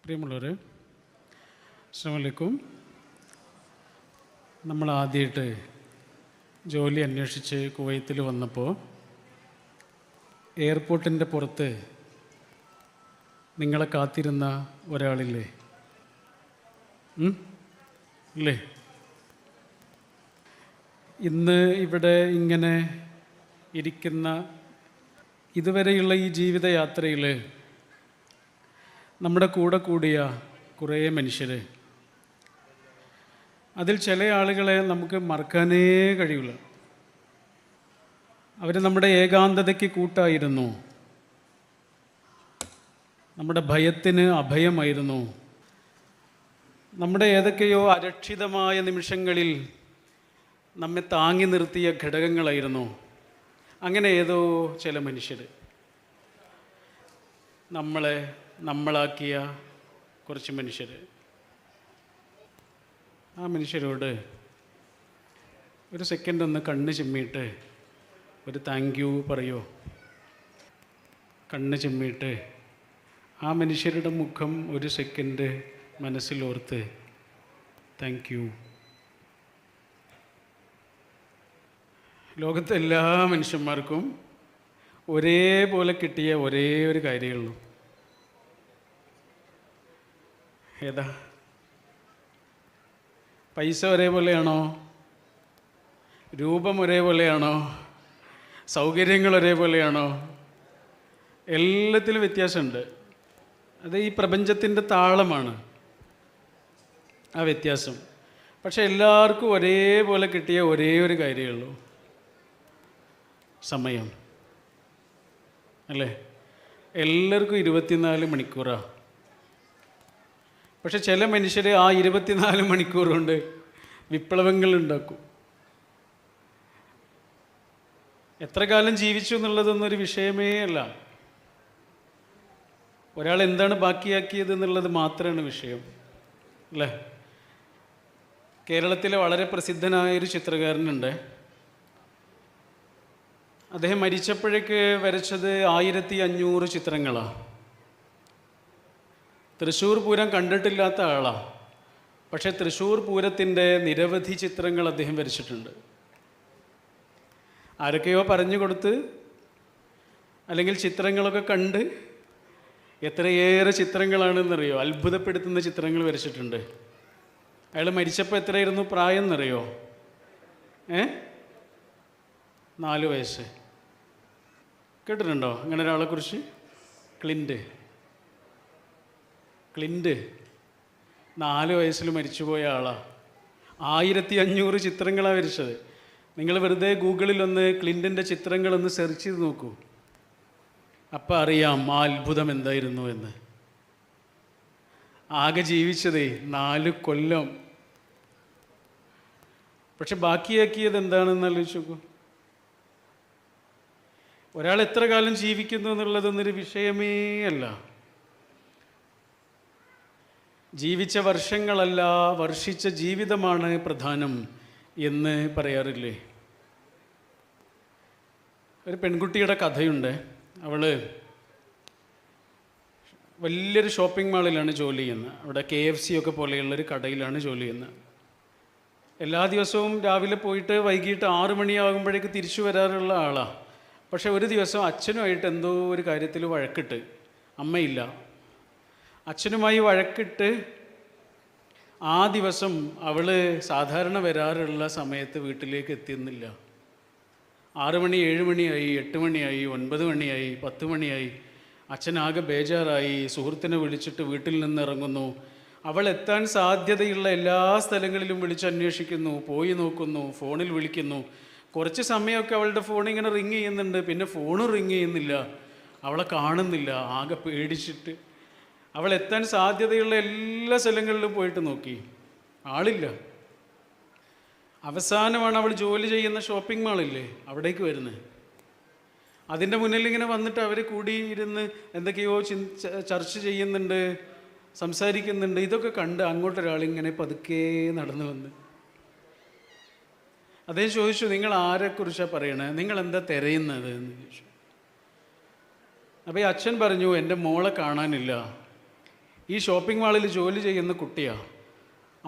പ്രിയമുള്ളവർ, അസ്സലാമു അലൈക്കും. നമ്മൾ ആദ്യമായിട്ട് ജോലി അന്വേഷിച്ച് കുവൈത്തിൽ വന്നപ്പോൾ എയർപോർട്ടിൻ്റെ പുറത്ത് നിങ്ങളെ കാത്തിരുന്ന ഒരാളില്ലേ? ഇല്ലേ? ഇന്ന് ഇവിടെ ഇങ്ങനെ ഇരിക്കുന്ന ഇതുവരെയുള്ള ഈ ജീവിതയാത്രയിൽ നമ്മുടെ കൂടെ കൂടിയ കുറേ മനുഷ്യർ, അതിൽ ചില ആളുകളെ നമുക്ക് മറക്കാനേ കഴിയില്ല. അവർ നമ്മുടെ ഏകാന്തതയ്ക്ക് കൂട്ടായിരുന്നു, നമ്മുടെ ഭയത്തിന് അഭയമായിരുന്നു, നമ്മുടെ ഏതൊക്കെയോ അരക്ഷിതമായ നിമിഷങ്ങളിൽ നമ്മെ താങ്ങി നിർത്തിയ ഘടകങ്ങളായിരുന്നു. അങ്ങനെ ഏതോ ചില മനുഷ്യർ, നമ്മളാക്കിയ കുറച്ച് മനുഷ്യർ. ആ മനുഷ്യരോട് ഒരു സെക്കൻഡ് ഒന്ന് കണ്ണ് ചിമ്മിയിട്ട് ഒരു താങ്ക് യു പറയോ? കണ്ണ് ചിമ്മിയിട്ട് ആ മനുഷ്യരുടെ മുഖം ഒരു സെക്കൻഡ് മനസ്സിലോർത്ത് താങ്ക് യു. ലോകത്തെ എല്ലാ മനുഷ്യന്മാർക്കും ഒരേപോലെ കിട്ടിയ ഒരേ ഒരു കാര്യമുള്ളൂ. ഏതാ? പൈസ ഒരേപോലെയാണോ? രൂപം ഒരേപോലെയാണോ? സൗകര്യങ്ങൾ ഒരേപോലെയാണോ? എല്ലാത്തിലും വ്യത്യാസമുണ്ട്. അത് ഈ പ്രപഞ്ചത്തിൻ്റെ താളമാണ് ആ വ്യത്യാസം. പക്ഷെ എല്ലാവർക്കും ഒരേപോലെ കിട്ടിയ ഒരേ ഒരു കാര്യമുള്ളൂ, സമയം. അല്ലേ? എല്ലാവർക്കും 24 മണിക്കൂറാണ്. പക്ഷെ ചില മനുഷ്യർ ആ 24 മണിക്കൂർ കൊണ്ട് വിപ്ലവങ്ങൾ ഉണ്ടാക്കും. എത്ര കാലം ജീവിച്ചു എന്നുള്ളതൊന്നും ഒരു വിഷയമേ അല്ല. ഒരാൾ എന്താണ് ബാക്കിയാക്കിയത് എന്നുള്ളത് മാത്രമാണ് വിഷയം. അല്ലേ? കേരളത്തിലെ വളരെ പ്രസിദ്ധനായൊരു ചിത്രകാരനുണ്ട്. അദ്ദേഹം മരിച്ചപ്പോഴേക്ക് വരച്ചത് 1500 ചിത്രങ്ങളാണ്. തൃശ്ശൂർ പൂരം കണ്ടിട്ടില്ലാത്ത ആളാണ്. പക്ഷേ തൃശ്ശൂർ പൂരത്തിൻ്റെ നിരവധി ചിത്രങ്ങൾ അദ്ദേഹം വരച്ചിട്ടുണ്ട്. ആരൊക്കെയോ പറഞ്ഞു കൊടുത്ത് അല്ലെങ്കിൽ ചിത്രങ്ങളൊക്കെ കണ്ട് എത്രയേറെ ചിത്രങ്ങളാണെന്നറിയോ? അത്ഭുതപ്പെടുത്തുന്ന ചിത്രങ്ങൾ വരച്ചിട്ടുണ്ട്. അയാൾ മരിച്ചപ്പോൾ എത്രയായിരുന്നു പ്രായം എന്നറിയോ? 4 വയസ്സ്. കേട്ടിട്ടുണ്ടോ അങ്ങനെ ഒരാളെക്കുറിച്ച്? ക്ലിൻറ്റ് 4 വയസ്സിൽ മരിച്ചുപോയ ആളാണ്. 1500 ചിത്രങ്ങളാണ് വരച്ചത്. നിങ്ങൾ വെറുതെ ഗൂഗിളിലൊന്ന് ക്ലിൻറ്റിൻ്റെ ചിത്രങ്ങളൊന്ന് സെർച്ച് ചെയ്ത് നോക്കൂ. അപ്പം അറിയാം ആ അത്ഭുതം എന്തായിരുന്നു എന്ന്. ആകെ ജീവിച്ചതേ 4 കൊല്ലം. പക്ഷെ ബാക്കിയാക്കിയത് എന്താണെന്ന് ആലോചിച്ച് നോക്കൂ. ഒരാൾ എത്ര കാലം ജീവിക്കുന്നു എന്നുള്ളതൊന്നൊരു വിഷയമേ അല്ല. ജീവിച്ച വർഷങ്ങളല്ല, വർഷിച്ച ജീവിതമാണ് പ്രധാനം എന്ന് പറയാറില്ലേ? ഒരു പെൺകുട്ടിയുടെ കഥയുണ്ട്. അവൾ വലിയൊരു ഷോപ്പിംഗ് മാളിലാണ് ജോലി ചെയ്യുന്നത്. അവിടെ KFC ഒക്കെ പോലെയുള്ളൊരു കടയിലാണ് ജോലി ചെയ്യുന്നത്. എല്ലാ ദിവസവും രാവിലെ പോയിട്ട് വൈകിട്ട് 6 മണിയാകുമ്പോഴേക്ക് തിരിച്ചു വരാറുള്ള ആളാണ്. പക്ഷെ ഒരു ദിവസം അച്ഛനുമായിട്ട് എന്തോ ഒരു കാര്യത്തിൽ വഴക്കിട്ട്, അമ്മയില്ല, അച്ഛനുമായി വഴക്കിട്ട് ആ ദിവസം അവൾ സാധാരണ വരാറുള്ള സമയത്ത് വീട്ടിലേക്ക് എത്തിയെന്നില്ല. 6 മണി, 7 മണിയായി, 8 മണിയായി, 9 മണിയായി, 10 മണിയായി. അച്ഛനാകെ ബേജാറായി. സുഹൃത്തിനെ വിളിച്ചിട്ട് വീട്ടിൽ നിന്ന് ഇറങ്ങുന്നു. അവൾ എത്താൻ സാധ്യതയുള്ള എല്ലാ സ്ഥലങ്ങളിലും വിളിച്ചന്വേഷിക്കുന്നു, പോയി നോക്കുന്നു, ഫോണിൽ വിളിക്കുന്നു. കുറച്ച് സമയമൊക്കെ അവളുടെ ഫോൺ ഇങ്ങനെ റിങ് ചെയ്യുന്നുണ്ട്. പിന്നെ ഫോണും റിങ് ചെയ്യുന്നില്ല, അവളെ കാണുന്നില്ല. ആകെ പേടിച്ചിട്ട് അവൾ എത്താൻ സാധ്യതയുള്ള എല്ലാ സ്ഥലങ്ങളിലും പോയിട്ട് നോക്കി, ആളില്ല. അവസാനമാണ് അവൾ ജോലി ചെയ്യുന്ന ഷോപ്പിംഗ് മാളില്ലേ, അവിടേക്ക് വരുന്നത്. അതിൻ്റെ മുന്നിൽ ഇങ്ങനെ വന്നിട്ട് അവർ കൂടിയിരുന്ന് എന്തൊക്കെയോ ചർച്ച ചെയ്യുന്നുണ്ട്, സംസാരിക്കുന്നുണ്ട്. ഇതൊക്കെ കണ്ട് അങ്ങോട്ടൊരാളിങ്ങനെ പതുക്കെ നടന്നു വന്ന് അദ്ദേഹം ചോദിച്ചു, നിങ്ങൾ ആരെക്കുറിച്ചാണ് പറയണേ, നിങ്ങൾ എന്താ തിരയുന്നത് എന്ന് ചോദിച്ചു. അപ്പോൾ ഈ അച്ഛൻ പറഞ്ഞു, എൻ്റെ മോളെ കാണാനില്ല, ഈ ഷോപ്പിംഗ് മാളിൽ ജോലി ചെയ്യുന്ന കുട്ടിയാണ്,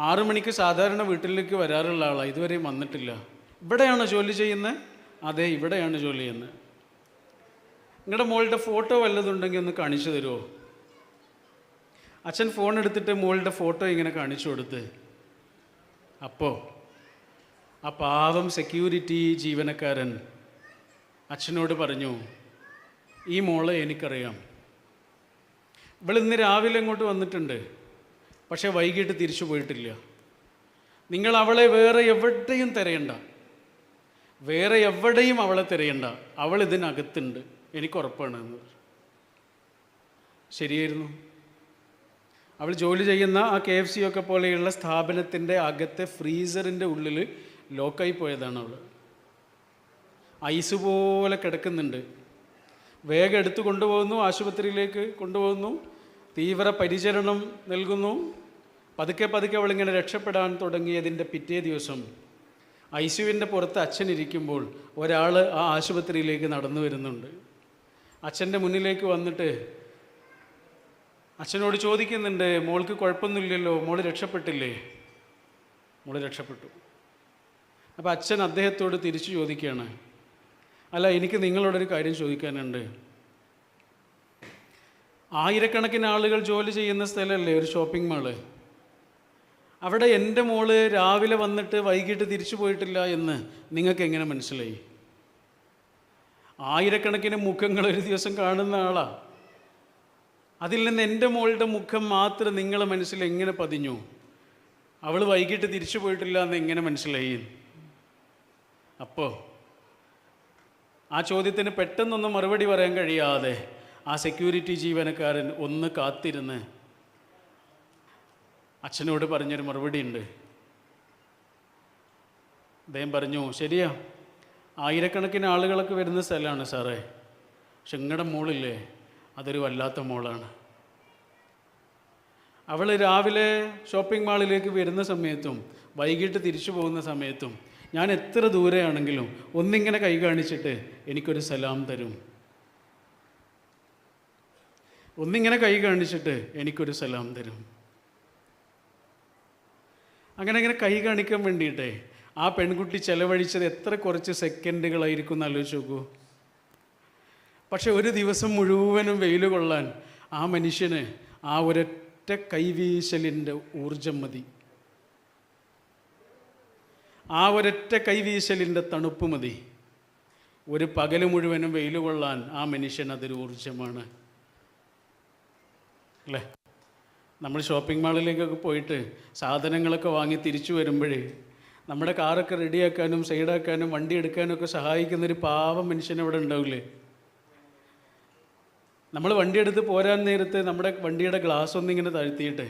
6 മണിക്ക് സാധാരണ വീട്ടിലേക്ക് വരാറുള്ള ആളാണ്, ഇതുവരെയും വന്നിട്ടില്ല. ഇവിടെയാണോ ജോലി ചെയ്യുന്നത്? അതെ, ഇവിടെയാണ് ജോലി ചെയ്യുന്നത്. നിങ്ങളുടെ മോളുടെ ഫോട്ടോ വല്ലതുണ്ടെങ്കിൽ ഒന്ന് കാണിച്ചു തരുമോ? അച്ഛൻ ഫോൺ എടുത്തിട്ട് മോളുടെ ഫോട്ടോ ഇങ്ങനെ കാണിച്ചു കൊടുത്ത്. അപ്പോൾ ആ പാവം സെക്യൂരിറ്റി ജീവനക്കാരൻ അച്ഛനോട് പറഞ്ഞു, ഈ മോളെ എനിക്കറിയാം, ഇവളിന്ന് രാവിലെ ഇങ്ങോട്ട് വന്നിട്ടുണ്ട്, പക്ഷേ വൈകിട്ട് തിരിച്ചു പോയിട്ടില്ല. നിങ്ങൾ അവളെ വേറെ എവിടെയും തിരയണ്ട, വേറെ എവിടെയും അവളെ തിരയണ്ട, അവൾ ഇതിനകത്തുണ്ട്, എനിക്കുറപ്പാണ് എന്ന്. ശരിയായിരുന്നു. അവൾ ജോലി ചെയ്യുന്ന ആ KFC ഒക്കെ പോലെയുള്ള സ്ഥാപനത്തിൻ്റെ അകത്തെ ഫ്രീസറിൻ്റെ ഉള്ളിൽ ലോക്കായി പോയതാണ് അവൾ. ഐസ് പോലെ കിടക്കുന്നുണ്ട്. വേഗം എടുത്തു കൊണ്ടുപോകുന്നു, ആശുപത്രിയിലേക്ക് കൊണ്ടുപോകുന്നു, തീവ്ര പരിചരണം നൽകുന്നു. പതുക്കെ പതുക്കെ അവളിങ്ങനെ രക്ഷപ്പെടാൻ തുടങ്ങിയതിൻ്റെ പിറ്റേ ദിവസം ICUവിൻ്റെ പുറത്ത് അച്ഛൻ ഇരിക്കുമ്പോൾ ഒരാൾ ആ ആശുപത്രിയിലേക്ക് നടന്നു വരുന്നുണ്ട്. അച്ഛൻ്റെ മുന്നിലേക്ക് വന്നിട്ട് അച്ഛനോട് ചോദിക്കുന്നുണ്ട്, മോൾക്ക് കുഴപ്പമൊന്നുമില്ലല്ലോ, മോൾ രക്ഷപ്പെട്ടില്ലേ? മോൾ രക്ഷപ്പെട്ടു. അപ്പോൾ അച്ഛൻ അദ്ദേഹത്തോട് തിരിച്ചു ചോദിക്കുകയാണ്, അല്ല, എനിക്ക് നിങ്ങളോടൊരു കാര്യം ചോദിക്കാനുണ്ട്. ആയിരക്കണക്കിന് ആളുകൾ ജോലി ചെയ്യുന്ന സ്ഥലമല്ലേ ഒരു ഷോപ്പിംഗ് മാള്? അവിടെ എൻ്റെ മോള് രാവിലെ വന്നിട്ട് വൈകിട്ട് തിരിച്ചു പോയിട്ടില്ല എന്ന് നിങ്ങൾക്ക് എങ്ങനെ മനസ്സിലായി? ആയിരക്കണക്കിന് മുഖങ്ങൾ ഒരു ദിവസം കാണുന്ന ആളാണ്. അതിൽ നിന്ന് എൻ്റെ മോളുടെ മുഖം മാത്രം നിങ്ങളെ മനസ്സിൽ എങ്ങനെ പതിഞ്ഞു? അവൾ വൈകിട്ട് തിരിച്ചു പോയിട്ടില്ല എന്ന് എങ്ങനെ മനസ്സിലായി? അപ്പോൾ ആ ചോദ്യത്തിന് പെട്ടെന്നൊന്നും മറുപടി പറയാൻ കഴിയാതെ ആ സെക്യൂരിറ്റി ജീവനക്കാരൻ ഒന്ന് കാത്തിരുന്ന് അച്ഛനോട് പറഞ്ഞൊരു മറുപടി ഉണ്ട്. അദ്ദേഹം പറഞ്ഞു, ശരിയാ, ആയിരക്കണക്കിന് ആളുകളൊക്കെ വരുന്ന സ്ഥലമാണ് സാറേ, പക്ഷെ നിങ്ങളുടെ മോളില്ലേ, അതൊരു വല്ലാത്ത മോളാണ്. അവൾ രാവിലെ ഷോപ്പിംഗ് മാളിലേക്ക് വരുന്ന സമയത്തും വൈകിട്ട് തിരിച്ചു പോകുന്ന സമയത്തും ഞാൻ എത്ര ദൂരെയാണെങ്കിലും ഒന്നിങ്ങനെ കൈ കാണിച്ചിട്ട് എനിക്കൊരു സലാം തരും. ഒന്നിങ്ങനെ കൈ കാണിച്ചിട്ട് എനിക്കൊരു സലാം തരും. അങ്ങനെ കൈ കാണിക്കാൻ വേണ്ടിയിട്ടേ ആ പെൺകുട്ടി ചെലവഴിച്ചത് എത്ര കുറച്ച് സെക്കൻഡുകളായിരിക്കും എന്ന് ആലോചിച്ച് നോക്കൂ. പക്ഷെ ഒരു ദിവസം മുഴുവനും വെയിൽ കൊള്ളാൻ ആ മനുഷ്യന് ആ ഒരൊറ്റ കൈവീശലിൻ്റെ ഊർജം മതി, ആ ഒരൊറ്റ കൈവീശലിൻ്റെ തണുപ്പ് മതി. ഒരു പകൽ മുഴുവനും വെയിൽ കൊള്ളാൻ ആ മനുഷ്യൻ അതൊരു ഊർജമാണ് അല്ലേ? നമ്മൾ ഷോപ്പിംഗ് മാളിലേക്കൊക്കെ പോയിട്ട് സാധനങ്ങളൊക്കെ വാങ്ങി തിരിച്ചു വരുമ്പോഴേ നമ്മുടെ കാറൊക്കെ റെഡിയാക്കാനും സൈഡാക്കാനും വണ്ടി എടുക്കാനൊക്കെ സഹായിക്കുന്നൊരു പാവം മനുഷ്യനവിടെ ഉണ്ടാവില്ലേ? നമ്മൾ വണ്ടി എടുത്ത് പോരാൻ നേരത്ത് നമ്മുടെ വണ്ടിയുടെ ഗ്ലാസ് ഒന്നിങ്ങനെ താഴ്ത്തിയിട്ട്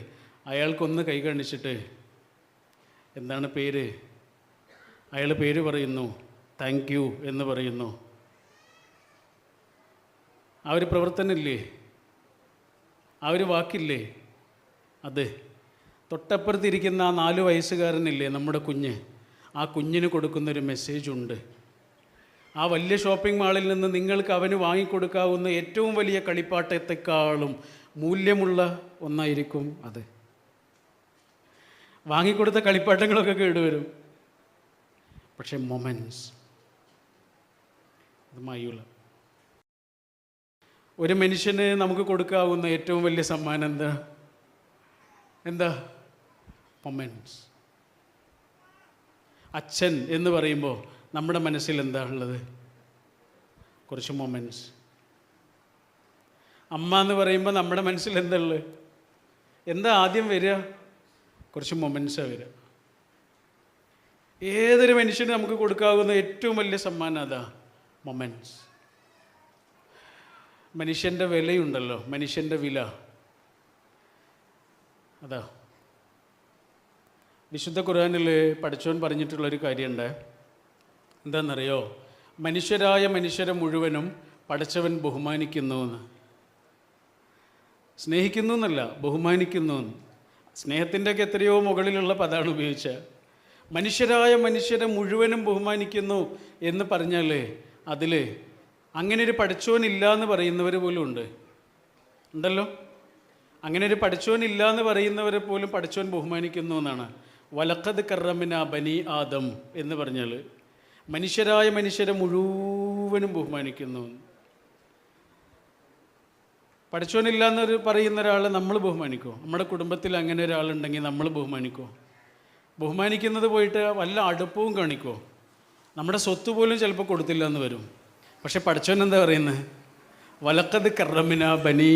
അയാൾക്കൊന്ന് കൈ കാണിച്ചിട്ട് എന്താണ് പേര്, അയാൾ പേര് പറയുന്നു, താങ്ക് യു എന്ന് പറയുന്നു. ആ ഒരു പ്രവർത്തനമില്ലേ, ആ ഒരു വാക്കില്ലേ, അത് തൊട്ടപ്പുറത്തിരിക്കുന്ന ആ 4 വയസ്സുകാരനില്ലേ നമ്മുടെ കുഞ്ഞ്, ആ കുഞ്ഞിന് കൊടുക്കുന്നൊരു മെസ്സേജുണ്ട്. ആ വലിയ ഷോപ്പിംഗ് മാളിൽ നിന്ന് നിങ്ങൾക്ക് അവന് വാങ്ങിക്കൊടുക്കാവുന്ന ഏറ്റവും വലിയ കളിപ്പാട്ടത്തെക്കാളും മൂല്യമുള്ള ഒന്നായിരിക്കും അത്. വാങ്ങിക്കൊടുത്ത കളിപ്പാട്ടങ്ങളൊക്കെ കേടുവരും, പക്ഷെ മൊമെൻറ്റ്സ് അത് മായൂല. ഒരു മനുഷ്യന് നമുക്ക് കൊടുക്കാവുന്ന ഏറ്റവും വലിയ സമ്മാനം എന്താ? മൊമെൻറ്റ്സ്. അച്ഛൻ എന്ന് പറയുമ്പോൾ നമ്മുടെ മനസ്സിൽ എന്താ ഉള്ളത്? കുറച്ച് മൊമെൻറ്റ്സ്. അമ്മ എന്ന് പറയുമ്പോൾ നമ്മുടെ മനസ്സിൽ എന്താ ഉള്ളത്? എന്താ ആദ്യം വരിക? കുറച്ച് മൊമെൻറ്റ്സാണ് വരിക. ഏതൊരു മനുഷ്യന് നമുക്ക് കൊടുക്കാവുന്ന ഏറ്റവും വലിയ സമ്മാനം അതാ, മൊമെൻറ്റ്സ്. മനുഷ്യൻ്റെ വിലയുണ്ടല്ലോ, മനുഷ്യൻ്റെ വില അതാ. വിശുദ്ധ ഖുർആനിൽ പഠിച്ചവൻ പറഞ്ഞിട്ടുള്ളൊരു കാര്യമുണ്ട്. എന്താണെന്നറിയോ? മനുഷ്യരായ മനുഷ്യരെ മുഴുവനും പഠിച്ചവൻ ബഹുമാനിക്കുന്നു എന്ന്. സ്നേഹിക്കുന്നു എന്നല്ല, ബഹുമാനിക്കുന്നു എന്ന്. സ്നേഹത്തിൻ്റെയൊക്കെ എത്രയോ മുകളിലുള്ള പദമാണ് ഉപയോഗിച്ചത്. മനുഷ്യരായ മനുഷ്യരെ മുഴുവനും ബഹുമാനിക്കുന്നു എന്ന് പറഞ്ഞാൽ അതിൽ അങ്ങനെ ഒരു പടച്ചോനില്ല എന്ന് പറയുന്നവർ പോലും ഉണ്ടല്ലോ. അങ്ങനെ ഒരു പടച്ചോനില്ല എന്ന് പറയുന്നവരെ പോലും പടച്ചോൻ ബഹുമാനിക്കുന്നു എന്നാണ്. വലഖദ് കറമിന ബനി ആദം എന്ന് പറഞ്ഞാൽ മനുഷ്യരായ മനുഷ്യരെ മുഴുവനും ബഹുമാനിക്കുന്നു. പടച്ചോനില്ല എന്നൊരു പറയുന്ന ഒരാളെ നമ്മൾ ബഹുമാനിക്കുമോ? നമ്മുടെ കുടുംബത്തിൽ അങ്ങനെ ഒരാളുണ്ടെങ്കിൽ നമ്മൾ ബഹുമാനിക്കുമോ? ബഹുമാനിക്കുന്നത് പോയിട്ട് വല്ല അടുപ്പവും കാണിക്കുമോ? നമ്മുടെ സ്വത്ത് പോലും ചിലപ്പോൾ കൊടുത്തില്ല എന്ന് വരും. പക്ഷെ പടച്ചോൻ എന്താ പറയുന്നത്? വലഖദ് കറമിന ബനി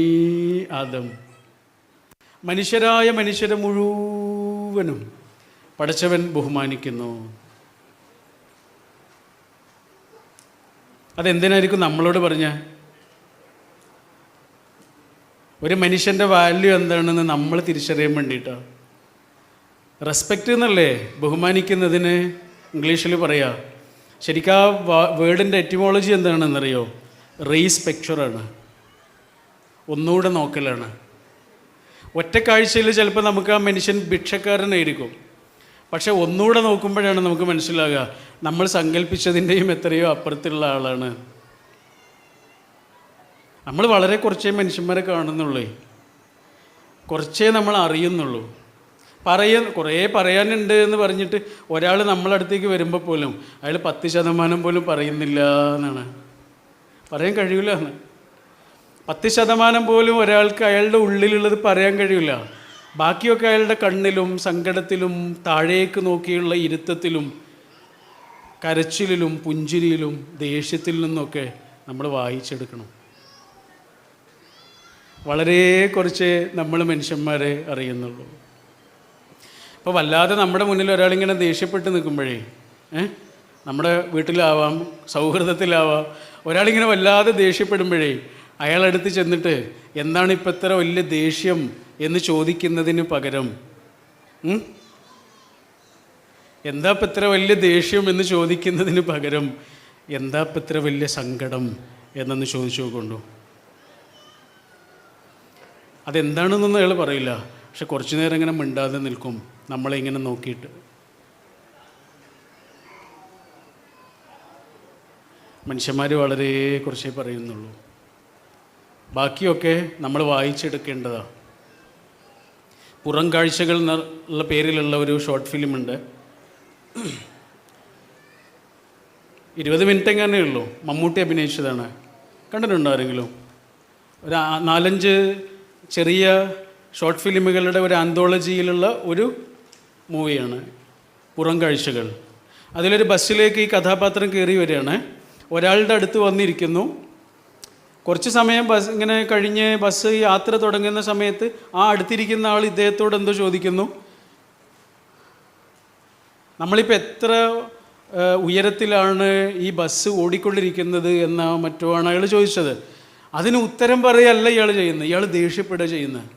ആദം. മനുഷ്യരായ മനുഷ്യരെ മുഴുവനും പടച്ചവൻ ബഹുമാനിക്കുന്നു. അതെന്തിനായിരിക്കും നമ്മളോട് പറഞ്ഞ? ഒരു മനുഷ്യൻ്റെ വാല്യൂ എന്താണെന്ന് നമ്മൾ തിരിച്ചറിയാൻ വേണ്ടിയിട്ടാണ്. റെസ്പെക്റ്റ് എന്നല്ലേ ബഹുമാനിക്കുന്നതിന് ഇംഗ്ലീഷിൽ പറയാം. ശരിക്കും ആ വേർഡിൻ്റെ എറ്റിമോളജി എന്താണെന്നറിയോ? റീസ്പെക്ചറാണ്, ഒന്നുകൂടെ നോക്കലാണ്. ഒറ്റ കാഴ്ചയിൽ ചിലപ്പോൾ നമുക്ക് ആ മനുഷ്യൻ ഭിക്ഷക്കാരനായിരിക്കും. പക്ഷെ ഒന്നുകൂടെ നോക്കുമ്പോഴാണ് നമുക്ക് മനസ്സിലാകുക നമ്മൾ സങ്കല്പിച്ചതിൻ്റെയും എത്രയോ അപ്പുറത്തുള്ള ആളാണ്. നമ്മൾ വളരെ കുറച്ചേ മനുഷ്യന്മാരെ കാണുന്നുള്ളൂ, കുറച്ചേ നമ്മൾ അറിയുന്നുള്ളൂ. കുറേ പറയാനുണ്ട് എന്ന് പറഞ്ഞിട്ട് ഒരാൾ നമ്മളടുത്തേക്ക് വരുമ്പോൾ പോലും അയാൾ 10% പോലും പറയുന്നില്ല എന്നാണ്. പറയാൻ കഴിയില്ല എന്ന്. 10% പോലും ഒരാൾക്ക് അയാളുടെ ഉള്ളിലുള്ളത് പറയാൻ കഴിയില്ല. ബാക്കിയൊക്കെ അയാളുടെ കണ്ണിലും സങ്കടത്തിലും താഴേക്ക് നോക്കിയുള്ള ഇരുത്തത്തിലും കരച്ചിലിലും പുഞ്ചിരിയിലും ദേഷ്യത്തിൽ നിന്നൊക്കെ നമ്മൾ വായിച്ചെടുക്കണം. വളരെ കുറച്ച് നമ്മൾ മനുഷ്യന്മാരെ അറിയുന്നുള്ളൂ. ഇപ്പോൾ വല്ലാതെ നമ്മുടെ മുന്നിൽ ഒരാളിങ്ങനെ ദേഷ്യപ്പെട്ട് നിൽക്കുമ്പോഴേ, നമ്മുടെ വീട്ടിലാവാം സൗഹൃദത്തിലാവാം, ഒരാളിങ്ങനെ വല്ലാതെ ദേഷ്യപ്പെടുമ്പോഴേ അയാളടുത്ത് ചെന്നിട്ട് എന്താണ് ഇപ്പം ഇത്ര വലിയ ദേഷ്യം എന്ന് ചോദിക്കുന്നതിന് പകരം എന്താ ഇപ്പം ഇത്ര വലിയ ദേഷ്യം എന്ന് ചോദിക്കുന്നതിന് പകരം എന്താ ഇപ്പം ഇത്ര വലിയ സങ്കടം എന്നൊന്ന് ചോദിച്ചു നോക്കൊണ്ടു. അതെന്താണെന്നൊന്നും അയാൾ പറയില്ല. പക്ഷെ കുറച്ചു നേരം ഇങ്ങനെ മിണ്ടാതെ നിൽക്കും നമ്മളെ ഇങ്ങനെ നോക്കിയിട്ട്. മനുഷ്യന്മാർ വളരെ കുറച്ചേ പറയുന്നുള്ളൂ, ബാക്കിയൊക്കെ നമ്മൾ വായിച്ചെടുക്കേണ്ടതാണ്. പുറം കാഴ്ചകൾ എന്നുള്ള പേരിലുള്ള ഒരു ഷോർട്ട് ഫിലിമുണ്ട്. 20 മിനിറ്റ് എങ്ങനെ ഉള്ളൂ. മമ്മൂട്ടി അഭിനയിച്ചതാണ്. കണ്ടിട്ടുണ്ടോ ആരെങ്കിലും? ഒരു 4-5 ചെറിയ ഷോർട്ട് ഫിലിമുകളുടെ ഒരു ആന്തോളജിയിലുള്ള ഒരു മൂവിയാണ് പുറം കാഴ്ചകൾ. അതിലൊരു ബസ്സിലേക്ക് ഈ കഥാപാത്രം കയറി വരികയാണ്. ഒരാളുടെ അടുത്ത് വന്നിരിക്കുന്നു. കുറച്ച് സമയം ബസ് ഇങ്ങനെ കഴിഞ്ഞ് ബസ് യാത്ര തുടങ്ങുന്ന സമയത്ത് ആ അടുത്തിരിക്കുന്ന ആൾ ഇദ്ദേഹത്തോട് എന്തോ ചോദിക്കുന്നു. നമ്മളിപ്പോൾ എത്ര ഉയരത്തിലാണ് ഈ ബസ് ഓടിക്കൊണ്ടിരിക്കുന്നത് എന്ന മറ്റോ ആണ് അയാൾ ചോദിച്ചത്. അതിന് ഉത്തരം പറയുകയല്ല ഇയാൾ ചെയ്യുന്നത്, ഇയാൾ ദേഷ്യപ്പെടുക ചെയ്യുന്നത്.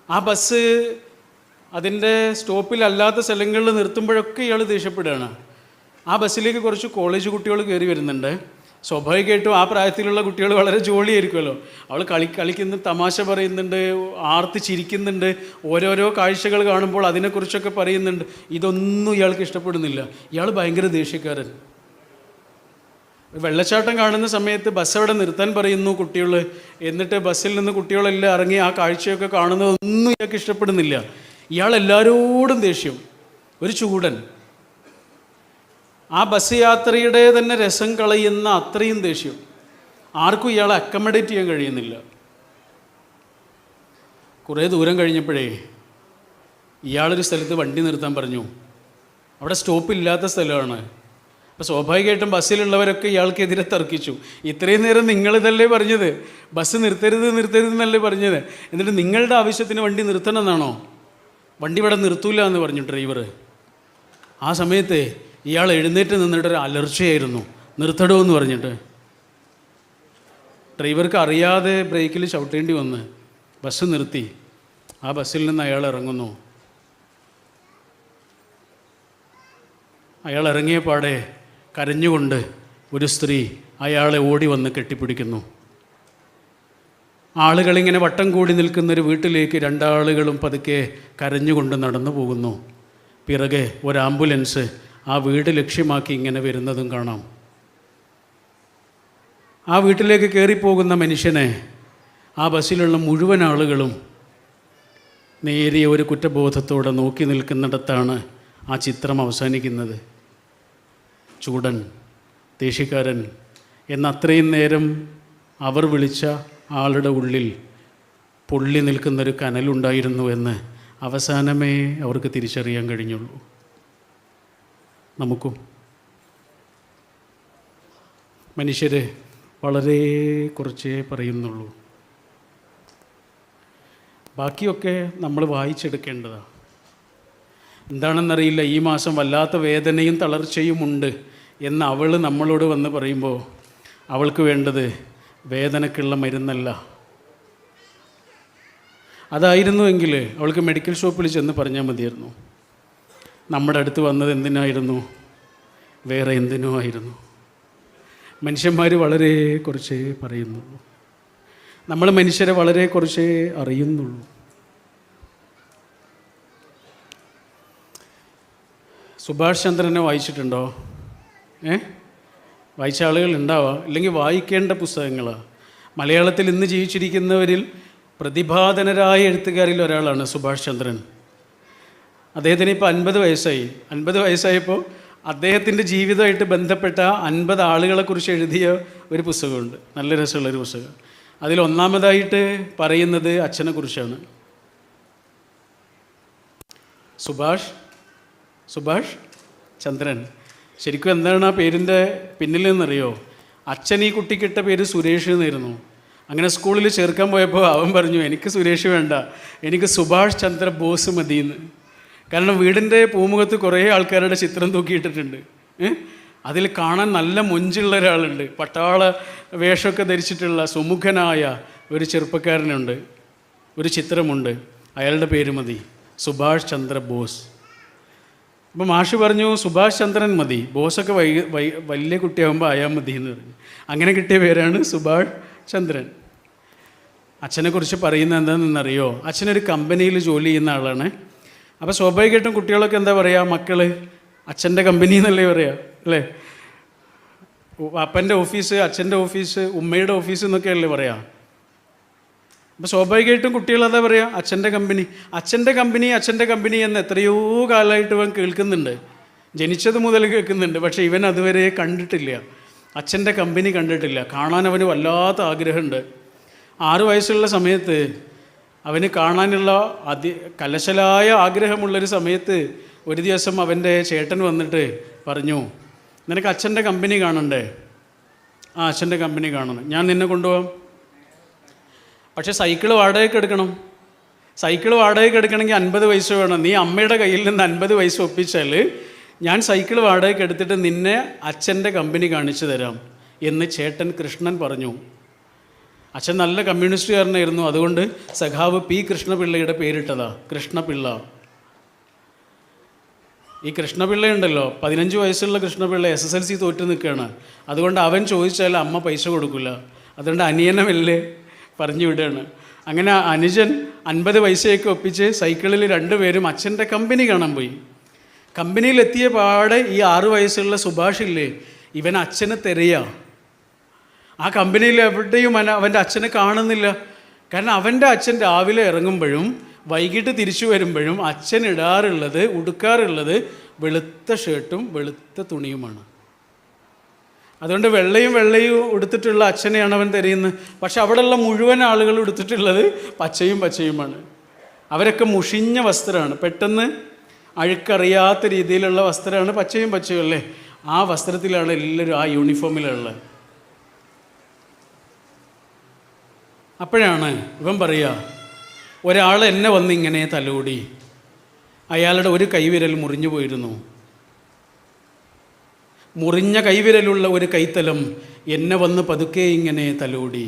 ആ ബസ് അതിൻ്റെ സ്റ്റോപ്പിലല്ലാത്ത സ്ഥലങ്ങളിൽ നിർത്തുമ്പോഴൊക്കെ ഇയാൾ ദേഷ്യപ്പെടുകയാണ്. ആ ബസ്സിലേക്ക് കുറച്ച് കോളേജ് കുട്ടികൾ കയറി വരുന്നുണ്ട്. സ്വാഭാവികമായിട്ടും ആ പ്രായത്തിലുള്ള കുട്ടികൾ വളരെ ജോളിയായിരിക്കുമല്ലോ. അവൾ കളിക്കുന്ന തമാശ പറയുന്നുണ്ട്, ആർത്ത് ചിരിക്കുന്നുണ്ട്, ഓരോരോ കാഴ്ചകൾ കാണുമ്പോൾ അതിനെക്കുറിച്ചൊക്കെ പറയുന്നുണ്ട്. ഇതൊന്നും ഇയാൾക്ക് ഇഷ്ടപ്പെടുന്നില്ല. ഇയാൾ ഭയങ്കര ദേഷ്യക്കാരൻ. വെള്ളച്ചാട്ടം കാണുന്ന സമയത്ത് ബസ് അവിടെ നിർത്താൻ പറയുന്നു കുട്ടികൾ. എന്നിട്ട് ബസ്സിൽ നിന്ന് കുട്ടികളെല്ലാം ഇറങ്ങി ആ കാഴ്ചയൊക്കെ കാണുന്നതൊന്നും ഇയാൾക്ക് ഇഷ്ടപ്പെടുന്നില്ല. ഇയാൾ എല്ലാവരോടും ദേഷ്യം, ഒരു ചൂടൻ. ആ ബസ് യാത്രയുടെ തന്നെ രസം കളയുന്ന അത്രയും ദേഷ്യം. ആർക്കും ഇയാളെ അക്കമഡേറ്റ് ചെയ്യാൻ കഴിയുന്നില്ല. കുറേ ദൂരം കഴിഞ്ഞപ്പോഴേ ഇയാളൊരു സ്ഥലത്ത് വണ്ടി നിർത്താൻ പറഞ്ഞു. അവിടെ സ്റ്റോപ്പില്ലാത്ത സ്ഥലമാണ്. അപ്പോൾ സ്വാഭാവികമായിട്ടും ബസ്സിലുള്ളവരൊക്കെ ഇയാൾക്കെതിരെ തർക്കിച്ചു. ഇത്രയും നേരം നിങ്ങളിതല്ലേ പറഞ്ഞത്, ബസ് നിർത്തരുത് എന്നല്ലേ പറഞ്ഞത്, എന്നിട്ട് നിങ്ങളുടെ ആവശ്യത്തിന് വണ്ടി നിർത്തണമെന്നാണോ? വണ്ടി ഇവിടെ നിർത്തൂല എന്ന് പറഞ്ഞു ഡ്രൈവർ. ആ സമയത്ത് ഇയാൾ എഴുന്നേറ്റ് നിന്നിട്ടൊരു അലർച്ചയായിരുന്നു, നിർത്തടോ എന്ന് പറഞ്ഞിട്ട്. ഡ്രൈവർക്ക് അറിയാതെ ബ്രേക്കിൽ ചവിട്ടേണ്ടി വന്ന് ബസ് നിർത്തി. ആ ബസ്സിൽ നിന്ന് അയാൾ ഇറങ്ങുന്നു. അയാൾ ഇറങ്ങിയ പാടെ കരഞ്ഞുകൊണ്ട് ഒരു സ്ത്രീ അയാളെ ഓടി വന്ന് കെട്ടിപ്പിടിക്കുന്നു. ആളുകളിങ്ങനെ വട്ടം കൂടി നിൽക്കുന്നൊരു വീട്ടിലേക്ക് 2 ആളുകളും പതുക്കെ കരഞ്ഞുകൊണ്ട് നടന്നു പോകുന്നു. പിറകെ ഒരു ആംബുലൻസ് ആ വീട് ലക്ഷ്യമാക്കി ഇങ്ങനെ വരുന്നതും കാണാം. ആ വീട്ടിലേക്ക് കയറിപ്പോകുന്ന മനുഷ്യനെ ആ ബസ്സിലുള്ള മുഴുവൻ ആളുകളും നേരിയ ഒരു കുറ്റബോധത്തോടെ നോക്കി നിൽക്കുന്നിടത്താണ് ആ ചിത്രം അവസാനിക്കുന്നത്. ചൂടൻ, ദേഷ്യക്കാരൻ എന്നത്രയും നേരം അവർ വിളിച്ച ആളുടെ ഉള്ളിൽ പൊള്ളി നിൽക്കുന്നൊരു കനലുണ്ടായിരുന്നു എന്ന് അവസാനമേ അവർക്ക് തിരിച്ചറിയാൻ കഴിഞ്ഞുള്ളൂ. നമുക്കും മനുഷ്യർ വളരെ കുറച്ചേ പറയുന്നുള്ളൂ. ബാക്കിയൊക്കെ നമ്മൾ വായിച്ചെടുക്കേണ്ടതാണ്. എന്താണെന്നറിയില്ല, ഈ മാസം വല്ലാത്ത വേദനയും തളർച്ചയും ഉണ്ട് എന്ന് അവൾ നമ്മളോട് വന്ന് പറയുമ്പോൾ അവൾക്ക് വേണ്ടത് വേദനക്കുള്ള മരുന്നല്ല. അതായിരുന്നുവെങ്കിൽ അവൾക്ക് മെഡിക്കൽ ഷോപ്പിൽ ചെന്ന് പറഞ്ഞാൽ മതിയായിരുന്നു. നമ്മുടെ അടുത്ത് വന്നത് എന്തിനായിരുന്നു? വേറെ എന്തിനോ ആയിരുന്നു. മനുഷ്യന്മാർ വളരെ കുറച്ചേ പറയുന്നുള്ളൂ. നമ്മൾ മനുഷ്യരെ വളരെ കുറച്ചേ അറിയുന്നുള്ളൂ. സുഭാഷ് ചന്ദ്രനെ വായിച്ചിട്ടുണ്ടോ? വായിച്ച ആളുകൾ ഉണ്ടാവാം, ഇല്ലെങ്കിൽ വായിക്കേണ്ട പുസ്തകങ്ങളാണ്. മലയാളത്തിൽ ഇന്ന് ജീവിച്ചിരിക്കുന്നവരിൽ പ്രതിഭാധനരായ എഴുത്തുകാരിൽ ഒരാളാണ് സുഭാഷ് ചന്ദ്രൻ. അദ്ദേഹത്തിന് ഇപ്പോൾ 50 വയസ്സായി. 50 വയസ്സായപ്പോൾ അദ്ദേഹത്തിൻ്റെ ജീവിതമായിട്ട് ബന്ധപ്പെട്ട 50 ആളുകളെക്കുറിച്ച് എഴുതിയ ഒരു പുസ്തകമുണ്ട്. നല്ല രസമുള്ളൊരു പുസ്തകം. അതിലൊന്നാമതായിട്ട് പറയുന്നത് അച്ഛനെക്കുറിച്ചാണ്. സുഭാഷ് ചന്ദ്രൻ. ശരിക്കും എന്താണ് ആ പേരിൻ്റെ പിന്നിൽ നിന്നറിയോ? അച്ഛൻ ഈ കുട്ടിക്കിട്ട പേര് സുരേഷ് എന്നായിരുന്നു. അങ്ങനെ സ്കൂളിൽ ചേർക്കാൻ പോയപ്പോൾ അവൻ പറഞ്ഞു, എനിക്ക് സുരേഷ് വേണ്ട, എനിക്ക് സുഭാഷ് ചന്ദ്ര ബോസ് മതിയെന്ന്. കാരണം വീടിൻ്റെ പൂമുഖത്ത് കുറേ ആൾക്കാരുടെ ചിത്രം തൂക്കിയിട്ടിട്ടുണ്ട്. അതിൽ കാണാൻ നല്ല മൊഞ്ചുള്ള ഒരാളുണ്ട്, പട്ടാള വേഷമൊക്കെ ധരിച്ചിട്ടുള്ള സുമുഖനായ ഒരു ചെറുപ്പക്കാരനുണ്ട്. ഒരു ചിത്രമുണ്ട്, അയാളുടെ പേര് മതി, സുഭാഷ് ചന്ദ്ര ബോസ്. അപ്പോൾ മാഷ് പറഞ്ഞു സുഭാഷ് ചന്ദ്രൻ മതി, ബോസൊക്കെ വലിയ കുട്ടിയാകുമ്പോൾ ആയാൽ മതി എന്ന് പറഞ്ഞു. അങ്ങനെ കിട്ടിയ പേരാണ് സുഭാഷ് ചന്ദ്രൻ. അച്ഛനെക്കുറിച്ച് പറയുന്നത് എന്താണെന്നറിയോ? അച്ഛനൊരു കമ്പനിയിൽ ജോലി ചെയ്യുന്ന ആളാണ്. അപ്പോൾ സ്വാഭാവികമായിട്ടും കുട്ടികളൊക്കെ എന്താ പറയുക, മക്കൾ അച്ഛൻ്റെ കമ്പനി എന്നല്ലേ പറയുക, അല്ലേ? അപ്പൻ്റെ ഓഫീസ്, അച്ഛൻ്റെ ഓഫീസ്, ഉമ്മയുടെ ഓഫീസ് എന്നൊക്കെയല്ലേ പറയാം. അപ്പോൾ സ്വാഭാവികമായിട്ടും കുട്ടികളെന്താ പറയുക, അച്ഛൻ്റെ കമ്പനി, അച്ഛൻ്റെ കമ്പനി, അച്ഛൻ്റെ കമ്പനി എന്ന് എത്രയോ കാലമായിട്ട് ഇവൻ കേൾക്കുന്നുണ്ട്. ജനിച്ചത് മുതൽ കേൾക്കുന്നുണ്ട്. പക്ഷേ ഇവൻ അതുവരെ കണ്ടിട്ടില്ല, അച്ഛൻ്റെ കമ്പനി കണ്ടിട്ടില്ല. കാണാൻ അവന് വല്ലാത്ത ആഗ്രഹമുണ്ട്. 6 വയസ്സുള്ള സമയത്ത് അവന് കാണാനുള്ള കലശലായ ആഗ്രഹമുള്ളൊരു സമയത്ത് ഒരു ദിവസം അവൻ്റെ ചേട്ടൻ വന്നിട്ട് പറഞ്ഞു, നിനക്ക് അച്ഛൻ്റെ കമ്പനി കാണണ്ടേ? ആ, അച്ഛൻ്റെ കമ്പനി കാണണം, ഞാൻ നിന്നെ കൊണ്ടുപോകാം. പക്ഷേ സൈക്കിൾ വാടകയ്ക്ക് എടുക്കണം. സൈക്കിൾ വാടകയ്ക്ക് എടുക്കണമെങ്കിൽ 50 വയസ്സ് വേണം. നീ അമ്മയുടെ കയ്യിൽ നിന്ന് 50 വയസ്സ് ഒപ്പിച്ചാൽ ഞാൻ സൈക്കിൾ വാടകയ്ക്ക് എടുത്തിട്ട് നിന്നെ അച്ഛൻ്റെ കമ്പനി കാണിച്ചു തരാം എന്ന് ചേട്ടൻ കൃഷ്ണൻ പറഞ്ഞു. അച്ഛൻ നല്ല കമ്മ്യൂണിസ്റ്റുകാരനായിരുന്നു. അതുകൊണ്ട് സഖാവ് പി കൃഷ്ണപിള്ളയുടെ പേരിട്ടതാ കൃഷ്ണപിള്ള. ഈ കൃഷ്ണപിള്ളയുണ്ടല്ലോ, 15 വയസ്സുള്ള കൃഷ്ണപിള്ള SSLC തോറ്റ് നിൽക്കുകയാണ്. അതുകൊണ്ട് അവൻ ചോദിച്ചാൽ അമ്മ പൈസ കൊടുക്കില്ല. അതുകൊണ്ട് അനിയനെ മെല്ലെ പറഞ്ഞു വിടുകയാണ്. അങ്ങനെ അനുജൻ 50 പൈസയൊക്കെ ഒപ്പിച്ച് സൈക്കിളിൽ 2 പേരും അച്ഛൻ്റെ കമ്പനി കാണാൻ പോയി. കമ്പനിയിലെത്തിയ പാടെ ഈ 6 വയസ്സുള്ള സുഭാഷില്ലേ, ഇവൻ അച്ഛനെ തിരയുക. ആ കമ്പനിയിൽ എവിടെയും അവൻ്റെ അച്ഛനെ കാണുന്നില്ല. കാരണം അവൻ്റെ അച്ഛൻ രാവിലെ ഇറങ്ങുമ്പോഴും വൈകിട്ട് തിരിച്ചു വരുമ്പോഴും അച്ഛൻ ഉടുക്കാറുള്ളത് വെളുത്ത ഷർട്ടും വെളുത്ത തുണിയുമാണ്. അതുകൊണ്ട് വെള്ളയും ഉടുത്തിട്ടുള്ള അച്ഛനെയാണ് അവൻ തിരയുന്നത്. പക്ഷെ അവിടെയുള്ള മുഴുവൻ ആളുകൾ ഉടുത്തിട്ടുള്ളത് പച്ചയുമാണ്. അവരൊക്കെ മുഷിഞ്ഞ വസ്ത്രമാണ്, പെട്ടെന്ന് അഴുക്കറിയാത്ത രീതിയിലുള്ള വസ്ത്രമാണ്, പച്ചയും അല്ലേ. ആ വസ്ത്രത്തിലാണ് എല്ലാവരും, ആ യൂണിഫോമിലുള്ളത്. അപ്പോഴാണ് ഇവൻ പറയുക, ഒരാൾ എന്നെ വന്നിങ്ങനെ തലോടി, അയാളുടെ ഒരു കൈവിരൽ മുറിഞ്ഞു പോയിരുന്നു. മുറിഞ്ഞ കൈവിരലുള്ള ഒരു കൈത്തലം എന്നെ വന്ന് പതുക്കെ ഇങ്ങനെ തലോടി.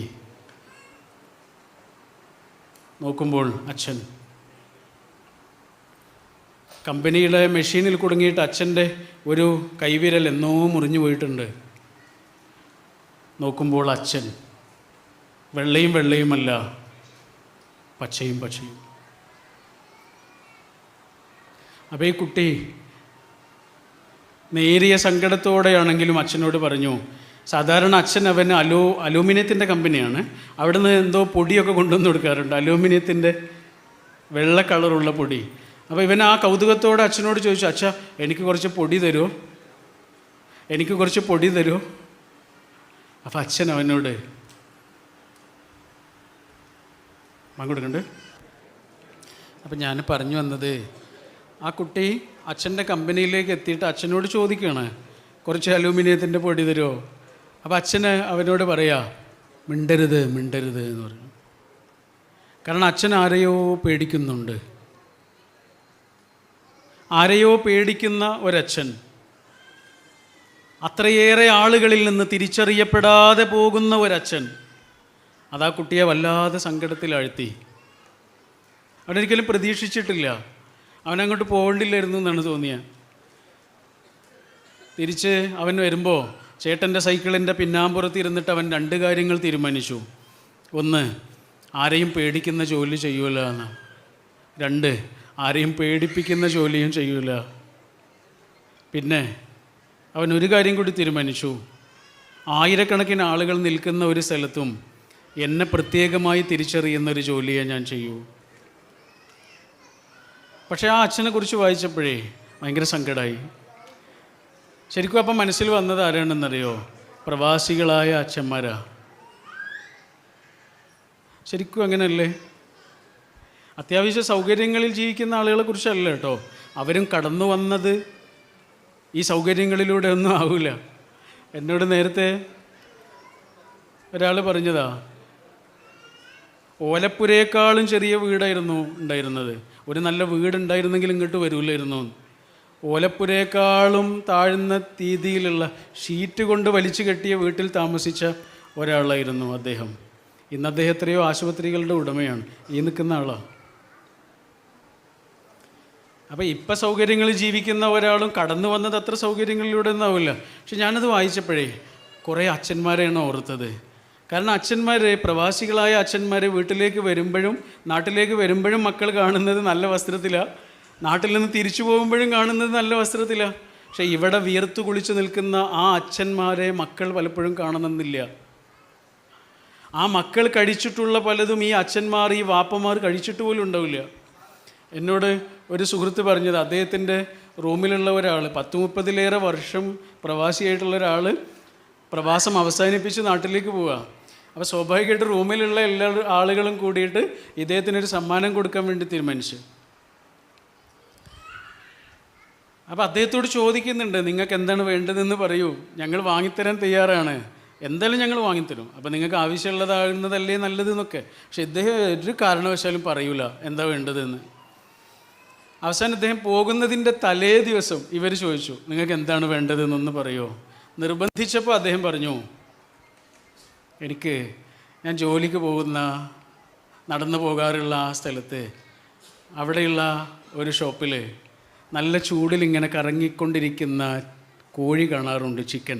നോക്കുമ്പോൾ അച്ഛൻ കമ്പനിയുടെ മെഷീനിൽ കുടുങ്ങിയിട്ട് അച്ഛൻ്റെ ഒരു കൈവിരൽ എന്നോ മുറിഞ്ഞു പോയിട്ടുണ്ട്. നോക്കുമ്പോൾ അച്ഛൻ വെള്ളയുമല്ല, പച്ചയും. അപ്പോൾ ഈ കുട്ടി നേരിയ സങ്കടത്തോടെയാണെങ്കിലും അച്ഛനോട് പറഞ്ഞു, സാധാരണ അച്ഛൻ അവന് അലൂമിനിയത്തിൻ്റെ കമ്പനിയാണ്, അവിടെ നിന്ന് എന്തോ പൊടിയൊക്കെ കൊണ്ടുവന്ന് കൊടുക്കാറുണ്ട്, അലൂമിനിയത്തിൻ്റെ വെള്ള കളറുള്ള പൊടി. അപ്പോൾ ഇവൻ ആ കൗതുകത്തോടെ അച്ഛനോട് ചോദിച്ചു, അച്ഛാ എനിക്ക് കുറച്ച് പൊടി തരുമോ, എനിക്ക് കുറച്ച് പൊടി തരുമോ? അപ്പോൾ അച്ഛൻ അവനോട് കൊടുക്കണ്ട്. അപ്പം ഞാൻ പറഞ്ഞു വന്നത്, ആ കുട്ടി അച്ഛൻ്റെ കമ്പനിയിലേക്ക് എത്തിയിട്ട് അച്ഛനോട് ചോദിക്കുകയാണ്, കുറച്ച് അലൂമിനിയത്തിൻ്റെ പൊടി തരുമോ? അപ്പോൾ അച്ഛന് അവനോട് പറയാ, മിണ്ടരുത് മിണ്ടരുത് എന്ന് പറഞ്ഞു. കാരണം അച്ഛൻ ആരെയോ പേടിക്കുന്നുണ്ട്. ആരെയോ പേടിക്കുന്ന ഒരച്ഛൻ അത്രയേറെ ആളുകളിൽ നിന്ന് തിരിച്ചറിയപ്പെടാതെ പോകുന്ന ഒരച്ഛൻ, അതാ കുട്ടിയെ വല്ലാതെ സങ്കടത്തിലാഴ്ത്തി. അവനൊരിക്കലും പ്രതീക്ഷിച്ചിട്ടില്ല, അവനങ്ങോട്ട് പോകേണ്ടില്ലായിരുന്നു എന്നാണ് തോന്നിയത്. തിരിച്ച് അവൻ വരുമ്പോൾ ചേട്ടൻ്റെ സൈക്കിളിൻ്റെ പിന്നാമ്പുറത്ത് ഇരുന്നിട്ട് അവൻ 2 കാര്യങ്ങൾ തീരുമാനിച്ചു. 1, ആരെയും പേടിക്കുന്ന ജോലി ചെയ്യൂല എന്ന്. 2, ആരെയും പേടിപ്പിക്കുന്ന ജോലിയും ചെയ്യൂല. പിന്നെ അവൻ ഒരു കാര്യം കൂടി തീരുമാനിച്ചു, ആയിരക്കണക്കിന് ആളുകൾ നിൽക്കുന്ന ഒരു സ്ഥലത്തും എന്നെ പ്രത്യേകമായി തിരിച്ചറിയുന്ന ഒരു ജോലിയെ ഞാൻ ചെയ്യൂ. പക്ഷേ ആ അച്ഛനെ കുറിച്ച് വായിച്ചപ്പോഴേ ഭയങ്കര സങ്കടമായി. ശരിക്കും അപ്പം മനസ്സിൽ വന്നത് ആരാണെന്നറിയോ? പ്രവാസികളായ അച്ഛന്മാരാ. ശരിക്കും അങ്ങനെയല്ലേ? അത്യാവശ്യ സൗകര്യങ്ങളിൽ ജീവിക്കുന്ന ആളുകളെ കുറിച്ചല്ല കേട്ടോ. അവരും കടന്നു വന്നത് ഈ സൗകര്യങ്ങളിലൂടെ ഒന്നും ആവില്ല. എന്നോട് നേരത്തെ ഒരാൾ പറഞ്ഞതാ, ഓലപ്പുരയേക്കാളും ചെറിയ വീടായിരുന്നു ഉണ്ടായിരുന്നത്. ഒരു നല്ല വീടുണ്ടായിരുന്നെങ്കിൽ ഇങ്ങോട്ട് വരൂലായിരുന്നു. ഓലപ്പുരയേക്കാളും താഴ്ന്ന രീതിയിലുള്ള ഷീറ്റ് കൊണ്ട് വലിച്ചു കെട്ടിയ വീട്ടിൽ താമസിച്ച ഒരാളായിരുന്നു അദ്ദേഹം. ഇന്ന് അദ്ദേഹം എത്രയോ ആശുപത്രികളുടെ ഉടമയാണ്. ഈ നിൽക്കുന്ന ആളാണ്. അപ്പോൾ ഇപ്പം സൗകര്യങ്ങളിൽ ജീവിക്കുന്ന ഒരാളും കടന്നു വന്നത് അത്ര സൗകര്യങ്ങളിലൂടെ ഒന്നും ആവില്ല. പക്ഷെ ഞാനത് വായിച്ചപ്പോഴേ കുറേ അച്ഛന്മാരെയാണ് ഓർത്തത്. കാരണം അച്ഛന്മാർ, പ്രവാസികളായ അച്ഛന്മാർ വീട്ടിലേക്ക് വരുമ്പോഴും നാട്ടിലേക്ക് വരുമ്പോഴും മക്കൾ കാണുന്നത് നല്ല വസ്ത്രത്തിലാണ്, നാട്ടിൽ നിന്ന് തിരിച്ചു പോകുമ്പോഴും കാണുന്നത് നല്ല വസ്ത്രത്തിലാണ്. പക്ഷെ ഇവിടെ വിയർത്തു കുളിച്ച് നിൽക്കുന്ന ആ അച്ഛന്മാരെ മക്കൾ പലപ്പോഴും കാണണമെന്നില്ല. ആ മക്കൾ കഴിച്ചിട്ടുള്ള പലതും ഈ അച്ഛന്മാർ, ഈ വാപ്പമാർ കഴിച്ചിട്ട് പോലും ഉണ്ടാവില്ല. എന്നോട് ഒരു സുഹൃത്ത് പറഞ്ഞത്, അദ്ദേഹത്തിൻ്റെ റൂമിലുള്ള ഒരാൾ 10-30 വർഷം പ്രവാസിയായിട്ടുള്ള ഒരാൾ പ്രവാസം അവസാനിപ്പിച്ച് നാട്ടിലേക്ക് പോവുക. അപ്പോൾ സ്വാഭാവികമായിട്ട് റൂമിലുള്ള എല്ലാ ആളുകളും കൂടിയിട്ട് ഇദ്ദേഹത്തിനൊരു സമ്മാനം കൊടുക്കാൻ വേണ്ടി തീരുമാനിച്ചു. അപ്പോൾ അദ്ദേഹത്തോട് ചോദിക്കുന്നുണ്ട്, നിങ്ങൾക്ക് എന്താണ് വേണ്ടതെന്ന് പറയൂ, ഞങ്ങൾ വാങ്ങിത്തരാൻ തയ്യാറാണ്, എന്തായാലും ഞങ്ങൾ വാങ്ങിത്തരും, അപ്പോൾ നിങ്ങൾക്ക് ആവശ്യമുള്ളതാകുന്നതല്ലേ നല്ലതെന്നൊക്കെ. പക്ഷെ ഇദ്ദേഹം ഒരു കാരണവശാലും പറയൂല എന്താ വേണ്ടതെന്ന്. അവസാനം ഇദ്ദേഹം പോകുന്നതിൻ്റെ തലേ ദിവസം ഇവർ ചോദിച്ചു, നിങ്ങൾക്ക് എന്താണ് വേണ്ടതെന്നൊന്ന് പറയുമോ? നിർബന്ധിച്ചപ്പോൾ അദ്ദേഹം പറഞ്ഞു, ഞാൻ ജോലിക്ക് പോകുന്ന, നടന്നു പോകാറുള്ള ആ സ്ഥലത്ത് അവിടെയുള്ള ഒരു ഷോപ്പിൽ നല്ല ചൂടിൽ ഇങ്ങനെ കറങ്ങിക്കൊണ്ടിരിക്കുന്ന കോഴി കാണാറുണ്ട്, ചിക്കൻ.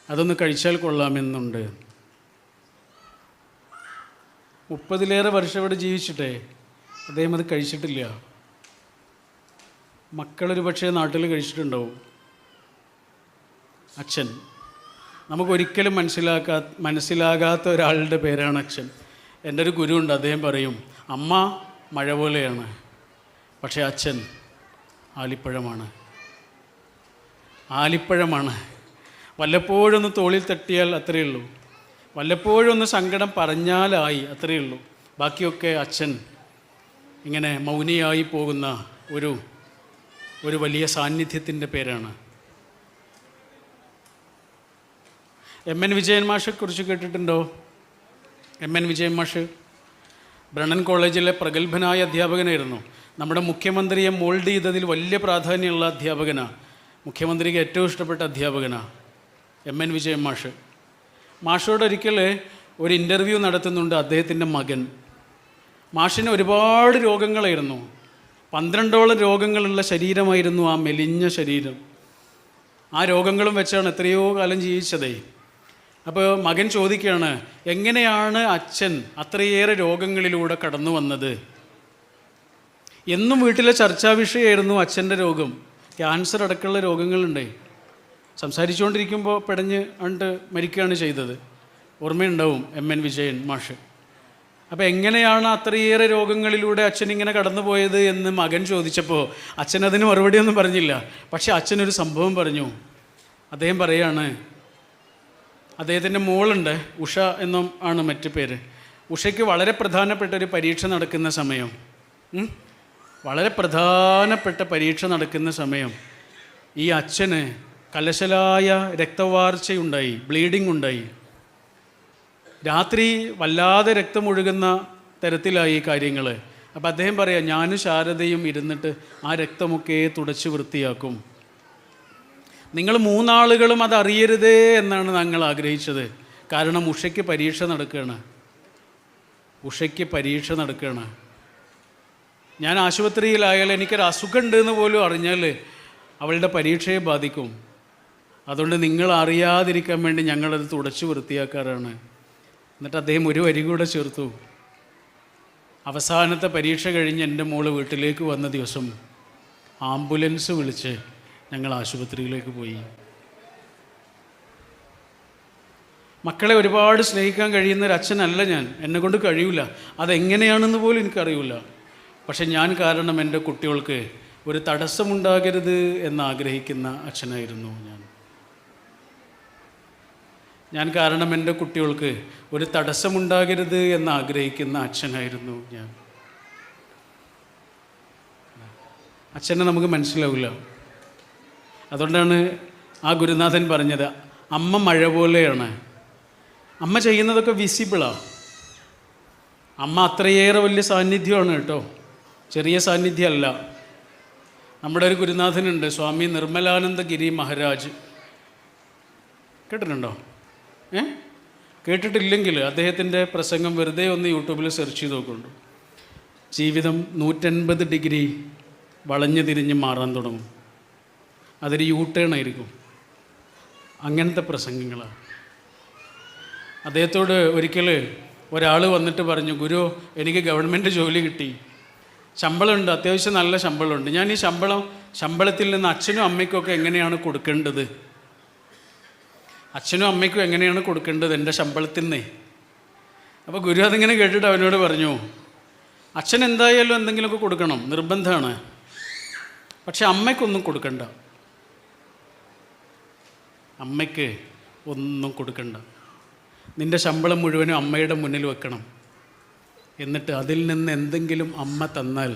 അതൊന്ന് കഴിച്ചാൽ കൊള്ളാമെന്നുണ്ട്. 30 വർഷം ഇവിടെ ജീവിച്ചിട്ടേ അദ്ദേഹം അത് കഴിച്ചിട്ടില്ല. മക്കളൊരു പക്ഷേ നാട്ടിൽ കഴിച്ചിട്ടുണ്ടാവും. അച്ഛൻ, നമുക്കൊരിക്കലും മനസ്സിലാകാത്ത ഒരാളുടെ പേരാണ് അച്ഛൻ. എൻ്റെ ഒരു ഗുരുവുണ്ട്, അദ്ദേഹം പറയും, അമ്മ മഴ പോലെയാണ്, പക്ഷേ അച്ഛൻ ആലിപ്പഴമാണ്. ആലിപ്പഴമാണ്. വല്ലപ്പോഴൊന്ന് തോളിൽ തട്ടിയാൽ അത്രയേ ഉള്ളൂ, വല്ലപ്പോഴൊന്ന് സങ്കടം പറഞ്ഞാലായി, അത്രയേ ഉള്ളൂ. ബാക്കിയൊക്കെ അച്ഛൻ ഇങ്ങനെ മൗനിയായി പോകുന്ന ഒരു വലിയ സാന്നിധ്യത്തിൻ്റെ പേരാണ്. എം.എൻ. വിജയൻ മാഷെക്കുറിച്ച് കേട്ടിട്ടുണ്ടോ? എം.എൻ. വിജയൻ മാഷ് ബ്രണ്ണൻ കോളേജിലെ പ്രഗത്ഭനായ അധ്യാപകനായിരുന്നു. നമ്മുടെ മുഖ്യമന്ത്രിയെ മോൾഡ് ചെയ്തതിൽ വലിയ പ്രാധാന്യമുള്ള അധ്യാപകനാണ്. മുഖ്യമന്ത്രിക്ക് ഏറ്റവും ഇഷ്ടപ്പെട്ട അധ്യാപകനാണ് എം.എൻ. വിജയൻ മാഷ്. മാഷോട് ഒരിക്കൽ ഒരു ഇൻ്റർവ്യൂ നടത്തുന്നുണ്ട് അദ്ദേഹത്തിൻ്റെ മകൻ. മാഷിന് ഒരുപാട് രോഗങ്ങളായിരുന്നു, 12ഓളം രോഗങ്ങളുള്ള ശരീരമായിരുന്നു ആ മെലിഞ്ഞ ശരീരം. ആ രോഗങ്ങളും വെച്ചാണ് എത്രയോ കാലം ജീവിച്ചതേ. അപ്പോൾ മകൻ ചോദിക്കുകയാണ്, എങ്ങനെയാണ് അച്ഛൻ അത്രയേറെ രോഗങ്ങളിലൂടെ കടന്നു വന്നത്? എന്നും വീട്ടിലെ ചർച്ചാ വിഷയമായിരുന്നു അച്ഛൻ്റെ രോഗം. ക്യാൻസർ അടക്കമുള്ള രോഗങ്ങളുണ്ടേ. സംസാരിച്ചുകൊണ്ടിരിക്കുമ്പോൾ പിടഞ്ഞ് അണ്ട് മരിക്കുകയാണ് ചെയ്തത്. ഓർമ്മയുണ്ടാവും MN വിജയൻ മാഷ്. അപ്പോൾ എങ്ങനെയാണ് അത്രയേറെ രോഗങ്ങളിലൂടെ അച്ഛൻ ഇങ്ങനെ കടന്നുപോയത് എന്ന് മകൻ ചോദിച്ചപ്പോൾ അച്ഛൻ അതിന് മറുപടിയൊന്നും പറഞ്ഞില്ല. പക്ഷേ അച്ഛനൊരു സംഭവം പറഞ്ഞു. അദ്ദേഹം പറയാണ്, അദ്ദേഹത്തിൻ്റെ മോളുണ്ട്, ഉഷ എന്നും ആണ് മറ്റു പേര്. ഉഷയ്ക്ക് വളരെ പ്രധാനപ്പെട്ട ഒരു പരീക്ഷ നടക്കുന്ന സമയം, വളരെ പ്രധാനപ്പെട്ട പരീക്ഷ നടക്കുന്ന സമയം ഈ അച്ഛന് കലശലായ രക്തവാർച്ചയുണ്ടായി, ബ്ലീഡിംഗ് ഉണ്ടായി. രാത്രി വല്ലാതെ രക്തമൊഴുകുന്ന തരത്തിലായി കാര്യങ്ങൾ. അപ്പം അദ്ദേഹം പറയാം, ഞാനും ശാരദയും ഇരുന്നിട്ട് ആ രക്തമൊക്കെ തുടച്ച് വൃത്തിയാക്കും. നിങ്ങൾ 3 ആളുകളും അത് അറിയരുതേ എന്നാണ് ഞങ്ങൾ ആഗ്രഹിച്ചത്. കാരണം ഉഷയ്ക്ക് പരീക്ഷ നടക്കുകയാണ്. ഉഷയ്ക്ക് പരീക്ഷ നടക്കുകയാണ്. ഞാൻ ആശുപത്രിയിലായാൽ എനിക്കൊരു അസുഖമുണ്ട് എന്ന് പോലും അറിഞ്ഞാൽ അവളുടെ പരീക്ഷയെ ബാധിക്കും. അതുകൊണ്ട് നിങ്ങൾ അറിയാതിരിക്കാൻ വേണ്ടി ഞങ്ങളത് തുടച്ച് വൃത്തിയാക്കാറാണ്. എന്നിട്ട് അദ്ദേഹം ഒരു വരി കൂടെ ചേർത്തു, അവസാനത്തെ പരീക്ഷ കഴിഞ്ഞ് എൻ്റെ മോള് വീട്ടിലേക്ക് വന്ന ദിവസം ആംബുലൻസ് വിളിച്ച് ഞങ്ങൾ ആശുപത്രിയിലേക്ക് പോയി. മക്കളെ ഒരുപാട് സ്നേഹിക്കാൻ കഴിയുന്ന ഒരു അച്ഛനല്ല ഞാൻ. എന്നെക്കൊണ്ട് കഴിയില്ല. അതെങ്ങനെയാണെന്ന് പോലും എനിക്കറിയില്ല. പക്ഷെ ഞാൻ കാരണം എൻ്റെ കുട്ടികൾക്ക് ഒരു തടസ്സമുണ്ടാകരുത് എന്നാഗ്രഹിക്കുന്ന അച്ഛനായിരുന്നു ഞാൻ കാരണം എൻ്റെ കുട്ടികൾക്ക് ഒരു തടസ്സമുണ്ടാകരുത് എന്നാഗ്രഹിക്കുന്ന അച്ഛനായിരുന്നു ഞാൻ. അച്ഛനെ നമുക്ക് മനസ്സിലാവില്ല. അതുകൊണ്ടാണ് ആ ഗുരുനാഥൻ പറഞ്ഞത്, അമ്മ മഴ പോലെയാണ്. അമ്മ ചെയ്യുന്നതൊക്കെ വിസിബിളാണ്. അമ്മ അത്രയേറെ വലിയ സാന്നിധ്യമാണ് കേട്ടോ, ചെറിയ സാന്നിധ്യമല്ല. നമ്മുടെ ഒരു ഗുരുനാഥനുണ്ട്, സ്വാമി നിർമ്മലാനന്ദഗിരി മഹാരാജ്. കേട്ടിട്ടുണ്ടോ? കേട്ടിട്ടില്ലെങ്കിൽ അദ്ദേഹത്തിൻ്റെ പ്രസംഗം വെറുതെ ഒന്ന് യൂട്യൂബിൽ സെർച്ച് ചെയ്ത് നോക്കുന്നുണ്ട്. ജീവിതം 180 ഡിഗ്രി വളഞ്ഞു തിരിഞ്ഞ് മാറാൻ തുടങ്ങും. അതൊരു യൂട്ടേൺ ആയിരിക്കും. അങ്ങനത്തെ പ്രസംഗങ്ങളാണ്. അദ്ദേഹത്തോട് ഒരിക്കൽ ഒരാൾ വന്നിട്ട് പറഞ്ഞു, ഗുരു എനിക്ക് ഗവൺമെൻറ് ജോലി കിട്ടി, ശമ്പളമുണ്ട്, അത്യാവശ്യം നല്ല ശമ്പളമുണ്ട്. ഞാൻ ഈ ശമ്പളത്തിൽ നിന്ന് അച്ഛനും അമ്മയ്ക്കൊക്കെ എങ്ങനെയാണ് കൊടുക്കേണ്ടത്? അച്ഛനും അമ്മയ്ക്കും എങ്ങനെയാണ് കൊടുക്കേണ്ടത് എൻ്റെ ശമ്പളത്തിൽ നിന്നേ? അപ്പോൾ ഗുരു അതിങ്ങനെ കേട്ടിട്ട് അവനോട് പറഞ്ഞു, അച്ഛൻ എന്തായാലും എന്തെങ്കിലുമൊക്കെ കൊടുക്കണം, നിർബന്ധമാണ്. പക്ഷെ അമ്മയ്ക്കൊന്നും കൊടുക്കണ്ട. അമ്മയ്ക്ക് ഒന്നും കൊടുക്കണ്ട. നിൻ്റെ ശമ്പളം മുഴുവനും അമ്മയുടെ മുന്നിൽ വെക്കണം. എന്നിട്ട് അതിൽ നിന്ന് എന്തെങ്കിലും അമ്മ തന്നാൽ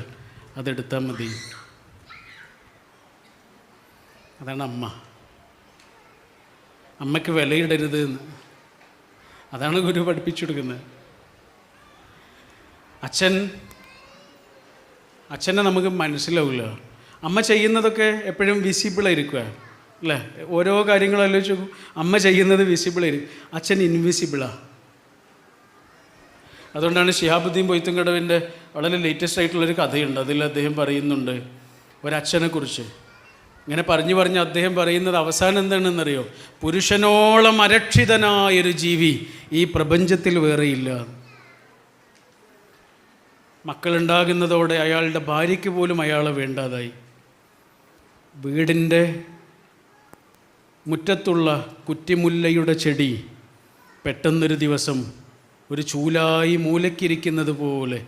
അതെടുത്താൽ മതി. അതാണ് അമ്മ. അമ്മയ്ക്ക് വിലയിടരുത് എന്ന്. അതാണ് ഗുരു പഠിപ്പിച്ചു കൊടുക്കുന്നത്. അച്ഛനെ നമുക്ക് മനസ്സിലാവില്ല. അമ്മ ചെയ്യുന്നതൊക്കെ എപ്പോഴും വിസിബിളായിരിക്കുക അല്ലേ? ഓരോ കാര്യങ്ങളും ആലോചിച്ച് നോക്കും. അമ്മ ചെയ്യുന്നത് വിസിബിളായിരിക്കും, അച്ഛൻ ഇൻവിസിബിളാണ്. അതുകൊണ്ടാണ് ശിഹാബുദ്ദീൻ പൊയ്ത്തുംകടവിൻ്റെ വളരെ ലേറ്റസ്റ്റ് ആയിട്ടുള്ളൊരു കഥയുണ്ട്. അതിൽ അദ്ദേഹം പറയുന്നുണ്ട് ഒരച്ഛനെക്കുറിച്ച്. ഇങ്ങനെ പറഞ്ഞ് അദ്ദേഹം പറയുന്നത് അവസാനം എന്താണെന്നറിയോ? പുരുഷനോളം അരക്ഷിതനായൊരു ജീവി ഈ പ്രപഞ്ചത്തിൽ വേറെയില്ല. മക്കളുണ്ടാകുന്നതോടെ അയാളുടെ ഭാര്യയ്ക്ക് പോലും അയാളെ വേണ്ടാതായി. വീടിൻ്റെ മുറ്റത്തുള്ള കുറ്റിമുല്ലയുടെ ചെടി പെട്ടെന്നൊരു ദിവസം ഒരു ചൂലായി മൂലയ്ക്കിരിക്കുന്നത് പോലെ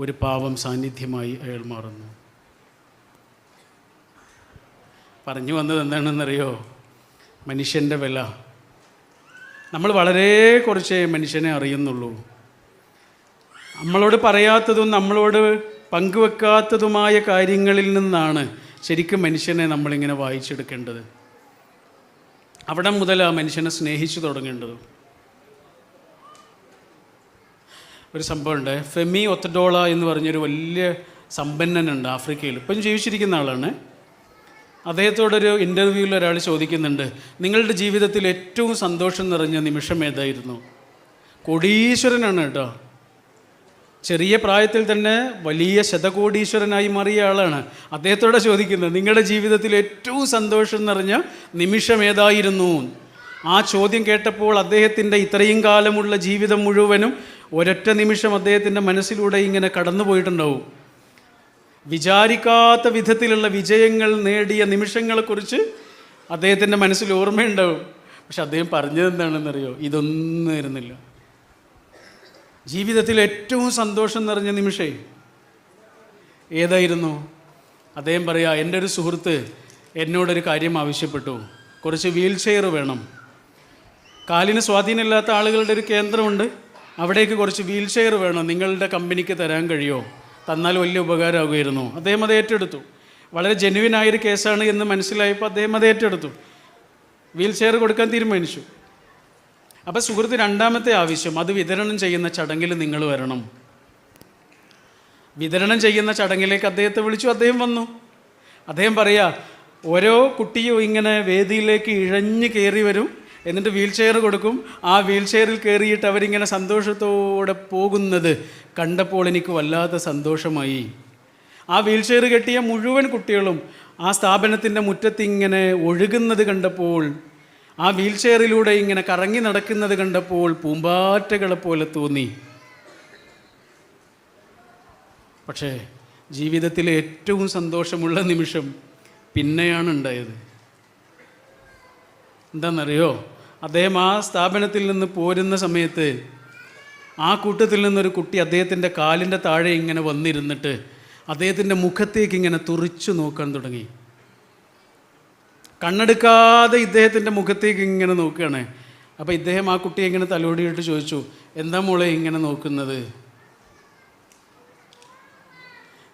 ഒരു പാവം സാന്നിധ്യമായി അയാൾ മാറുന്നു. പറഞ്ഞു വന്നത് എന്താണെന്നറിയോ? മനുഷ്യൻ്റെ വില. നമ്മൾ വളരെ കുറച്ചേ മനുഷ്യനെ അറിയുന്നുള്ളൂ. നമ്മളോട് പറയാത്തതും നമ്മളോട് പങ്കുവെക്കാത്തതുമായ കാര്യങ്ങളിൽ നിന്നാണ് ശരിക്കും മനുഷ്യനെ നമ്മളിങ്ങനെ വായിച്ചെടുക്കേണ്ടത്. അവിടെ മുതലാണ് മനുഷ്യനെ സ്നേഹിച്ചു തുടങ്ങേണ്ടത്. ഒരു സംഭവമുണ്ട്, ഫെമി ഒത്തഡോള എന്ന് പറഞ്ഞൊരു വലിയ സമ്പന്നനുണ്ട് ആഫ്രിക്കയിൽ, ഇപ്പം ജീവിച്ചിരിക്കുന്ന ആളാണ്. അദ്ദേഹത്തോടൊരു ഇൻ്റർവ്യൂവിൽ ഒരാൾ ചോദിക്കുന്നുണ്ട്, നിങ്ങളുടെ ജീവിതത്തിൽ ഏറ്റവും സന്തോഷം നിറഞ്ഞ നിമിഷം ഏതായിരുന്നു? കോടീശ്വരനാണ് കേട്ടോ, ചെറിയ പ്രായത്തിൽ തന്നെ വലിയ ശതകോടീശ്വരനായി മാറിയ ആളാണ്. അദ്ദേഹത്തോടെ ചോദിക്കുന്നത്, നിങ്ങളുടെ ജീവിതത്തിൽ ഏറ്റവും സന്തോഷം നിറഞ്ഞ നിമിഷം ഏതായിരുന്നു? ആ ചോദ്യം കേട്ടപ്പോൾ അദ്ദേഹത്തിൻ്റെ ഇത്രയും കാലമുള്ള ജീവിതം മുഴുവനും ഒരൊറ്റ നിമിഷം അദ്ദേഹത്തിൻ്റെ മനസ്സിലൂടെ ഇങ്ങനെ കടന്നു പോയിട്ടുണ്ടാവും. വിചാരിക്കാത്ത വിധത്തിലുള്ള വിജയങ്ങൾ നേടിയ നിമിഷങ്ങളെക്കുറിച്ച് അദ്ദേഹത്തിൻ്റെ മനസ്സിൽ ഓർമ്മയുണ്ടാവും. പക്ഷെ അദ്ദേഹം പറഞ്ഞത് എന്താണെന്നറിയോ? ഇതൊന്നും ഇരുന്നില്ല. ജീവിതത്തിൽ ഏറ്റവും സന്തോഷം നിറഞ്ഞ നിമിഷം ഏതായിരുന്നു? അദ്ദേഹം പറയാ, എൻ്റെ ഒരു സുഹൃത്ത് എന്നോടൊരു കാര്യം ആവശ്യപ്പെട്ടു. കുറച്ച് വീൽ ചെയർ വേണം. കാലിന് സ്വാധീനമില്ലാത്ത ആളുകളുടെ ഒരു കേന്ദ്രമുണ്ട്, അവിടേക്ക് കുറച്ച് വീൽ ചെയർ വേണം, നിങ്ങളുടെ കമ്പനിക്ക് തരാൻ കഴിയുമോ? തന്നാൽ വലിയ ഉപകാരമാകുമായിരുന്നു. അദ്ദേഹം അത് ഏറ്റെടുത്തു. വളരെ ജെന്യുവിനായൊരു കേസാണ് എന്ന് മനസ്സിലായപ്പോൾ അദ്ദേഹം അത് ഏറ്റെടുത്തു. വീൽ ചെയർ കൊടുക്കാൻ തീരുമാനിച്ചു. അപ്പോൾ സുഹൃത്ത് രണ്ടാമത്തെ ആവശ്യം, അത് വിതരണം ചെയ്യുന്ന ചടങ്ങിൽ നിങ്ങൾ വരണം. വിതരണം ചെയ്യുന്ന ചടങ്ങിലേക്ക് അദ്ദേഹത്തെ വിളിച്ചു. അദ്ദേഹം വന്നു. അദ്ദേഹം പറയാ, ഓരോ കുട്ടിയും ഇങ്ങനെ വേദിയിലേക്ക് ഇഴഞ്ഞ് കയറി വരും, എന്നിട്ട് വീൽ ചെയർ കൊടുക്കും. ആ വീൽ ചെയറിൽ കയറിയിട്ട് അവരിങ്ങനെ സന്തോഷത്തോടെ പോകുന്നത് കണ്ടപ്പോൾ എനിക്ക് വല്ലാത്ത സന്തോഷമായി. ആ വീൽ ചെയർ കെട്ടിയ മുഴുവൻ കുട്ടികളും ആ സ്ഥാപനത്തിൻ്റെ മുറ്റത്ത് ഇങ്ങനെ ഒഴുകുന്നത് കണ്ടപ്പോൾ, ആ വീൽ ചെയറിലൂടെ ഇങ്ങനെ കറങ്ങി നടക്കുന്നത് കണ്ടപ്പോൾ പൂമ്പാറ്റകളെ പോലെ തോന്നി. പക്ഷേ ജീവിതത്തിലെ ഏറ്റവും സന്തോഷമുള്ള നിമിഷം പിന്നെയാണ് ഉണ്ടായത്. എന്താണെന്നറിയോ? അദ്ദേഹം ആ സ്ഥാപനത്തിൽ നിന്ന് പോരുന്ന സമയത്ത് ആ കൂട്ടത്തിൽ നിന്നൊരു കുട്ടി അദ്ദേഹത്തിൻ്റെ കാലിൻ്റെ താഴെ ഇങ്ങനെ വന്നിരുന്നിട്ട് അദ്ദേഹത്തിൻ്റെ മുഖത്തേക്ക് ഇങ്ങനെ തുറിച്ചു നോക്കാൻ തുടങ്ങി. കണ്ണെടുക്കാതെ ഇദ്ദേഹത്തിൻ്റെ മുഖത്തേക്ക് ഇങ്ങനെ നോക്കുകയാണ്. അപ്പോൾ ഇദ്ദേഹം ആ കുട്ടിയെ ഇങ്ങനെ തലോടിയിട്ട് ചോദിച്ചു, എന്താ മോളെ ഇങ്ങനെ നോക്കുന്നത്?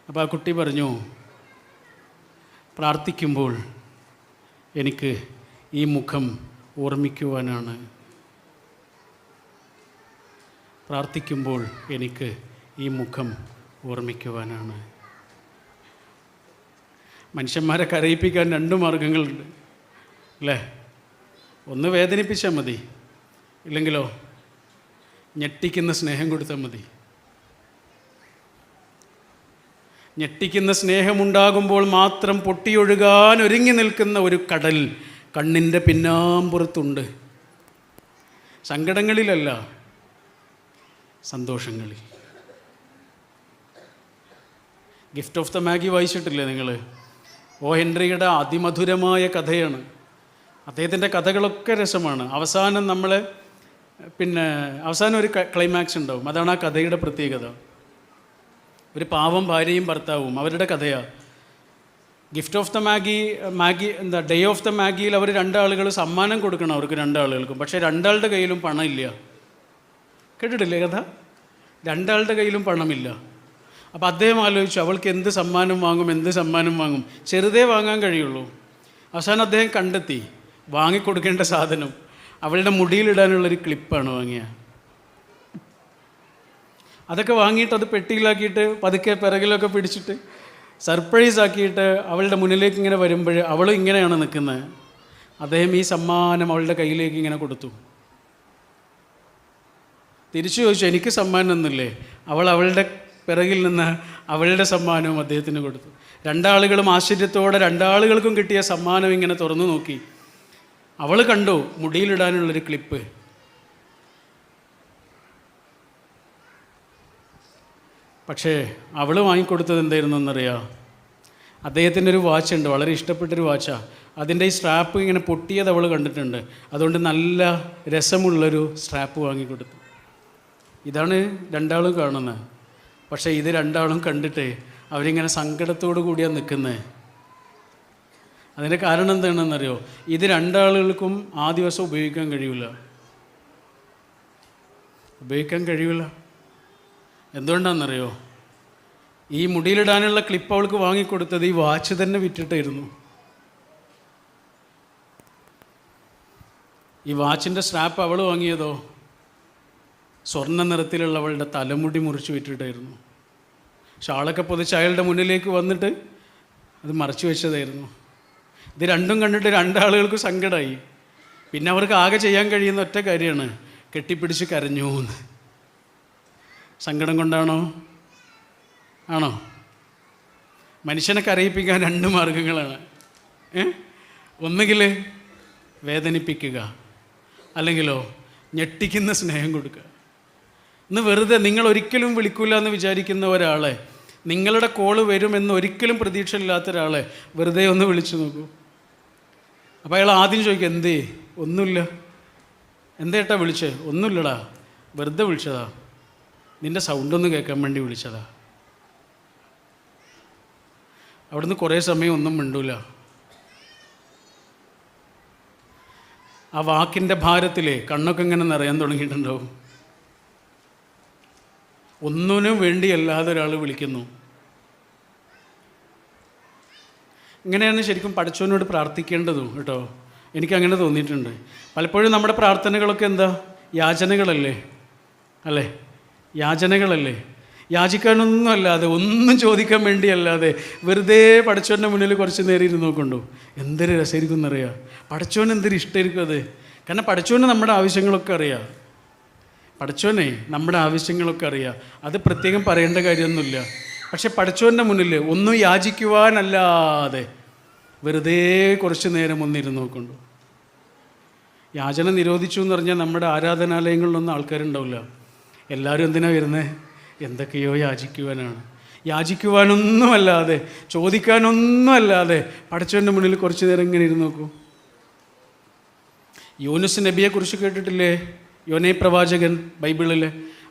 അപ്പോൾ ആ കുട്ടി പറഞ്ഞു, പ്രാർത്ഥിക്കുമ്പോൾ എനിക്ക് ഈ മുഖം ഓർമ്മിക്കുവാനാണ്. പ്രാർത്ഥിക്കുമ്പോൾ എനിക്ക് ഈ മുഖം ഓർമ്മിക്കുവാനാണ്. മനുഷ്യന്മാരെ കരയിപ്പിക്കാൻ രണ്ട് മാർഗങ്ങളുണ്ട് അല്ലേ? ഒന്ന് വേദനിപ്പിച്ചാൽ മതി, ഇല്ലെങ്കിലോ ഞെട്ടിക്കുന്ന സ്നേഹം കൊടുത്താൽ മതി. ഞെട്ടിക്കുന്ന സ്നേഹമുണ്ടാകുമ്പോൾ മാത്രം പൊട്ടിയൊഴുകാൻ ഒരുങ്ങി നിൽക്കുന്ന ഒരു കടൽ കണ്ണിൻ്റെ പിന്നാമ്പുറത്തുണ്ട്. സങ്കടങ്ങളിലല്ല, സന്തോഷങ്ങളിൽ. ഗിഫ്റ്റ് ഓഫ് ദ മാഗി വായിച്ചിട്ടില്ലേ നിങ്ങൾ? ഓ ഹെൻറിയുടെ അതിമധുരമായ കഥയാണ്. അദ്ദേഹത്തിൻ്റെ കഥകളൊക്കെ രസമാണ്. അവസാനം അവസാനം ഒരു ക്ലൈമാക്സ് ഉണ്ടാവും. അതാണ് ആ കഥയുടെ പ്രത്യേകത. ഒരു പാവം ഭാര്യയും ഭർത്താവും, അവരുടെ കഥയാണ്. Gift of the Magi the of the മാഗിയിൽ അവർ രണ്ടാളുകൾ സമ്മാനം കൊടുക്കണം അവർക്ക് രണ്ടാളുകൾക്കും. പക്ഷേ രണ്ടാളുടെ കയ്യിലും പണമില്ല. കേട്ടിട്ടില്ലേ കഥ? രണ്ടാളുടെ കയ്യിലും പണമില്ല. അപ്പോൾ അദ്ദേഹം ആലോചിച്ചു, അവൾക്ക് എന്ത് സമ്മാനം വാങ്ങും? ചെറുതേ വാങ്ങാൻ കഴിയുള്ളൂ. അവസാനം അദ്ദേഹം കണ്ടെത്തി വാങ്ങിക്കൊടുക്കേണ്ട സാധനം അവളുടെ മുടിയിലിടാനുള്ളൊരു ക്ലിപ്പാണ് വാങ്ങിയ. അതൊക്കെ വാങ്ങിയിട്ട് അത് പെട്ടിയിലാക്കിയിട്ട് പതുക്കെ പിറകിലൊക്കെ പിടിച്ചിട്ട് സർപ്രൈസ് ആക്കിയിട്ട് അവളുടെ മുന്നിലേക്ക് ഇങ്ങനെ വരുമ്പോൾ അവൾ ഇങ്ങനെയാണ് നിൽക്കുന്നത്. അദ്ദേഹം ഈ സമ്മാനം അവളുടെ കയ്യിലേക്ക് ഇങ്ങനെ കൊടുത്തു. തിരിച്ചു ചോദിച്ചു, എനിക്ക് സമ്മാനം ഒന്നുമില്ലേ? അവളുടെ പിറകിൽ നിന്ന് അവളുടെ സമ്മാനവും അദ്ദേഹത്തിന് കൊടുത്തു. രണ്ടാളുകളും ആശ്ചര്യത്തോടെ രണ്ടാളുകൾക്കും കിട്ടിയ സമ്മാനം ഇങ്ങനെ തുറന്നു നോക്കി. അവൾ കണ്ടു മുടിയിലിടാനുള്ളൊരു ക്ലിപ്പ്. പക്ഷേ അവൾ വാങ്ങിക്കൊടുത്തത് എന്തായിരുന്നു എന്നറിയാം? അദ്ദേഹത്തിൻ്റെ ഒരു വാച്ചുണ്ട്, വളരെ ഇഷ്ടപ്പെട്ടൊരു വാച്ചാണ്. അതിൻ്റെ ഈ സ്ട്രാപ്പ് ഇങ്ങനെ പൊട്ടിയത് അവൾ കണ്ടിട്ടുണ്ട്. അതുകൊണ്ട് നല്ല രസമുള്ളൊരു സ്ട്രാപ്പ് വാങ്ങിക്കൊടുത്തു. ഇതാണ് രണ്ടാളും കാണുന്നത്. പക്ഷേ ഇത് രണ്ടാളും കണ്ടിട്ട് അവരിങ്ങനെ സങ്കടത്തോടു കൂടിയാണ് നിൽക്കുന്നത്. അതിൻ്റെ കാരണം എന്താണെന്നറിയോ? ഇത് രണ്ടാളുകൾക്കും ആ ദിവസം ഉപയോഗിക്കാൻ കഴിയില്ല. എന്തുകൊണ്ടാണെന്നറിയോ? ഈ മുടിയിലിടാനുള്ള ക്ലിപ്പ് അവൾക്ക് വാങ്ങിക്കൊടുത്തത് ഈ വാച്ച് തന്നെ വിറ്റിട്ടായിരുന്നു. ഈ വാച്ചിൻ്റെ സ്ട്രാപ്പ് അവൾ വാങ്ങിയതോ സ്വർണ്ണ നിറത്തിലുള്ള അവളുടെ തലമുടി മുറിച്ച് വിറ്റിട്ടായിരുന്നു. ഷാളൊക്കെ പൊതിച്ച് അയാളുടെ മുന്നിലേക്ക് വന്നിട്ട് അത് മറച്ചു വെച്ചതായിരുന്നു. ഇത് രണ്ടും കണ്ടിട്ട് രണ്ടാളുകൾക്ക് സങ്കടമായി. പിന്നെ അവർക്ക് ആകെ ചെയ്യാൻ കഴിയുന്ന ഒറ്റ കാര്യമാണ് കെട്ടിപ്പിടിച്ച് കരഞ്ഞു എന്ന്. സങ്കടം കൊണ്ടാണോ? ആണോ? മനുഷ്യനെ കരയിപ്പിക്കാൻ രണ്ട് മാർഗങ്ങളാണ്. ഒന്നുകിൽ വേദനിപ്പിക്കുക, അല്ലെങ്കിലോ ഞെട്ടിക്കുന്ന സ്നേഹം കൊടുക്കുക. ഇന്ന് വെറുതെ നിങ്ങൾ ഒരിക്കലും വിളിക്കില്ല എന്ന് വിചാരിക്കുന്ന ഒരാളെ നിങ്ങളുടെ കോള് വരുമെന്ന് ഒരിക്കലും പ്രതീക്ഷയില്ലാത്ത ഒരാളെ വെറുതെ ഒന്ന് വിളിച്ചു നോക്കൂ. അപ്പോൾ അയാൾ ആദ്യം ചോദിക്കും, എന്തേ? ഒന്നുമില്ല. എന്തേട്ടാ വിളിച്ചേ? ഒന്നുമില്ലടാ, വെറുതെ വിളിച്ചതാ, നിൻ്റെ സൗണ്ടൊന്ന് കേൾക്കാൻ വേണ്ടി വിളിച്ചതാ. അവിടുന്ന് കുറേ സമയം ഒന്നും മിണ്ടൂല. ആ വാക്കിൻ്റെ ഭാരത്തിൽ കണ്ണൊക്കെ ഇങ്ങനെ നിറയാൻ തുടങ്ങിയിട്ടുണ്ടാവും. ഒന്നിനും വേണ്ടിയല്ലാതെ ഒരാൾ വിളിക്കുന്നു. ഇങ്ങനെയാണ് ശരിക്കും പടച്ചവനോട് പ്രാർത്ഥിക്കേണ്ടതും കേട്ടോ. എനിക്കങ്ങനെ തോന്നിയിട്ടുണ്ട്. പലപ്പോഴും നമ്മുടെ പ്രാർത്ഥനകളൊക്കെ എന്താ? യാചനകളല്ലേ? അല്ലേ? യാചനകളല്ലേ? യാചിക്കാനൊന്നും അല്ലാതെ, ഒന്നും ചോദിക്കാൻ വേണ്ടിയല്ലാതെ വെറുതെ പടച്ചവൻ്റെ മുന്നിൽ കുറച്ച് നേരം ഇരുന്ന് നോക്കണ്ടോ, എന്തൊരു രസമായിരിക്കും എന്നറിയാം. പടച്ചവന് എന്തൊരു ഇഷ്ടമായിരിക്കും അത്. കാരണം പടച്ചവന് നമ്മുടെ ആവശ്യങ്ങളൊക്കെ അറിയാം. പടച്ചവനെ നമ്മുടെ ആവശ്യങ്ങളൊക്കെ അറിയാം. അത് പ്രത്യേകം പറയേണ്ട കാര്യമൊന്നുമില്ല. പക്ഷെ പടച്ചവൻ്റെ മുന്നിൽ ഒന്നും യാചിക്കുവാനല്ലാതെ വെറുതെ കുറച്ച് നേരം ഒന്നിരുന്ന് നോക്കണ്ടു. യാചന നിരോധിച്ചു എന്ന് പറഞ്ഞാൽ നമ്മുടെ ആരാധനാലയങ്ങളിലൊന്നും ആൾക്കാരുണ്ടാവില്ല. എല്ലാവരും എന്തിനാണ് വരുന്നത്? എന്തൊക്കെയോ യാചിക്കുവാനാണ്. യാചിക്കുവാനൊന്നുമല്ലാതെ, ചോദിക്കാനൊന്നുമല്ലാതെ പടച്ചവൻ്റെ മുന്നിൽ കുറച്ച് നേരം ഇങ്ങനെ ഇരുന്ന് നോക്കൂ. യൂനുസ് നബിയെക്കുറിച്ച് കേട്ടിട്ടില്ലേ? യോനേ പ്രവാചകൻ ബൈബിളിൽ.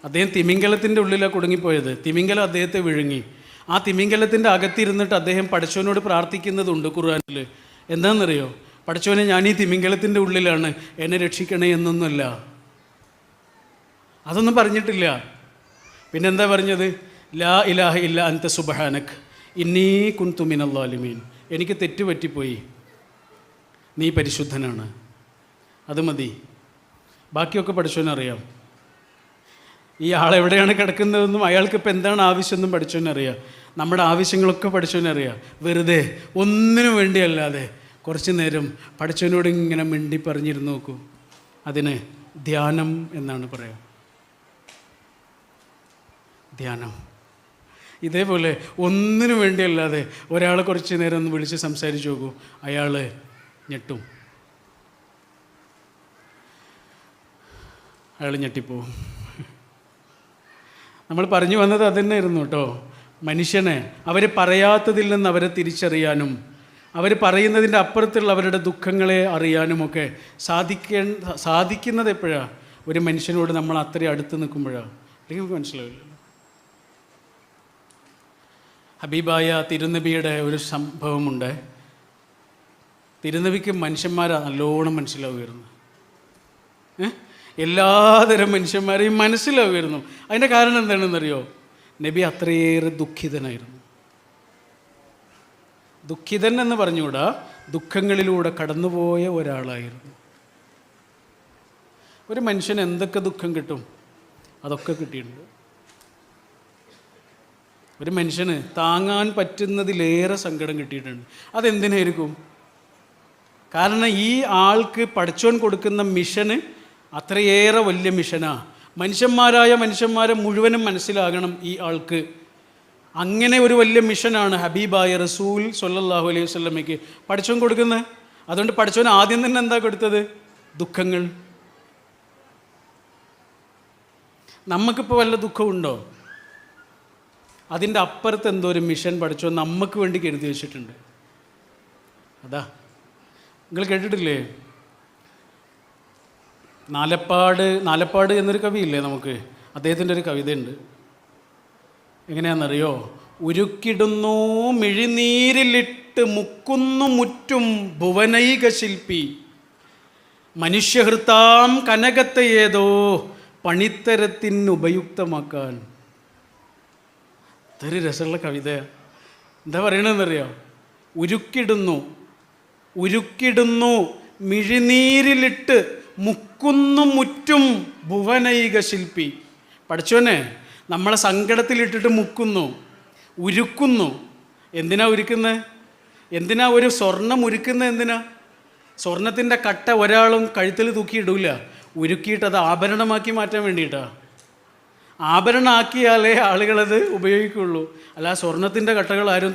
അദ്ദേഹം തിമിംഗലത്തിൻ്റെ ഉള്ളിലാണ് കുടുങ്ങിപ്പോയത്. തിമിംഗലം അദ്ദേഹത്തെ വിഴുങ്ങി. ആ തിമിംഗലത്തിൻ്റെ അകത്തിരുന്നിട്ട് അദ്ദേഹം പടച്ചവനോട് പ്രാർത്ഥിക്കുന്നതുണ്ട് ഖുർആനിൽ. എന്താണെന്നറിയോ? പടച്ചവനെ, ഞാൻ ഈ തിമിംഗലത്തിൻ്റെ ഉള്ളിലാണ്, എന്നെ രക്ഷിക്കണേ എന്നൊന്നുമല്ല. അതൊന്നും പറഞ്ഞിട്ടില്ല. പിന്നെന്താ പറഞ്ഞത്? ലാ ഇലാഹ ഇല്ല അൻത സുബ്ഹാനക് ഇന്നീ കുൻതു മിനൽ ളാലിമീൻ. എനിക്ക് തെറ്റുപറ്റിപ്പോയി, നീ പരിശുദ്ധനാണ്. അത് മതി. ബാക്കിയൊക്കെ പഠിച്ചവനറിയാം. ഈ ആളെവിടെയാണ് കിടക്കുന്നതെന്നും അയാൾക്ക് ഇപ്പം എന്താണ് ആവശ്യമെന്നും പഠിച്ചവനറിയാം. നമ്മുടെ ആവശ്യങ്ങളൊക്കെ പഠിച്ചവനറിയാം. വെറുതെ ഒന്നിനു വേണ്ടിയല്ലാതെ കുറച്ച് നേരം പഠിച്ചവനോട് ഇങ്ങനെ മിണ്ടി പറഞ്ഞിരുന്ന് നോക്കൂ. അതിന് ധ്യാനം എന്നാണ് പറയുക. ധ്യാനം. ഇതേപോലെ ഒന്നിനു വേണ്ടിയല്ലാതെ ഒരാളെ കുറച്ച് നേരം ഒന്ന് വിളിച്ച് സംസാരിച്ച് നോക്കൂ, അയാൾ ഞെട്ടും. അയാൾ ഞെട്ടിപ്പോവും. നമ്മൾ പറഞ്ഞു വന്നത് അതുതന്നെയായിരുന്നു കേട്ടോ. മനുഷ്യനെ അവർ പറയാത്തതിൽ നിന്ന് അവരെ തിരിച്ചറിയാനും അവർ പറയുന്നതിൻ്റെ അപ്പുറത്തുള്ള അവരുടെ ദുഃഖങ്ങളെ അറിയാനുമൊക്കെ സാധിക്കുന്നത് എപ്പോഴാണ്? ഒരു മനുഷ്യനോട് നമ്മൾ അത്രയും അടുത്ത് നിൽക്കുമ്പോഴാണ്. അല്ലെങ്കിൽ നമുക്ക് മനസ്സിലാവില്ല. ഹബീബായ തിരുനബിയുടെ ഒരു സംഭവമുണ്ട്. തിരുനബിക്ക് മനുഷ്യന്മാരെ നല്ലോണം മനസ്സിലാവുമായിരുന്നു. എല്ലാതരം മനുഷ്യന്മാരെയും മനസ്സിലാവുമായിരുന്നു. അതിൻ്റെ കാരണം എന്താണെന്നറിയോ? നബി അത്രയേറെ ദുഃഖിതനായിരുന്നു. ദുഃഖിതൻ എന്ന് പറഞ്ഞുകൂടാ, ദുഃഖങ്ങളിലൂടെ കടന്നുപോയ ഒരാളായിരുന്നു. ഒരു മനുഷ്യന് എന്തൊക്കെ ദുഃഖം കിട്ടും അതൊക്കെ കിട്ടിയിട്ടുണ്ട്. ഒരു മനുഷ്യന് താങ്ങാൻ പറ്റുന്നതിലേറെ സങ്കടം കിട്ടിയിട്ടുണ്ട്. അതെന്തിനായിരിക്കും? കാരണം ഈ ആൾക്ക് പഠിച്ചോൻ കൊടുക്കുന്ന മിഷന് അത്രയേറെ വലിയ മിഷനാണ്. മനുഷ്യന്മാരായ മനുഷ്യന്മാരെ മുഴുവനും മനസ്സിലാകണം ഈ ആൾക്ക്. അങ്ങനെ ഒരു വലിയ മിഷനാണ് ഹബീബായ റസൂൽ സ്വല്ലല്ലാഹു അലൈഹി വസല്ലമയ്ക്ക് പഠിച്ചോൻ കൊടുക്കുന്നത്. അതുകൊണ്ട് പഠിച്ചോൻ ആദ്യം തന്നെ എന്താ കൊടുത്തത്? ദുഃഖങ്ങൾ. നമുക്കിപ്പോൾ വല്ല ദുഃഖമുണ്ടോ? അതിൻ്റെ അപ്പുറത്ത് എന്തോ ഒരു മിഷൻ പഠിച്ചോ നമുക്ക് വേണ്ടി കരുതി വെച്ചിട്ടുണ്ട്. അതാ നിങ്ങൾ കേട്ടിട്ടില്ലേ? നാലപ്പാട് എന്നൊരു കവിയില്ലേ നമുക്ക്? അദ്ദേഹത്തിൻ്റെ ഒരു കവിതയുണ്ട്. എങ്ങനെയാണെന്നറിയോ? ഉരുക്കിടുന്നു മിഴിനീരിലിട്ട് മുക്കുന്നു മുറ്റും ഭുവനൈക ശില്പി മനുഷ്യഹൃത്താം കനകത്തെ ഏതോ പണിത്തരത്തിന് ഉപയുക്തമാക്കാൻ. ഇതൊരു രസമുള്ള കവിതയാണ്. എന്താ പറയണമെന്നറിയോ? ഉരുക്കിടുന്നു മിഴിനീരിലിട്ട് മുക്കുന്നു മുറ്റും ഭുവനൈക ശില്പി. പഠിച്ചോനെ, നമ്മളെ സങ്കടത്തിലിട്ടിട്ട് മുക്കുന്നു, ഉരുക്കുന്നു. എന്തിനാ ഉരുക്കുന്നത്? എന്തിനാ ഒരു സ്വർണം ഉരുക്കുന്നത്? എന്തിനാ? സ്വർണത്തിൻ്റെ കട്ട ഒരാളും കഴുത്തിൽ തൂക്കിയിടില്ല. ഉരുക്കിയിട്ടത് ആഭരണമാക്കി മാറ്റാൻ വേണ്ടിയിട്ടാണ്. ആഭരണമാക്കിയാലേ ആളുകളത് ഉപയോഗിക്കുള്ളൂ. അല്ല സ്വർണത്തിൻ്റെ കട്ടകൾ ആരും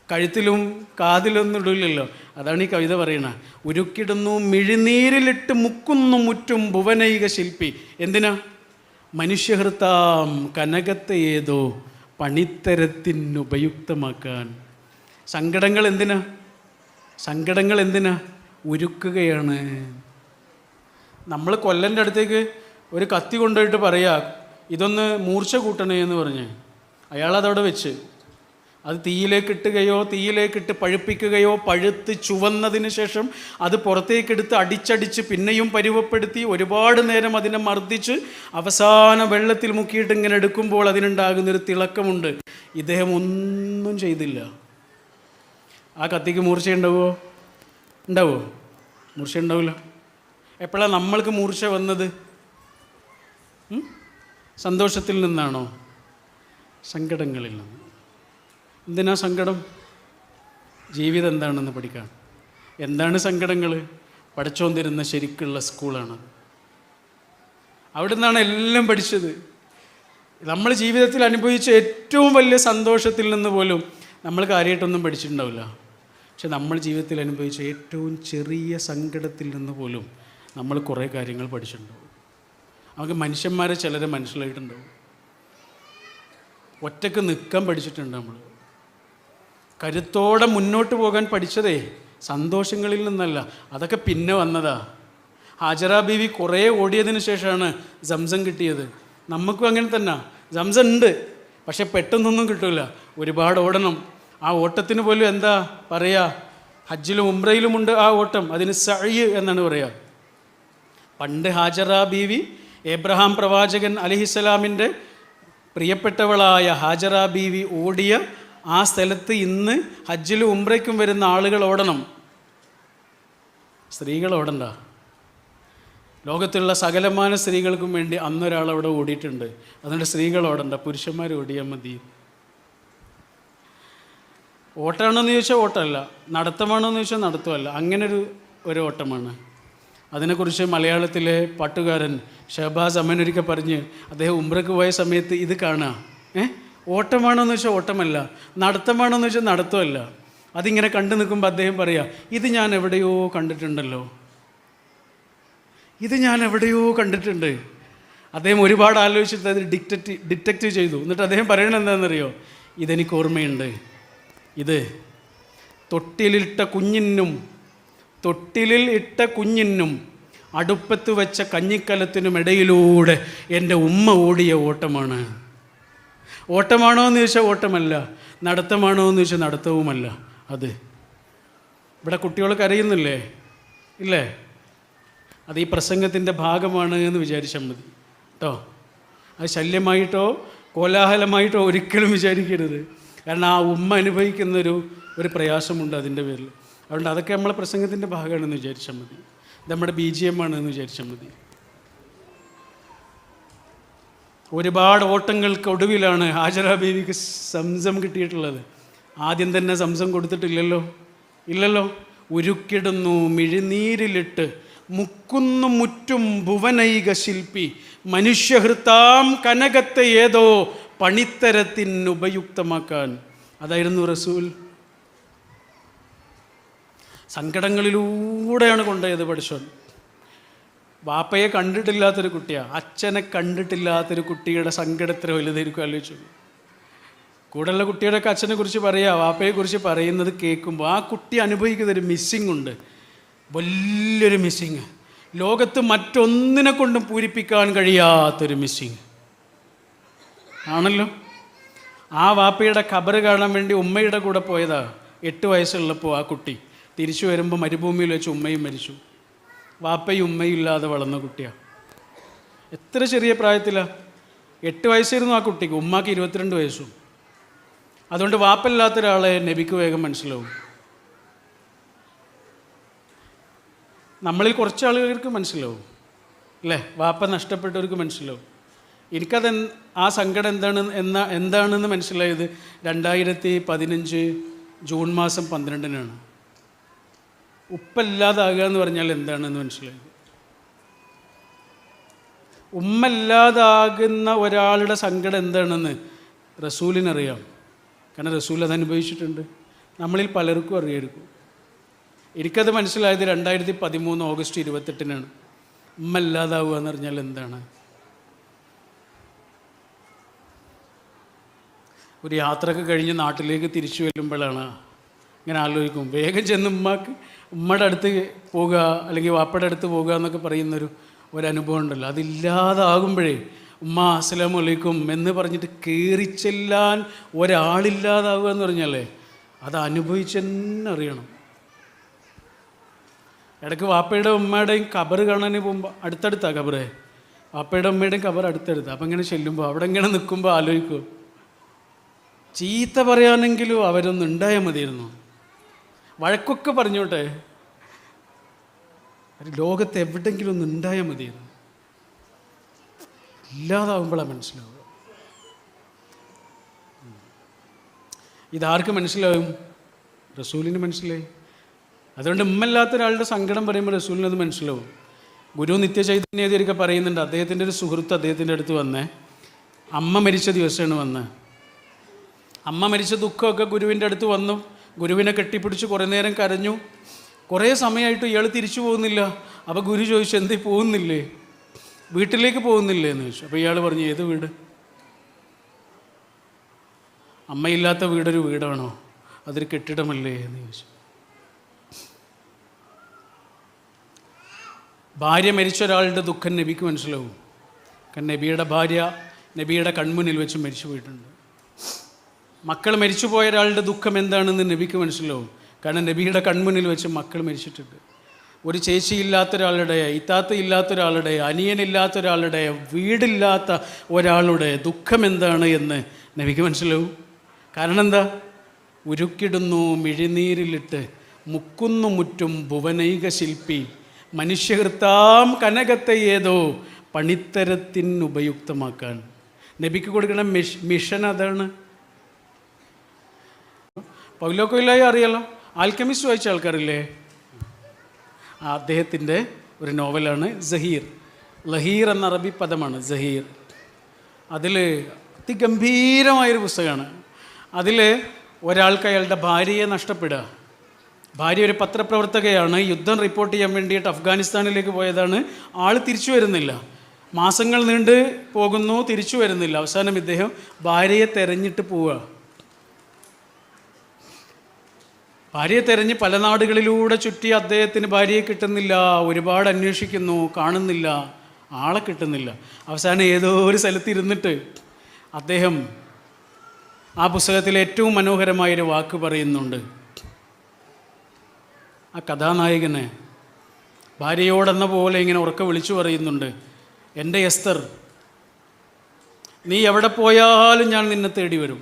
കഴുത്തിലും കാതിലൊന്നും ഇടില്ലല്ലോ. അതാണ് ഈ കവിത പറയണത്. ഉരുക്കിടുന്നു മിഴിനീരിലിട്ട് മുക്കുന്നു മുറ്റും ഭുവനൈക ശില്പി. എന്തിനാ? മനുഷ്യഹൃത്താം കനകത്തെ ഏതോ പണിത്തരത്തിനുപയുക്തമാക്കാൻ. സങ്കടങ്ങൾ എന്തിനാ ഉരുക്കുകയാണ്. നമ്മൾ കൊല്ലൻ്റെ അടുത്തേക്ക് ഒരു കത്തി കൊണ്ടുപോയിട്ട് പറയാ ഇതൊന്ന് മൂർച്ച കൂട്ടണേ എന്ന് പറഞ്ഞ് അയാളതവിടെ വെച്ച് അത് തീയിലേക്കിട്ട് പഴുപ്പിക്കുകയോ പഴുത്ത് ചുവന്നതിന് ശേഷം അത് പുറത്തേക്കെടുത്ത് അടിച്ചടിച്ച് പിന്നെയും പരുവപ്പെടുത്തി ഒരുപാട് നേരം അതിനെ മർദ്ദിച്ച് അവസാന വെള്ളത്തിൽ മുക്കിയിട്ട് ഇങ്ങനെ എടുക്കുമ്പോൾ അതിനുണ്ടാകുന്നൊരു തിളക്കമുണ്ട്. ഇദ്ദേഹം ഒന്നും ചെയ്തില്ല. ആ കത്തിക്ക് മൂർച്ചയുണ്ടാവുമോ? മൂർച്ച ഉണ്ടാവില്ല. എപ്പോഴാണ് നമ്മൾക്ക് മൂർച്ച വന്നത്? സന്തോഷത്തിൽ നിന്നാണോ? സങ്കടങ്ങളിൽ നിന്ന്. എന്തിനാ സങ്കടം? ജീവിതം എന്താണെന്ന് പഠിക്കാൻ. എന്താണ് സങ്കടങ്ങൾ? പഠിച്ചോൻ തരുന്ന ശരിക്കുള്ള സ്കൂളാണ്. അവിടെ നിന്നാണ് എല്ലാം പഠിച്ചത്. നമ്മൾ ജീവിതത്തിൽ അനുഭവിച്ച ഏറ്റവും വലിയ സന്തോഷത്തിൽ നിന്ന് പോലും നമ്മൾ കാര്യമായിട്ടൊന്നും പഠിച്ചിട്ടുണ്ടാവില്ല. പക്ഷെ നമ്മൾ ജീവിതത്തിൽ അനുഭവിച്ച ഏറ്റവും ചെറിയ സങ്കടത്തിൽ നിന്ന് പോലും നമ്മൾ കുറേ കാര്യങ്ങൾ പഠിച്ചിട്ടുണ്ടാവും. നമുക്ക് മനുഷ്യന്മാരെ ചിലരെ മനസ്സിലായിട്ടുണ്ടാവും. ഒറ്റക്ക് നിൽക്കാൻ പഠിച്ചിട്ടുണ്ട്. നമ്മൾ കരുത്തോടെ മുന്നോട്ട് പോകാൻ പഠിച്ചതേ സന്തോഷങ്ങളിൽ നിന്നല്ല, അതൊക്കെ പിന്നെ വന്നതാ. ഹാജറ ബീവി കുറേ ഓടിയതിന് ശേഷമാണ് സംസം കിട്ടിയത്. നമുക്കും അങ്ങനെ തന്നെ. സംസം ഉണ്ട്, പക്ഷെ പെട്ടെന്നൊന്നും കിട്ടില്ല. ഒരുപാട് ഓടണം. ആ ഓട്ടത്തിന് പോലും എന്താ പറയുക? ഹജ്ജിലും ഉംറയിലുമുണ്ട് ആ ഓട്ടം. അതിന് സഅയ് എന്നാണ് പറയുക. പണ്ട് ഹാജറ ബീവി എബ്രഹാം പ്രവാചകൻ അലൈഹിസ്സലാമിൻ്റെ പ്രിയപ്പെട്ടവളായ ഹാജറ ബീവി ഓടിയ ആ സ്ഥലത്ത് ഇന്ന് ഹജ്ജിലും ഉംറയ്ക്കും വരുന്ന ആളുകൾ ഓടണം. സ്ത്രീകൾ ഓടണ്ട. ലോകത്തുള്ള സകലമാന സ്ത്രീകൾക്കും വേണ്ടി അന്നൊരാളവിടെ ഓടിയിട്ടുണ്ട്. അതുകൊണ്ട് സ്ത്രീകൾ ഓടണ്ട, പുരുഷന്മാർ ഓടിയാൽ മതി. ഓട്ടമാണോയെന്ന് ചോദിച്ചാൽ ഓട്ടമല്ല, നടത്തമാണോയെന്ന് ചോദിച്ചാൽ നടത്തമല്ല. അങ്ങനൊരു ഓട്ടമാണ്. അതിനെക്കുറിച്ച് മലയാളത്തിലെ പാട്ടുകാരൻ ഷഹബാസ് അമനൊരിക്കൽ പറഞ്ഞ് അദ്ദേഹം ഉംറയ്ക്ക് പോയ സമയത്ത് ഇത് കാണുക. ഓട്ടമാണോയെന്ന് ചോദിച്ചാൽ ഓട്ടമല്ല, നടത്തമാണോയെന്ന് ചോദിച്ചാൽ നടത്തമല്ല. അതിങ്ങനെ കണ്ടു നിൽക്കുമ്പോൾ അദ്ദേഹം പറയുക, ഇത് ഞാൻ എവിടെയോ കണ്ടിട്ടുണ്ട്. അദ്ദേഹം ഒരുപാട് ആലോചിച്ചിട്ട് അത് ഡിറ്റക്റ്റ് ചെയ്തു. എന്നിട്ട് അദ്ദേഹം പറയണത് എന്താണെന്നറിയോ? ഇതെനിക്ക് ഓർമ്മയുണ്ട്. ഇത് തൊട്ടിലിൽ ഇട്ട കുഞ്ഞിനും അടുപ്പത്ത് വെച്ച കഞ്ഞിക്കലത്തിനും ഇടയിലൂടെ എൻ്റെ ഉമ്മ ഓടിയ ഓട്ടമാണ്. ഓട്ടമാണോ എന്ന് ചോദിച്ചാൽ ഓട്ടമല്ല, നടത്തമാണോ എന്ന് ചോദിച്ചാൽ നടത്തവുമല്ല. അത് ഇവിടെ കുട്ടികൾ കരയുന്നില്ലേ? ഇല്ലേ? അത് ഈ പ്രസംഗത്തിൻ്റെ ഭാഗമാണ് എന്ന് വിചാരിച്ചാൽ മതി കേട്ടോ. അത് ശല്യമായിട്ടോ കോലാഹലമായിട്ടോ ഒരിക്കലും വിചാരിക്കരുത്. കാരണം ആ ഉമ്മ അനുഭവിക്കുന്നൊരു പ്രയാസമുണ്ട് അതിൻ്റെ പേരിൽ. അതുകൊണ്ട് അതൊക്കെ നമ്മളെ പ്രസംഗത്തിൻ്റെ ഭാഗമാണെന്ന് വിചാരിച്ചാൽ മതി. നമ്മുടെ BGM ആണെന്ന് വിചാരിച്ചാൽ മതി. ഒരുപാട് ഓട്ടങ്ങൾക്ക് ഒടുവിലാണ് ഹാജറ ബീവിക്ക് സംസം കിട്ടിയിട്ടുള്ളത്. ആദ്യം തന്നെ സംസം ഇല്ലല്ലോ. ഉരുക്കിടുന്നു മിഴിനീരിലിട്ട് മുക്കുന്നു മുറ്റും ഭുവനൈക ശില്പി മനുഷ്യഹൃത്താം കനകത്തെ ഏതോ പണിത്തരത്തിനുപയുക്തമാക്കാൻ. അതായിരുന്നു റസൂൽ. സങ്കടങ്ങളിലൂടെയാണ് കൊണ്ടുപോയത് പഠിച്ചോൻ. വാപ്പയെ കണ്ടിട്ടില്ലാത്തൊരു കുട്ടിയാണ്, അച്ഛനെ കണ്ടിട്ടില്ലാത്തൊരു കുട്ടിയുടെ സങ്കടത്തിൽ വലുതായിരിക്കും. ആലോചിച്ചു. കൂടെയുള്ള കുട്ടിയുടെയൊക്കെ അച്ഛനെ കുറിച്ച് പറയുക, വാപ്പയെക്കുറിച്ച് പറയുന്നത് കേൾക്കുമ്പോൾ ആ കുട്ടി അനുഭവിക്കുന്നൊരു മിസ്സിങ് ഉണ്ട്, വലിയൊരു മിസ്സിങ്. ലോകത്ത് മറ്റൊന്നിനെ കൊണ്ടും പൂരിപ്പിക്കാൻ കഴിയാത്തൊരു മിസ്സിങ് ആണല്ലോ. ആ വാപ്പയുടെ ഖബറ് കാണാൻ വേണ്ടി ഉമ്മയുടെ കൂടെ പോയതാ 8 വയസ്സുള്ളപ്പോൾ. ആ കുട്ടി തിരിച്ചു വരുമ്പോൾ മരുഭൂമിയിൽ വെച്ച് ഉമ്മയും മരിച്ചു. വാപ്പയും ഉമ്മയും ഇല്ലാതെ വളർന്ന കുട്ടിയാണ്. എത്ര ചെറിയ പ്രായത്തിലാണ്? 8 വയസ്സായിരുന്നു ആ കുട്ടിക്ക്, ഉമ്മാക്ക് 22 വയസ്സും. അതുകൊണ്ട് വാപ്പയില്ലാത്ത ഒരാളെ നബിക്ക് വേഗം മനസ്സിലാവും. നമ്മളിൽ കുറച്ച് ആളുകൾക്ക് മനസ്സിലാവും അല്ലേ? വാപ്പ നഷ്ടപ്പെട്ടവർക്ക് മനസ്സിലാവും. എനിക്കത് ആ സങ്കടം എന്താണെന്ന് മനസ്സിലായത് 2015 ജൂൺ മാസം 12-നാണ്. ഉപ്പല്ലാതാകുക എന്ന് പറഞ്ഞാൽ എന്താണെന്ന് മനസ്സിലായത്. ഉമ്മല്ലാതാകുന്ന ഒരാളുടെ സങ്കടം എന്താണെന്ന് റസൂലിനറിയാം. കാരണം റസൂൽ അത് അനുഭവിച്ചിട്ടുണ്ട്. നമ്മളിൽ പലർക്കും അറിയായിരിക്കും. എനിക്കത് മനസ്സിലായത് 2013 ഓഗസ്റ്റ് 28-നാണ്. ഉമ്മല്ലാതാവുക എന്ന് പറഞ്ഞാൽ എന്താണ്? ഒരു യാത്രയൊക്കെ കഴിഞ്ഞ് നാട്ടിലേക്ക് തിരിച്ചു വരുമ്പോഴാണ് ഇങ്ങനെ ആലോചിക്കും, വേഗം ചെന്ന് ഉമ്മയുടെ അടുത്ത് പോകുക അല്ലെങ്കിൽ വാപ്പയുടെ അടുത്ത് പോകുക എന്നൊക്കെ ഒരു അനുഭവം ഉണ്ടല്ലോ. അതില്ലാതാകുമ്പോഴേ ഉമ്മ അസ്സലാമു അലൈക്കും എന്ന് പറഞ്ഞിട്ട് കയറിച്ചെല്ലാൻ ഒരാളില്ലാതാവുക എന്ന് പറഞ്ഞാലേ അത് അനുഭവിച്ചെന്നെ അറിയണം. ഇടയ്ക്ക് വാപ്പയുടെ ഉമ്മയുടെയും കബറ് കാണാൻ പോകുമ്പോൾ അടുത്തടുത്താണ് കബറ്, വാപ്പയുടെ ഉമ്മയുടെയും കബർ അടുത്തടുത്ത്. അപ്പം ഇങ്ങനെ ചെല്ലുമ്പോൾ അവിടെ ഇങ്ങനെ നിൽക്കുമ്പോൾ ആലോചിക്കും, ചീത്ത പറയാനെങ്കിലും അവരൊന്നും ഉണ്ടായാൽ മതിയായിരുന്നു. വഴക്കൊക്കെ പറഞ്ഞോട്ടെ, ലോകത്ത് എവിടെയെങ്കിലും ഒന്ന് ഉണ്ടായാൽ മതിയായിരുന്നു. ഇല്ലാതാവുമ്പോഴാണ് മനസ്സിലാവുക. ഇതാർക്ക് മനസ്സിലാവും? റസൂലിന് മനസ്സിലായി. അതുകൊണ്ട് ഉമ്മല്ലാത്ത ഒരാളുടെ സങ്കടം പറയുമ്പോൾ റസൂലിനത് മനസ്സിലാവും. ഗുരു നിത്യചൈതന്യതിയൊക്കെ പറയുന്നുണ്ട്, അദ്ദേഹത്തിൻ്റെ ഒരു സുഹൃത്ത് അദ്ദേഹത്തിൻ്റെ അടുത്ത് വന്നേ, അമ്മ മരിച്ച ദിവസമാണ് വന്ന്. അമ്മ മരിച്ച ദുഃഖമൊക്കെ ഗുരുവിൻ്റെ അടുത്ത് വന്നു. ഗുരുവിനെ കെട്ടിപ്പിടിച്ച് കുറേ നേരം കരഞ്ഞു. കുറേ സമയമായിട്ട് ഇയാൾ തിരിച്ചു പോകുന്നില്ല. അപ്പോൾ ഗുരു ചോദിച്ചു, എന്തേ പോകുന്നില്ലേ, വീട്ടിലേക്ക് പോകുന്നില്ലേ എന്ന് ചോദിച്ചു. അപ്പോൾ ഇയാൾ പറഞ്ഞു, ഏത് വീട്? അമ്മയില്ലാത്ത വീടൊരു വീടാണോ? അതൊരു കെട്ടിടമല്ലേ എന്ന് ചോദിച്ചു. ഭാര്യ മരിച്ച ഒരാളുടെ ദുഃഖം നബിക്ക് മനസ്സിലാവും. കാരണം നബിയുടെ ഭാര്യ നബിയുടെ കൺമുന്നിൽ വെച്ച് മരിച്ചു പോയിട്ടുണ്ട്. മക്കൾ മരിച്ചു പോയ ഒരാളുടെ ദുഃഖം എന്താണെന്ന് നബിക്ക് മനസ്സിലാവും. കാരണം നബിയുടെ കൺമുന്നിൽ വെച്ച് മക്കൾ മരിച്ചിട്ടുണ്ട്. ഒരു ചേച്ചിയില്ലാത്ത ഒരാളുടെ, ഇത്താത്ത ഇല്ലാത്ത ഒരാളുടെ, അനിയനില്ലാത്ത ഒരാളുടെ, വീടില്ലാത്ത ഒരാളുടെ ദുഃഖം എന്താണ് എന്ന് നബിക്ക് മനസ്സിലാവും. കാരണം എന്താ? ഉരുക്കിടുന്നു മിഴിനീരിലിട്ട് മുക്കുന്നു മുറ്റും ഭുവനൈക ശില്പി മനുഷ്യഹൃത്താം കനകത്തെ ഏതോ പണിത്തരത്തിനുപയുക്തമാക്കാൻ. നബിക്ക് കൊടുക്കുന്ന മിഷൻ അതാണ്. പൗലോ കൊയ്ലോയെ അറിയാലോ, ആൽക്കമിസ്റ്റ് വായിച്ച ആൾക്കാരില്ലേ? അദ്ദേഹത്തിൻ്റെ ഒരു നോവലാണ് സഹീർ. ലഹീർ എന്ന അറബി പദമാണ് സഹീർ. അതിൽ അതിഗംഭീരമായൊരു പുസ്തകമാണ്. അതിൽ ഒരാൾക്ക് അയാളുടെ ഭാര്യയെ നഷ്ടപ്പെടുക. ഭാര്യ ഒരു പത്രപ്രവർത്തകയാണ്, യുദ്ധം റിപ്പോർട്ട് ചെയ്യാൻ വേണ്ടിയിട്ട് അഫ്ഗാനിസ്ഥാനിലേക്ക് പോയതാണ്. ആൾ തിരിച്ചു വരുന്നില്ല, മാസങ്ങൾ നീണ്ട് പോകുന്നു, തിരിച്ചു വരുന്നില്ല. അവസാനം ഇദ്ദേഹം ഭാര്യയെ തെരഞ്ഞിട്ട് പോവുക. ഭാര്യയെ തെരഞ്ഞ് പല നാടുകളിലൂടെ ചുറ്റി അദ്ദേഹത്തിന് ഭാര്യയെ കിട്ടുന്നില്ല. ഒരുപാട് അന്വേഷിക്കുന്നു, കാണുന്നില്ല, ആളെ കിട്ടുന്നില്ല. അവസാനം ഏതോ ഒരു സ്ഥലത്തിരുന്നിട്ട് അദ്ദേഹം ആ പുസ്തകത്തിലെ ഏറ്റവും മനോഹരമായൊരു വാക്ക് പറയുന്നുണ്ട്. ആ കഥാനായകന് ഭാര്യയോടെന്ന പോലെ ഇങ്ങനെ ഉറക്കെ വിളിച്ചു പറയുന്നുണ്ട്, എൻ്റെ എസ്തർ, നീ എവിടെ പോയാലും ഞാൻ നിന്നെ തേടി വരും.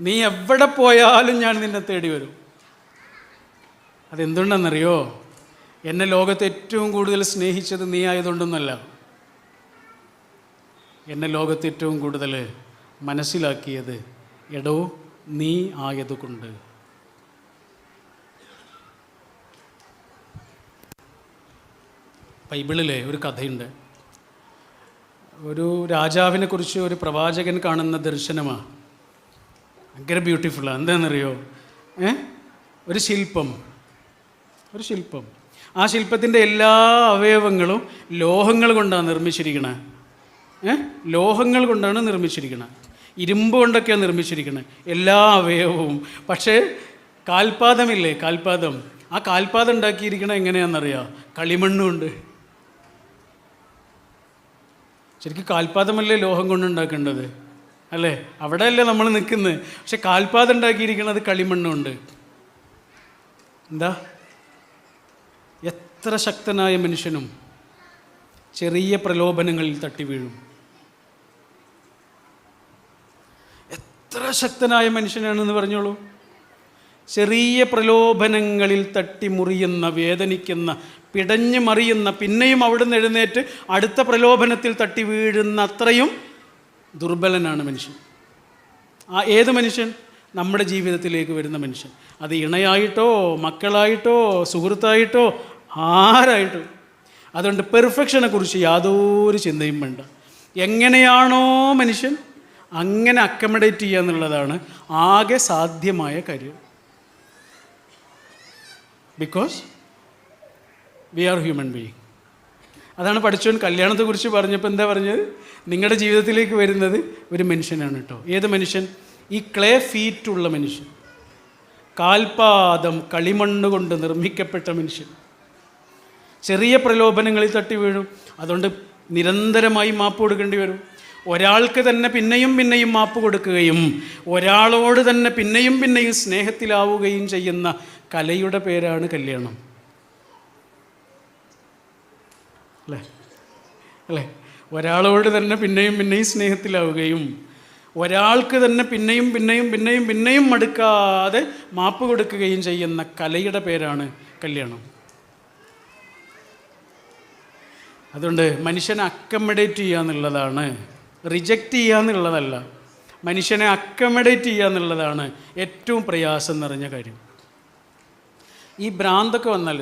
നീ എവിടെ പോയാലും ഞാൻ നിന്നെ തേടി വരും. അതെന്തുകൊണ്ടെന്നറിയോ? എന്നെ ലോകത്ത് ഏറ്റവും കൂടുതൽ സ്നേഹിച്ചത് നീ ആയതുകൊണ്ടൊന്നല്ല, എന്നെ ലോകത്ത് ഏറ്റവും കൂടുതൽ മനസ്സിലാക്കിയത് എടോ നീ ആയതുകൊണ്ട്. ബൈബിളിലെ ഒരു കഥയുണ്ട്. ഒരു രാജാവിനെ കുറിച്ച് ഒരു പ്രവാചകൻ കാണുന്ന ദർശനമാണ്. ഭയങ്കര ബ്യൂട്ടിഫുള്ളാണ്. എന്താണെന്നറിയോ? ഒരു ശില്പം. ആ ശില്പത്തിൻ്റെ എല്ലാ അവയവങ്ങളും ലോഹങ്ങൾ കൊണ്ടാണ് നിർമ്മിച്ചിരിക്കണത്. ലോഹങ്ങൾ കൊണ്ടാണ് നിർമ്മിച്ചിരിക്കുന്നത്. ഇരുമ്പ് കൊണ്ടൊക്കെയാണ് നിർമ്മിച്ചിരിക്കുന്നത് എല്ലാ അവയവവും. പക്ഷേ കാൽപാദമില്ലേ, കാൽപാദം, ആ കാൽപാദം ഉണ്ടാക്കിയിരിക്കണത് എങ്ങനെയാണെന്നറിയാം? കളിമണ്ണുണ്ട്. ശരിക്കും കാൽപാദമല്ലേ ലോഹം കൊണ്ടുണ്ടാക്കേണ്ടത്, അല്ലേ? അവിടെയല്ലേ നമ്മൾ നിൽക്കുന്നത്. പക്ഷെ കാൽപാദം ഉണ്ടാക്കിയിരിക്കുന്നത് കളിമണ്ണുണ്ട്. എന്താ? എത്ര ശക്തനായ മനുഷ്യനും ചെറിയ പ്രലോഭനങ്ങളിൽ തട്ടി വീഴും. എത്ര ശക്തനായ മനുഷ്യനാണെന്ന് പറഞ്ഞോളൂ. ചെറിയ പ്രലോഭനങ്ങളിൽ തട്ടി മുറിയുന്ന, വേദനിക്കുന്ന, പിടഞ്ഞു മറിയുന്ന, പിന്നെയും അവിടുന്ന് എഴുന്നേറ്റ് അടുത്ത പ്രലോഭനത്തിൽ തട്ടി വീഴുന്ന അത്രയും ദുർബലനാണ് മനുഷ്യൻ. ഏത് മനുഷ്യൻ? നമ്മുടെ ജീവിതത്തിലേക്ക് വരുന്ന മനുഷ്യൻ. അത് ഇണയായിട്ടോ, മക്കളായിട്ടോ, സുഹൃത്തായിട്ടോ, ആരായിട്ടോ. അതുകൊണ്ട് പെർഫെക്ഷനെ കുറിച്ച് യാതൊരു ചിന്തയും വേണ്ട. എങ്ങനെയാണോ മനുഷ്യൻ അങ്ങനെ അക്കമഡേറ്റ് ചെയ്യുക എന്നുള്ളതാണ് ആകെ സാധ്യമായ കാര്യം. Because we are human being. അതാണ് പഠിച്ചവൻ കല്യാണത്തെക്കുറിച്ച് പറഞ്ഞപ്പോൾ എന്താ പറഞ്ഞത്? നിങ്ങളുടെ ജീവിതത്തിലേക്ക് വരുന്നത് ഒരു മനുഷ്യനാണ് കേട്ടോ. ഏത് മനുഷ്യൻ? ഈ ക്ലേ ഫീറ്റുള്ള മനുഷ്യൻ, കാൽപാദം കളിമണ്ണ് കൊണ്ട് നിർമ്മിക്കപ്പെട്ട മനുഷ്യൻ. ചെറിയ പ്രലോഭനങ്ങളിൽ തട്ടി വീഴും. അതുകൊണ്ട് നിരന്തരമായി മാപ്പ് കൊടുക്കേണ്ടി വരും. ഒരാൾക്ക് തന്നെ പിന്നെയും പിന്നെയും മാപ്പ് കൊടുക്കുകയും ഒരാളോട് തന്നെ പിന്നെയും പിന്നെയും സ്നേഹത്തിലാവുകയും ചെയ്യുന്ന കലയുടെ പേരാണ് കല്യാണം. അല്ലേ? ഒരാളോട് തന്നെ പിന്നെയും പിന്നെയും സ്നേഹത്തിലാവുകയും ഒരാൾക്ക് തന്നെ പിന്നെയും പിന്നെയും പിന്നെയും പിന്നെയും മടുക്കാതെ മാപ്പ് കൊടുക്കുകയും ചെയ്യുന്ന കലയുടെ പേരാണ് കല്യാണം. അതുകൊണ്ട് മനുഷ്യനെ അക്കമഡേറ്റ് ചെയ്യുക എന്നുള്ളതാണ്, റിജക്റ്റ് ചെയ്യുക എന്നുള്ളതല്ല. മനുഷ്യനെ അക്കമഡേറ്റ് ചെയ്യുക എന്നുള്ളതാണ് ഏറ്റവും പ്രയാസം നിറഞ്ഞ കാര്യം. ഈ ഭ്രാന്തൊക്കെ വന്നാൽ,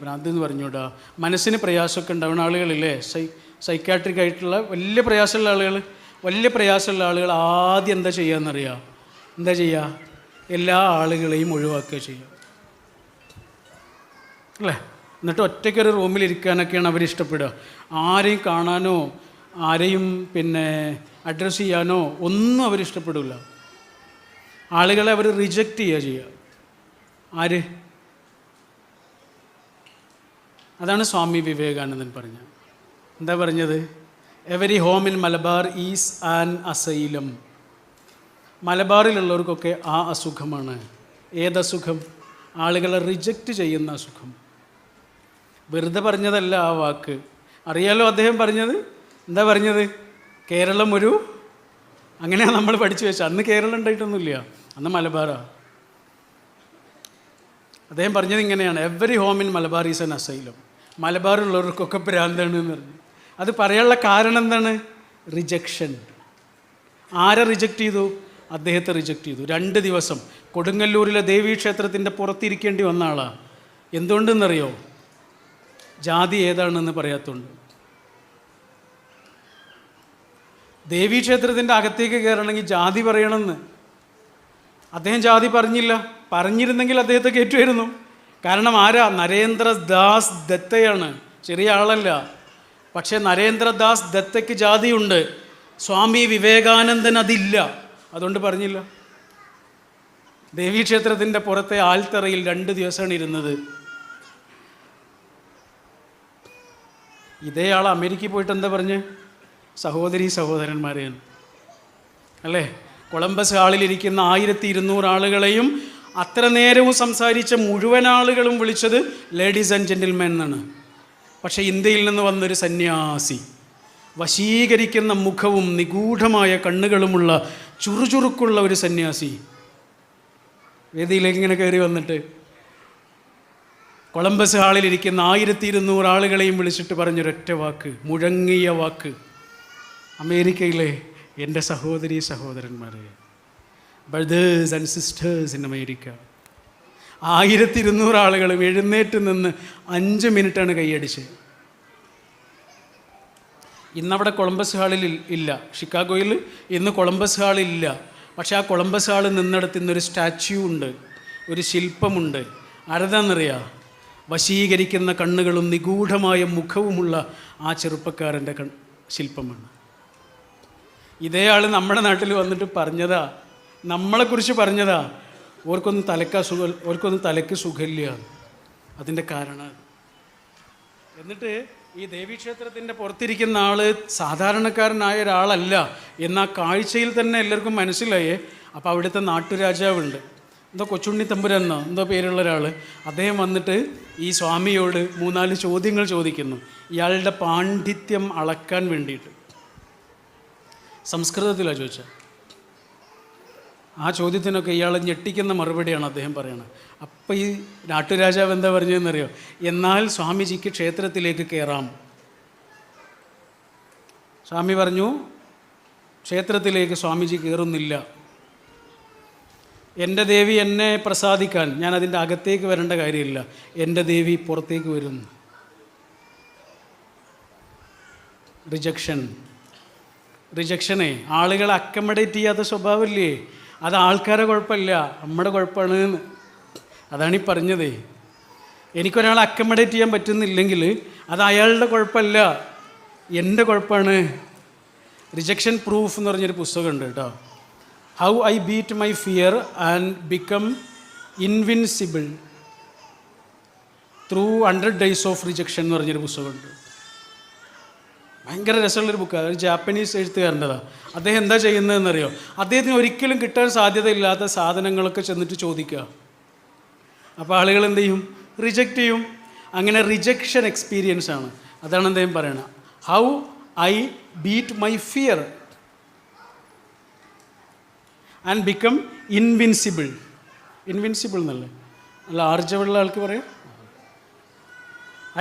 ഭ്രാന്ത് എന്ന് പറഞ്ഞുകൂടാ, മനസ്സിന് പ്രയാസമൊക്കെ ഉണ്ടാവുന്ന ആളുകളില്ലേ, സൈക്കാട്രിക് ആയിട്ടുള്ള വലിയ പ്രയാസമുള്ള ആളുകൾ ആദ്യം എന്താ ചെയ്യുക? എല്ലാ ആളുകളെയും ഒഴിവാക്കുക ചെയ്യുക, അല്ലേ? എന്നിട്ട് ഒറ്റയ്ക്കൊരു റൂമിലിരിക്കാനൊക്കെയാണ് അവരിഷ്ടപ്പെടുക. ആരെയും കാണാനോ ആരെയും അഡ്രസ്സ് ചെയ്യാനോ ഒന്നും അവരിഷ്ടപ്പെടില്ല. ആളുകളെ അവർ റിജക്റ്റ് ചെയ്യുക. ആര്? അതാണ് സ്വാമി വിവേകാനന്ദൻ പറഞ്ഞത്. എന്താ പറഞ്ഞത്? Every home in Malabar is an asylum. മലബാറിലുള്ളവർക്കൊക്കെ ആ അസുഖമാണ്. ഏതസുഖം? ആളുകളെ റിജക്റ്റ് ചെയ്യുന്ന അസുഖം. വെറുതെ പറഞ്ഞതല്ല ആ വാക്ക്. അറിയാലോ അദ്ദേഹം പറഞ്ഞത് എന്താ പറഞ്ഞത്? കേരളം അങ്ങനെയാണ് നമ്മൾ പഠിച്ചു വെച്ചത്. അന്ന് കേരളം ഉണ്ടായിട്ടൊന്നുമില്ല, അന്ന് മലബാറാണ്. അദ്ദേഹം പറഞ്ഞത് ഇങ്ങനെയാണ്: every home in Malabar is an asylum. മലബാറിലുള്ളവർക്കൊക്കെ ഭ്രാന്താണ് എന്ന് പറഞ്ഞു. അത് പറയാനുള്ള കാരണം എന്താണ്? റിജക്ഷൻ. ആരെ റിജക്റ്റ് ചെയ്തു? അദ്ദേഹത്തെ റിജക്റ്റ് ചെയ്തു. 2 ദിവസം കൊടുങ്ങല്ലൂരിലെ ദേവീക്ഷേത്രത്തിൻ്റെ പുറത്തിരിക്കേണ്ടി വന്ന ആളാണ്. എന്തുകൊണ്ടെന്നറിയോ? ജാതി ഏതാണെന്ന് പറയാത്തതുകൊണ്ട്. ദേവീക്ഷേത്രത്തിൻ്റെ അകത്തേക്ക് കയറണമെങ്കിൽ ജാതി പറയണമെന്ന് അദ്ദേഹം ജാതി പറഞ്ഞില്ല. പറഞ്ഞിരുന്നെങ്കിൽ അദ്ദേഹത്തെ കയറ്റുമായിരുന്നു. കാരണം ആരാ? നരേന്ദ്രദാസ് ദത്തയാണ്, ചെറിയ ആളല്ല. പക്ഷേ നരേന്ദ്രദാസ് ദത്തയ്ക്ക് ജാതിയുണ്ട്, സ്വാമി വിവേകാനന്ദൻ അതില്ല. അതുകൊണ്ട് പറഞ്ഞില്ല. ദേവീക്ഷേത്രത്തിൻ്റെ പുറത്തെ ആൽത്തറയിൽ 2 ദിവസമാണ് ഇരുന്നത്. ഇതേ ആൾ അമേരിക്കയിൽ പോയിട്ട് എന്താ പറഞ്ഞ്? സഹോദരന്മാരെയാണ്, അല്ലേ? കൊളംബസ് ഹാളിലിരിക്കുന്ന 1200 ആളുകളെയും അത്ര നേരവും സംസാരിച്ച മുഴുവൻ ആളുകളും വിളിച്ചത് ലേഡീസ് ആൻഡ് ജെൻറ്റിൽമെൻ എന്നാണ്. പക്ഷേ ഇന്ത്യയിൽ നിന്ന് വന്നൊരു സന്യാസി, വശീകരിക്കുന്ന മുഖവും നിഗൂഢമായ കണ്ണുകളുമുള്ള ചുറുചുറുക്കുള്ള ഒരു സന്യാസി വേദിയിലേക്ക് ഇങ്ങനെ കയറി വന്നിട്ട് കൊളംബസ് ഹാളിലിരിക്കുന്ന 1200 ആളുകളെയും വിളിച്ചിട്ട് പറഞ്ഞൊരൊറ്റ വാക്ക്, മുഴങ്ങിയ വാക്ക്: അമേരിക്കയിലെ എൻ്റെ സഹോദരന്മാരെ, brothers and sisters in America. 1200 ആളുകളും എഴുന്നേറ്റ് നിന്ന് 5 മിനിറ്റാണ് കൈയടിച്ചത്. ഇന്നവിടെ കൊളംബസ് ഹാളിൽ ഇല്ല, ഷിക്കാഗോയിൽ ഇന്ന് കൊളംബസ് ഹാളില്ല. പക്ഷേ ആ കൊളംബസ് ഹാളിൽ നിന്നിടത്ത് ഇന്നൊരു സ്റ്റാച്യു ഉണ്ട്, ഒരു ശില്പമുണ്ട്. ആരതാണെന്നറിയാം? വശീകരിക്കുന്ന കണ്ണുകളും നിഗൂഢമായ മുഖവുമുള്ള ആ ചെറുപ്പക്കാരൻ്റെ ശില്പമാണ്. ഇതേ ആൾ നമ്മുടെ നാട്ടിൽ വന്നിട്ട് പറഞ്ഞതാ, നമ്മളെക്കുറിച്ച് പറഞ്ഞതാ, ഓർക്കൊന്നും തലയ്ക്ക് സുഖമില്ല. അതിൻ്റെ കാരണം. എന്നിട്ട് ഈ ദേവീക്ഷേത്രത്തിൻ്റെ പുറത്തിരിക്കുന്ന ആൾ സാധാരണക്കാരനായ ഒരാളല്ല എന്ന കാഴ്ചയിൽ തന്നെ എല്ലാവർക്കും മനസ്സിലായേ. അപ്പോൾ അവിടുത്തെ നാട്ടുരാജാവുണ്ട്, എന്തോ കൊച്ചുണ്ണി തമ്പുരാന്നോ എന്തോ പേരുള്ള ഒരാൾ. അദ്ദേഹം വന്നിട്ട് ഈ സ്വാമിയോട് 3-4 ചോദ്യങ്ങൾ ചോദിക്കുന്നു, ഇയാളുടെ പാണ്ഡിത്യം അളക്കാൻ വേണ്ടിയിട്ട്. സംസ്കൃതത്തിലാണ് ചോദിച്ചത്. ആ ചോദ്യത്തിനൊക്കെ ഇയാളെ ഞെട്ടിക്കുന്ന മറുപടിയാണ് അദ്ദേഹം പറയണത്. അപ്പോൾ ഈ നാട്ടുരാജാവ് എന്താ പറഞ്ഞതെന്നറിയോ? എന്നാൽ സ്വാമിജിക്ക് ക്ഷേത്രത്തിലേക്ക് കയറാം. സ്വാമി പറഞ്ഞു, ക്ഷേത്രത്തിലേക്ക് സ്വാമിജി കയറുന്നില്ല. എൻ്റെ ദേവി എന്നെ പ്രസാദിക്കാൻ ഞാൻ അതിൻ്റെ അകത്തേക്ക് വരേണ്ട കാര്യമില്ല, എൻ്റെ ദേവി പുറത്തേക്ക് വരുന്നു. റിജക്ഷനെ ആളുകളെ അക്കമഡേറ്റ് ചെയ്യാത്ത സ്വഭാവമില്ലേ? അത് ആൾക്കാരെ കുഴപ്പമില്ല, നമ്മുടെ കുഴപ്പമാണ്. അതാണീ പറഞ്ഞതേ. എനിക്കൊരാളെ അക്കമഡേറ്റ് ചെയ്യാൻ പറ്റുന്നില്ലെങ്കിൽ അത് അയാളുടെ കുഴപ്പമല്ല, എൻ്റെ കുഴപ്പമാണ്. റിജക്ഷൻ പ്രൂഫ് എന്ന് പറഞ്ഞൊരു പുസ്തകമുണ്ട് കേട്ടോ. How I beat my fear and become invincible through 100 days of rejection എന്ന് പറഞ്ഞൊരു പുസ്തകമുണ്ട്. ഭയങ്കര രസമുള്ളൊരു ബുക്കാണ്. ഒരു ജാപ്പനീസ് എഴുത്തുകാരൻ്റെതാണ്. അദ്ദേഹം എന്താ ചെയ്യുന്നതെന്നറിയോ? അദ്ദേഹത്തിന് ഒരിക്കലും കിട്ടാൻ സാധ്യതയില്ലാത്ത സാധനങ്ങളൊക്കെ ചെന്നിട്ട് ചോദിക്കുക. അപ്പോൾ ആളുകൾ എന്ത് ചെയ്യും? റിജക്റ്റ് ചെയ്യും. അങ്ങനെ റിജക്ഷൻ എക്സ്പീരിയൻസ് ആണ്. അതാണ് അദ്ദേഹം പറയണത്. How I beat my fear and become invincible. Invincible എന്നല്ലേ അല്ല ആർജവുള്ള ആൾക്ക് പറയാം.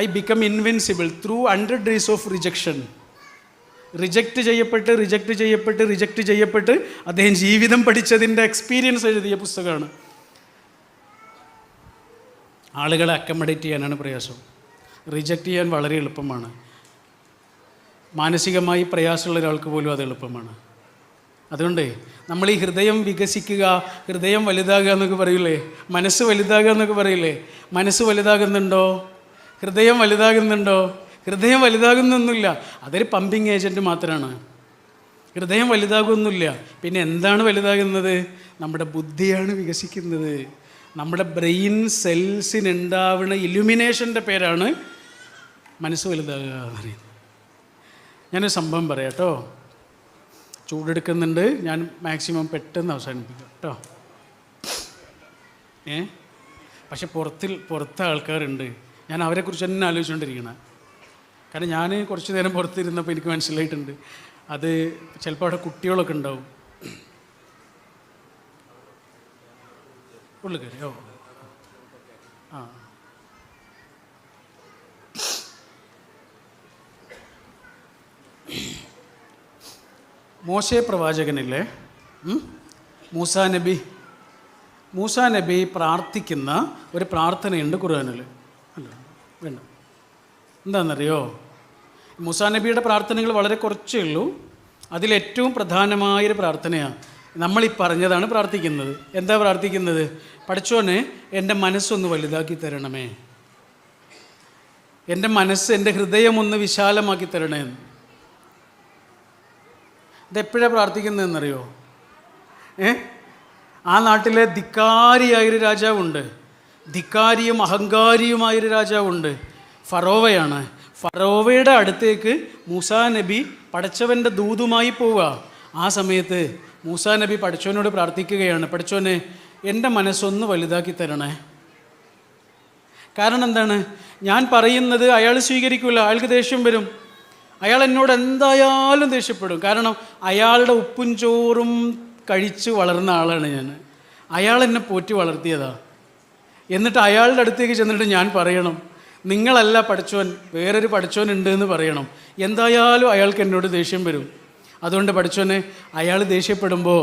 I become invincible through 100 days of rejection. Reject ചെയ്യപ്പെട്ട് അദ്ദേഹം ജീവിതം പഠിച്ചതിൻ്റെ എക്സ്പീരിയൻസ് എഴുതിയ പുസ്തകമാണ്. ആളുകളെ അക്കമഡേറ്റ് ചെയ്യാനാണ് പ്രയാസം. റിജക്റ്റ് ചെയ്യാൻ വളരെ എളുപ്പമാണ്. മാനസികമായി പ്രയാസമുള്ള ഒരാൾക്ക് പോലും അത് എളുപ്പമാണ്. അതുകൊണ്ട് നമ്മൾ ഈ ഹൃദയം വികസിക്കുക, ഹൃദയം വലുതാകുക എന്നൊക്കെ പറയില്ലേ, മനസ്സ് വലുതാകുക എന്നൊക്കെ പറയില്ലേ. മനസ്സ് വലുതാകുന്നുണ്ടോ? ഹൃദയം വലുതാകുന്നുണ്ടോ? ഹൃദയം വലുതാകുന്നൊന്നുമില്ല. അതൊരു പമ്പിങ് ഏജൻറ്റ് മാത്രമാണ്. ഹൃദയം വലുതാകുന്നില്ല. പിന്നെ എന്താണ് വലുതാകുന്നത്? നമ്മുടെ ബുദ്ധിയാണ് വികസിക്കുന്നത്. നമ്മുടെ ബ്രെയിൻ സെൽസിനുണ്ടാവുന്ന ഇലുമിനേഷൻ്റെ പേരാണ് മനസ്സ് വലുതാകുക എന്ന് പറയുന്നത്. ഞാനൊരു സംഭവം പറയാം കേട്ടോ. ചൂടെടുക്കുന്നുണ്ട്, ഞാൻ മാക്സിമം പെട്ടെന്ന് അവസാനിപ്പിക്കാം കേട്ടോ. പക്ഷെ പുറത്തെ ആൾക്കാരുണ്ട്. ഞാൻ അവരെക്കുറിച്ച് തന്നെ ആലോചിച്ചുകൊണ്ടിരിക്കണം. കാരണം ഞാൻ കുറച്ച് നേരം പുറത്തിരുന്നപ്പോൾ എനിക്ക് മനസ്സിലായിട്ടുണ്ട്, അത് ചിലപ്പോൾ അവിടെ കുട്ടികളൊക്കെ ഉണ്ടാവും. ഉള്ളു കയറി ആ മോശെ പ്രവാചകനില്ലേ, മൂസാ നബി പ്രാർത്ഥിക്കുന്ന ഒരു പ്രാർത്ഥനയുണ്ട് ഖുർആനിൽ. അല്ല വേണ്ട, എന്താണെന്നറിയോ? മൂസാ നബിയുടെ പ്രാർത്ഥനകൾ വളരെ കുറച്ചേ ഉള്ളൂ. അതിലേറ്റവും പ്രധാനമായൊരു പ്രാർത്ഥനയാണ് നമ്മളീ പറഞ്ഞതാണ് പ്രാർത്ഥിക്കുന്നത്. എന്താ പ്രാർത്ഥിക്കുന്നത്? പടച്ചോനെ എൻ്റെ മനസ്സൊന്ന് വലുതാക്കി തരണമേ, എൻ്റെ മനസ്സ്, എൻ്റെ ഹൃദയം ഒന്ന് വിശാലമാക്കി തരണേ. ഇതെപ്പോഴാണ് പ്രാർത്ഥിക്കുന്നതെന്നറിയോ? ആ നാട്ടിലെ ധിക്കാരിയായൊരു രാജാവുണ്ട്. ധിക്കാരിയും അഹങ്കാരിയുമായൊരു രാജാവുണ്ട്. ഫറോവയാണ്. ഫറോവയുടെ അടുത്തേക്ക് മൂസാ നബി പടച്ചവൻ്റെ ദൂതുമായി പോവുക. ആ സമയത്ത് മൂസാ നബി പടച്ചവനോട് പ്രാർത്ഥിക്കുകയാണ്, പടച്ചോനെ എൻ്റെ മനസ്സൊന്ന് വലുതാക്കി തരണേ. കാരണം എന്താണ്? ഞാൻ പറയുന്നത് അയാൾ സ്വീകരിക്കില്ല, അയാൾക്ക് ദേഷ്യം വരും. അയാൾ എന്നോട് എന്തായാലും ദേഷ്യപ്പെടും. കാരണം അയാളുടെ ഉപ്പും ചോറും കഴിച്ച് വളർന്ന ആളാണ് ഞാൻ. അയാൾ എന്നെ പോറ്റി വളർത്തിയതാ. എന്നിട്ട് അയാളുടെ അടുത്തേക്ക് ചെന്നിട്ട് ഞാൻ പറയണം നിങ്ങളല്ല പടച്ചോൻ, വേറൊരു പടച്ചോൻ ഉണ്ട് എന്ന് പറയണം. എന്തായാലും അയാൾക്ക് എന്നോട് ദേഷ്യം വരും. അതുകൊണ്ട് പടച്ചോനെ, അയാൾ ദേഷ്യപ്പെടുമ്പോൾ,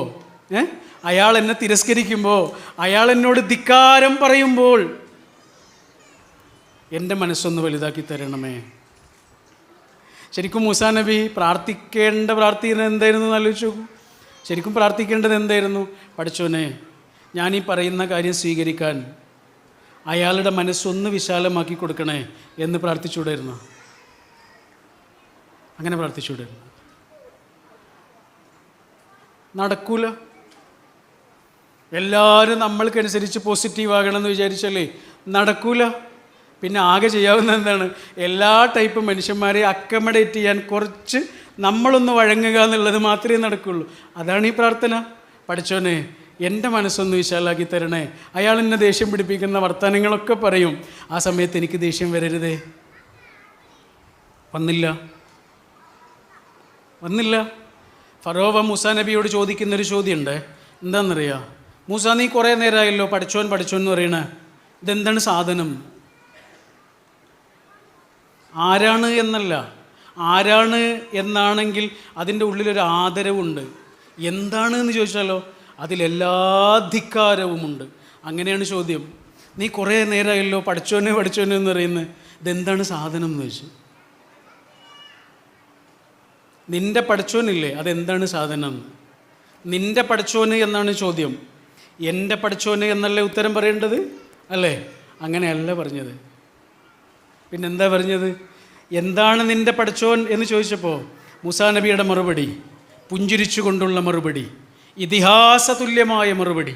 അയാൾ എന്നെ തിരസ്കരിക്കുമ്പോൾ, അയാൾ എന്നോട് ധിക്കാരം പറയുമ്പോൾ എൻ്റെ മനസ്സൊന്ന് വലുതാക്കി തരണമേ. ശരിക്കും മൂസാ നബി പ്രാർത്ഥിക്കേണ്ട പ്രാർത്ഥന എന്തായിരുന്നു എന്ന് ആലോചിച്ചു. ശരിക്കും പ്രാർത്ഥിക്കേണ്ടത് എന്തായിരുന്നു? പടച്ചോനെ, ഞാൻ ഈ പറയുന്ന കാര്യം സ്വീകരിക്കാൻ അയാളുടെ മനസ്സൊന്ന് വിശാലമാക്കി കൊടുക്കണേ എന്ന് പ്രാർത്ഥിച്ചുകൂടായിരുന്നു? അങ്ങനെ പ്രാർത്ഥിച്ചുകൂടായിരുന്നു? നടക്കൂല. എല്ലാവരും നമ്മൾക്കനുസരിച്ച് പോസിറ്റീവ് ആകണമെന്ന് വിചാരിച്ചാലേ നടക്കൂല. പിന്നെ ആകെ ചെയ്യാവുന്ന എന്താണ്? എല്ലാ ടൈപ്പ് മനുഷ്യന്മാരെ അക്കമഡേറ്റ് ചെയ്യാൻ കുറച്ച് നമ്മളൊന്ന് വഴങ്ങുക എന്നുള്ളത് മാത്രമേ നടക്കുള്ളൂ. അതാണ് ഈ പ്രാർത്ഥന. പഠിച്ചോനെ, എൻ്റെ മനസ്സൊന്ന് വിശാലാക്കി തരണേ. അയാൾ എന്നെ ദേഷ്യം പിടിപ്പിക്കുന്ന വർത്തമാനങ്ങളൊക്കെ പറയും. ആ സമയത്ത് എനിക്ക് ദേഷ്യം വരരുതേ. വന്നില്ല. ഫറോവ മൂസാ നബിയോട് ചോദിക്കുന്നൊരു ചോദ്യമുണ്ട്. എന്താണെന്നറിയാം? മൂസാ, നീ കുറേ നേരമായല്ലോ പഠിച്ചോൻ എന്ന് പറയണേ, ഇതെന്താണ് സാധനം? ആരാണ് എന്നല്ല, ആരാണ് എന്നാണെങ്കിൽ അതിൻ്റെ ഉള്ളിലൊരു ആദരവുണ്ട്. എന്താണ് എന്ന് ചോദിച്ചാലോ അതിലെല്ലാ ധിക്കാരവുമുണ്ട്. അങ്ങനെയാണ് ചോദ്യം. നീ കുറേ നേരമായല്ലോ പഠിച്ചോനെ എന്ന് പറയുന്നത്, ഇതെന്താണ് സാധനം എന്ന് ചോദിച്ചു. നിൻ്റെ പഠിച്ചോനില്ലേ, അതെന്താണ് സാധനം? നിൻ്റെ പഠിച്ചോന് എന്നാണ് ചോദ്യം. എൻ്റെ പഠിച്ചോന് എന്നല്ലേ ഉത്തരം പറയേണ്ടത്, അല്ലേ? അങ്ങനെയല്ല പറഞ്ഞത്. പിന്നെന്താ പറഞ്ഞത്? എന്താണ് നിൻ്റെ പടച്ചോൻ എന്ന് ചോദിച്ചപ്പോൾ മൂസാ നബിയുടെ മറുപടി, പുഞ്ചിരിച്ചു കൊണ്ടുള്ള മറുപടി, ഇതിഹാസ തുല്യമായ മറുപടി.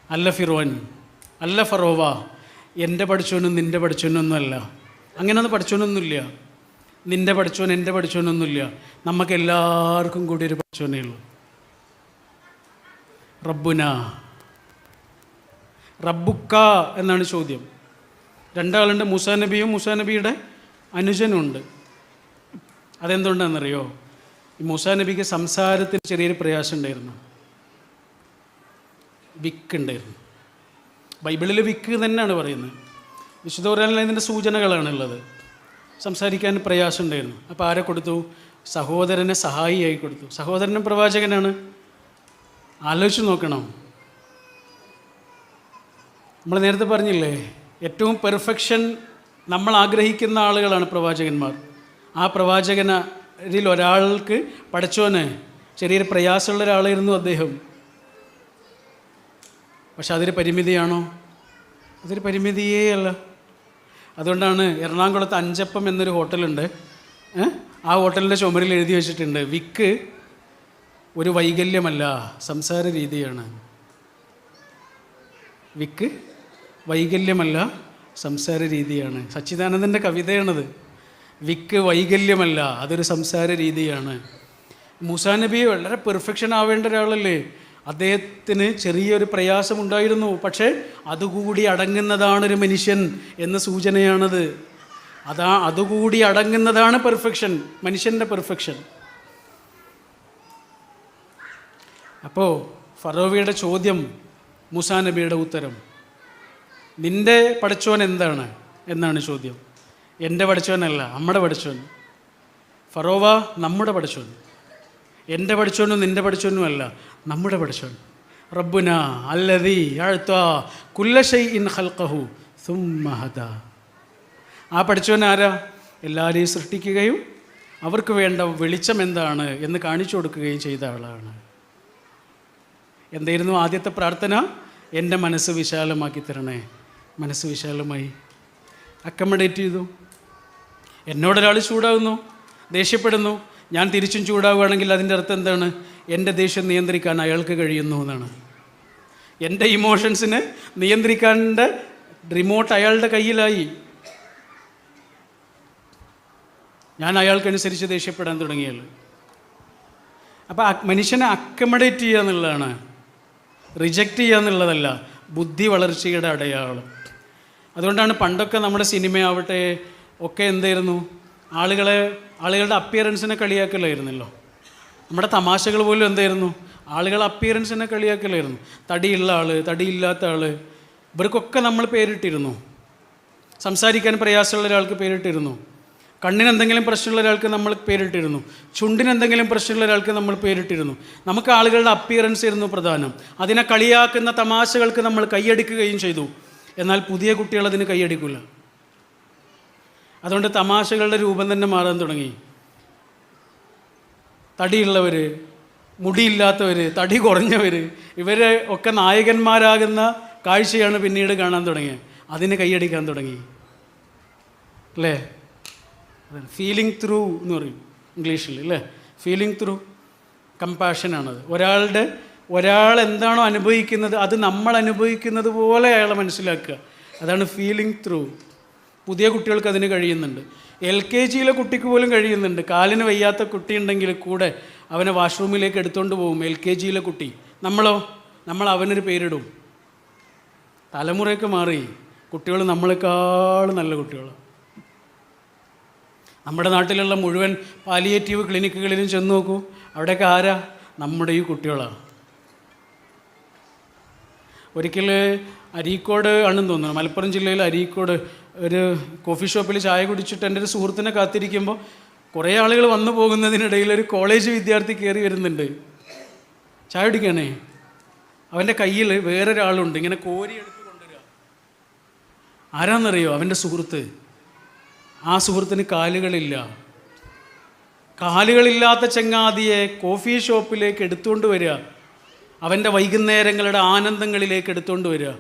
അല്ല ഫിറോൻ, അല്ല ഫറോവ, എൻ്റെ പഠിച്ചോനും നിൻ്റെ പഠിച്ചോനൊന്നുമല്ല. അങ്ങനെയൊന്നും പഠിച്ചോനൊന്നുമില്ല. നിൻ്റെ പഠിച്ചോൻ എൻ്റെ പഠിച്ചോനൊന്നുമില്ല. നമുക്ക് എല്ലാവർക്കും കൂടി ഒരു പഠിച്ചോനേ ഉള്ളൂ. റബ്ബുന, റബ്ബുക്ക എന്നാണ് ചോദ്യം. രണ്ടാളുണ്ട്, മൂസാ നബിയും മൂസാ നബിയുടെ അനുജനുമുണ്ട്. അതെന്തുകൊണ്ടാണെന്നറിയോ? ഈ മൂസാ നബിക്ക് സംസാരത്തിന് ചെറിയൊരു പ്രയാസം ഉണ്ടായിരുന്നു. വിക്ക് ഉണ്ടായിരുന്നു. ബൈബിളിൽ വിക്ക് തന്നെയാണ് പറയുന്നത്. വിശുദ്ധ ഖുർആനിൽ ഇതിൻ്റെ സൂചനകളാണുള്ളത്. സംസാരിക്കാൻ പ്രയാസം ഉണ്ടായിരുന്നു. അപ്പോൾ ആരെ കൊടുത്തു? സഹോദരനെ സഹായിയായി കൊടുത്തു. സഹോദരനും പ്രവാചകനാണ്. ആലോചിച്ച് നോക്കണം. നമ്മൾ നേരത്തെ പറഞ്ഞില്ലേ, ഏറ്റവും പെർഫെക്ഷൻ നമ്മൾ ആഗ്രഹിക്കുന്ന ആളുകളാണ് പ്രവാചകന്മാർ. ആ പ്രവാചകനിൽ ഒരാൾക്ക് പഠിച്ചോന് ചെറിയൊരു പ്രയാസമുള്ള ഒരാളായിരുന്നു അദ്ദേഹം. പക്ഷെ അതൊരു പരിമിതിയാണോ? അതൊരു പരിമിതിയേ അല്ല. അതുകൊണ്ടാണ് എറണാകുളത്ത് അഞ്ചപ്പം എന്നൊരു ഹോട്ടലുണ്ട്. ആ ഹോട്ടലിൻ്റെ ചുമരിൽ എഴുതി വെച്ചിട്ടുണ്ട്, വിക്ക് ഒരു വൈകല്യമല്ല, സംസാര രീതിയാണ്. വിക്ക് വൈകല്യമല്ല, സംസാര രീതിയാണ്. സച്ചിദാനന്ദൻ്റെ കവിതയാണത്. വിക്ക് വൈകല്യമല്ല, അതൊരു സംസാര രീതിയാണ്. മൂസാ നബി വളരെ പെർഫെക്ഷൻ ആവേണ്ട ഒരാളല്ലേ. അദ്ദേഹത്തിന് ചെറിയൊരു പ്രയാസമുണ്ടായിരുന്നു. പക്ഷേ അതുകൂടി അടങ്ങുന്നതാണൊരു മനുഷ്യൻ എന്ന സൂചനയാണത്. അതുകൂടി അടങ്ങുന്നതാണ് പെർഫെക്ഷൻ, മനുഷ്യൻ്റെ പെർഫെക്ഷൻ. അപ്പോൾ ഫറോവയുടെ ചോദ്യം, മൂസാ നബിയുടെ ഉത്തരം, നിൻ്റെ പഠിച്ചോൻ എന്താണ് എന്നാണ് ചോദ്യം. എൻ്റെ പഠിച്ചോനല്ല, നമ്മുടെ പഠിച്ചോൻ. ഫറോവ നമ്മുടെ പഠിച്ചോൻ. എൻ്റെ പഠിച്ചോനും നിൻ്റെ പഠിച്ചോനും അല്ല, നമ്മുടെ പഠിച്ചോൻ. റബ്ബുന അല്ലദീ അഅ്താ കുല്ല ശൈഇൻ ഖൽഖഹു സുമ്മ ഹദാ. ആ പഠിച്ചോൻ ആരാ? എല്ലാവരെയും സൃഷ്ടിക്കുകയും അവർക്ക് വേണ്ട വെളിച്ചം എന്താണ് എന്ന് കാണിച്ചു കൊടുക്കുകയും ചെയ്ത ആളാണ്. എന്തായിരുന്നു ആദ്യത്തെ പ്രാർത്ഥന? എൻ്റെ മനസ്സ് വിശാലമാക്കി തരണേ. മനസ്സ് വിശാലമായി, അക്കമഡേറ്റ് ചെയ്തു. എന്നോടൊരാൾ ചൂടാകുന്നു, ദേഷ്യപ്പെടുന്നു, ഞാൻ തിരിച്ചും ചൂടാവുകയാണെങ്കിൽ അതിൻ്റെ അർത്ഥം എന്താണ്? എൻ്റെ ദേഷ്യം നിയന്ത്രിക്കാൻ അയാൾക്ക് കഴിയുന്നു എന്നാണ്. എൻ്റെ ഇമോഷൻസിനെ നിയന്ത്രിക്കാൻ്റെ റിമോട്ട് അയാളുടെ കയ്യിലായി. ഞാൻ അയാൾക്കനുസരിച്ച് ദേഷ്യപ്പെടാൻ തുടങ്ങിയല്ലോ. അപ്പോൾ മനുഷ്യനെ അക്കമഡേറ്റ് ചെയ്യുക എന്നുള്ളതാണ്, റിജക്റ്റ് ചെയ്യുക എന്നുള്ളതല്ല ബുദ്ധി വളർച്ചയുടെ അടയാളം. അതുകൊണ്ടാണ് പണ്ടൊക്കെ നമ്മുടെ സിനിമയാവട്ടെ ഒക്കെ എന്തായിരുന്നു, ആളുകളുടെ അപ്പിയറൻസിനെ കളിയാക്കലായിരുന്നല്ലോ. നമ്മുടെ തമാശകൾ പോലും എന്തായിരുന്നു, ആളുകൾ അപ്പിയറൻസിനെ കളിയാക്കലായിരുന്നു. തടിയുള്ള ആൾ, തടിയില്ലാത്ത ആൾ, ഇവർക്കൊക്കെ നമ്മൾ പേരിട്ടിരുന്നു. സംസാരിക്കാൻ പ്രയാസമുള്ള ഒരാൾക്ക് പേരിട്ടിരുന്നു. കണ്ണിനെന്തെങ്കിലും പ്രശ്നമുള്ള ഒരാൾക്ക് നമ്മൾ പേരിട്ടിരുന്നു. ചുണ്ടിനെന്തെങ്കിലും പ്രശ്നമുള്ള ഒരാൾക്ക് നമ്മൾ പേരിട്ടിരുന്നു. നമുക്ക് ആളുകളുടെ അപ്പിയറൻസ് ആയിരുന്നു പ്രധാനം. അതിനെ കളിയാക്കുന്ന തമാശകൾക്ക് നമ്മൾ കൈയടിക്കുകയും ചെയ്തു. എന്നാൽ പുതിയ കുട്ടികൾ അതിന് കൈയടിക്കില്ല. അതുകൊണ്ട് തമാശകളുടെ രൂപം തന്നെ മാറാൻ തുടങ്ങി. തടിയുള്ളവർ, മുടിയില്ലാത്തവർ, തടി കുറഞ്ഞവർ, ഇവരെ ഒക്കെ നായകന്മാരാകുന്ന കാഴ്ചയാണ് പിന്നീട് കാണാൻ തുടങ്ങിയത്. അതിന് കൈയടിക്കാൻ തുടങ്ങി അല്ലേ? ഫീലിംഗ് ത്രൂ എന്ന് പറയും ഇംഗ്ലീഷിൽ അല്ലേ? ഫീലിംഗ് ത്രൂ കമ്പാഷനാണത്. ഒരാൾ എന്താണോ അനുഭവിക്കുന്നത് അത് നമ്മൾ അനുഭവിക്കുന്നത് പോലെ അയാളെ മനസ്സിലാക്കുക. അതാണ് ഫീലിംഗ് ത്രൂ. പുതിയ കുട്ടികൾക്ക് അതിന് കഴിയുന്നുണ്ട്. LKGയിലെ കുട്ടിക്ക് പോലും കഴിയുന്നുണ്ട്. കാലിന് വയ്യാത്ത കുട്ടി ഉണ്ടെങ്കിൽ കൂടെ അവനെ വാഷ്റൂമിലേക്ക് എടുത്തുകൊണ്ട് പോകും LKGയിലെ കുട്ടി. നമ്മൾ അവനൊരു പേരിടും. തലമുറയൊക്കെ മാറി. കുട്ടികൾ നമ്മളെക്കാൾ നല്ല കുട്ടികൾ. നമ്മുടെ നാട്ടിലുള്ള മുഴുവൻ പാലിയേറ്റീവ് ക്ലിനിക്കുകളിലും ചെന്ന് നോക്കൂ, അവിടെയൊക്കെ ആരാ? നമ്മുടെ ഈ കുട്ടികളാണ്. ഒരിക്കൽ അരീക്കോട് ആണെന്ന് തോന്നുന്നു, മലപ്പുറം ജില്ലയിൽ അരീക്കോട് ഒരു കോഫി ഷോപ്പിൽ ചായ കുടിച്ചിട്ട് എൻ്റെ ഒരു സുഹൃത്തിനെ കാത്തിരിക്കുമ്പോൾ കുറേ ആളുകൾ വന്നു പോകുന്നതിനിടയിൽ ഒരു കോളേജ് വിദ്യാർത്ഥി കയറി വരുന്നുണ്ട്. ചായ കുടിക്കണേ, അവൻ്റെ കയ്യിൽ വേറൊരാളുണ്ട്, ഇങ്ങനെ കോരി എടുത്ത് കൊണ്ടുവരിക. ആരാന്നറിയോ? അവൻ്റെ സുഹൃത്ത്. ആ സുഹൃത്തിന് കാലുകളില്ലാത്ത ചങ്ങാതിയെ കോഫി ഷോപ്പിലേക്ക് എടുത്തുകൊണ്ട് വരിക, അവൻ്റെ വൈകുന്നേരങ്ങളുടെ ആനന്ദങ്ങളിലേക്ക് എടുത്തുകൊണ്ട് വരിക.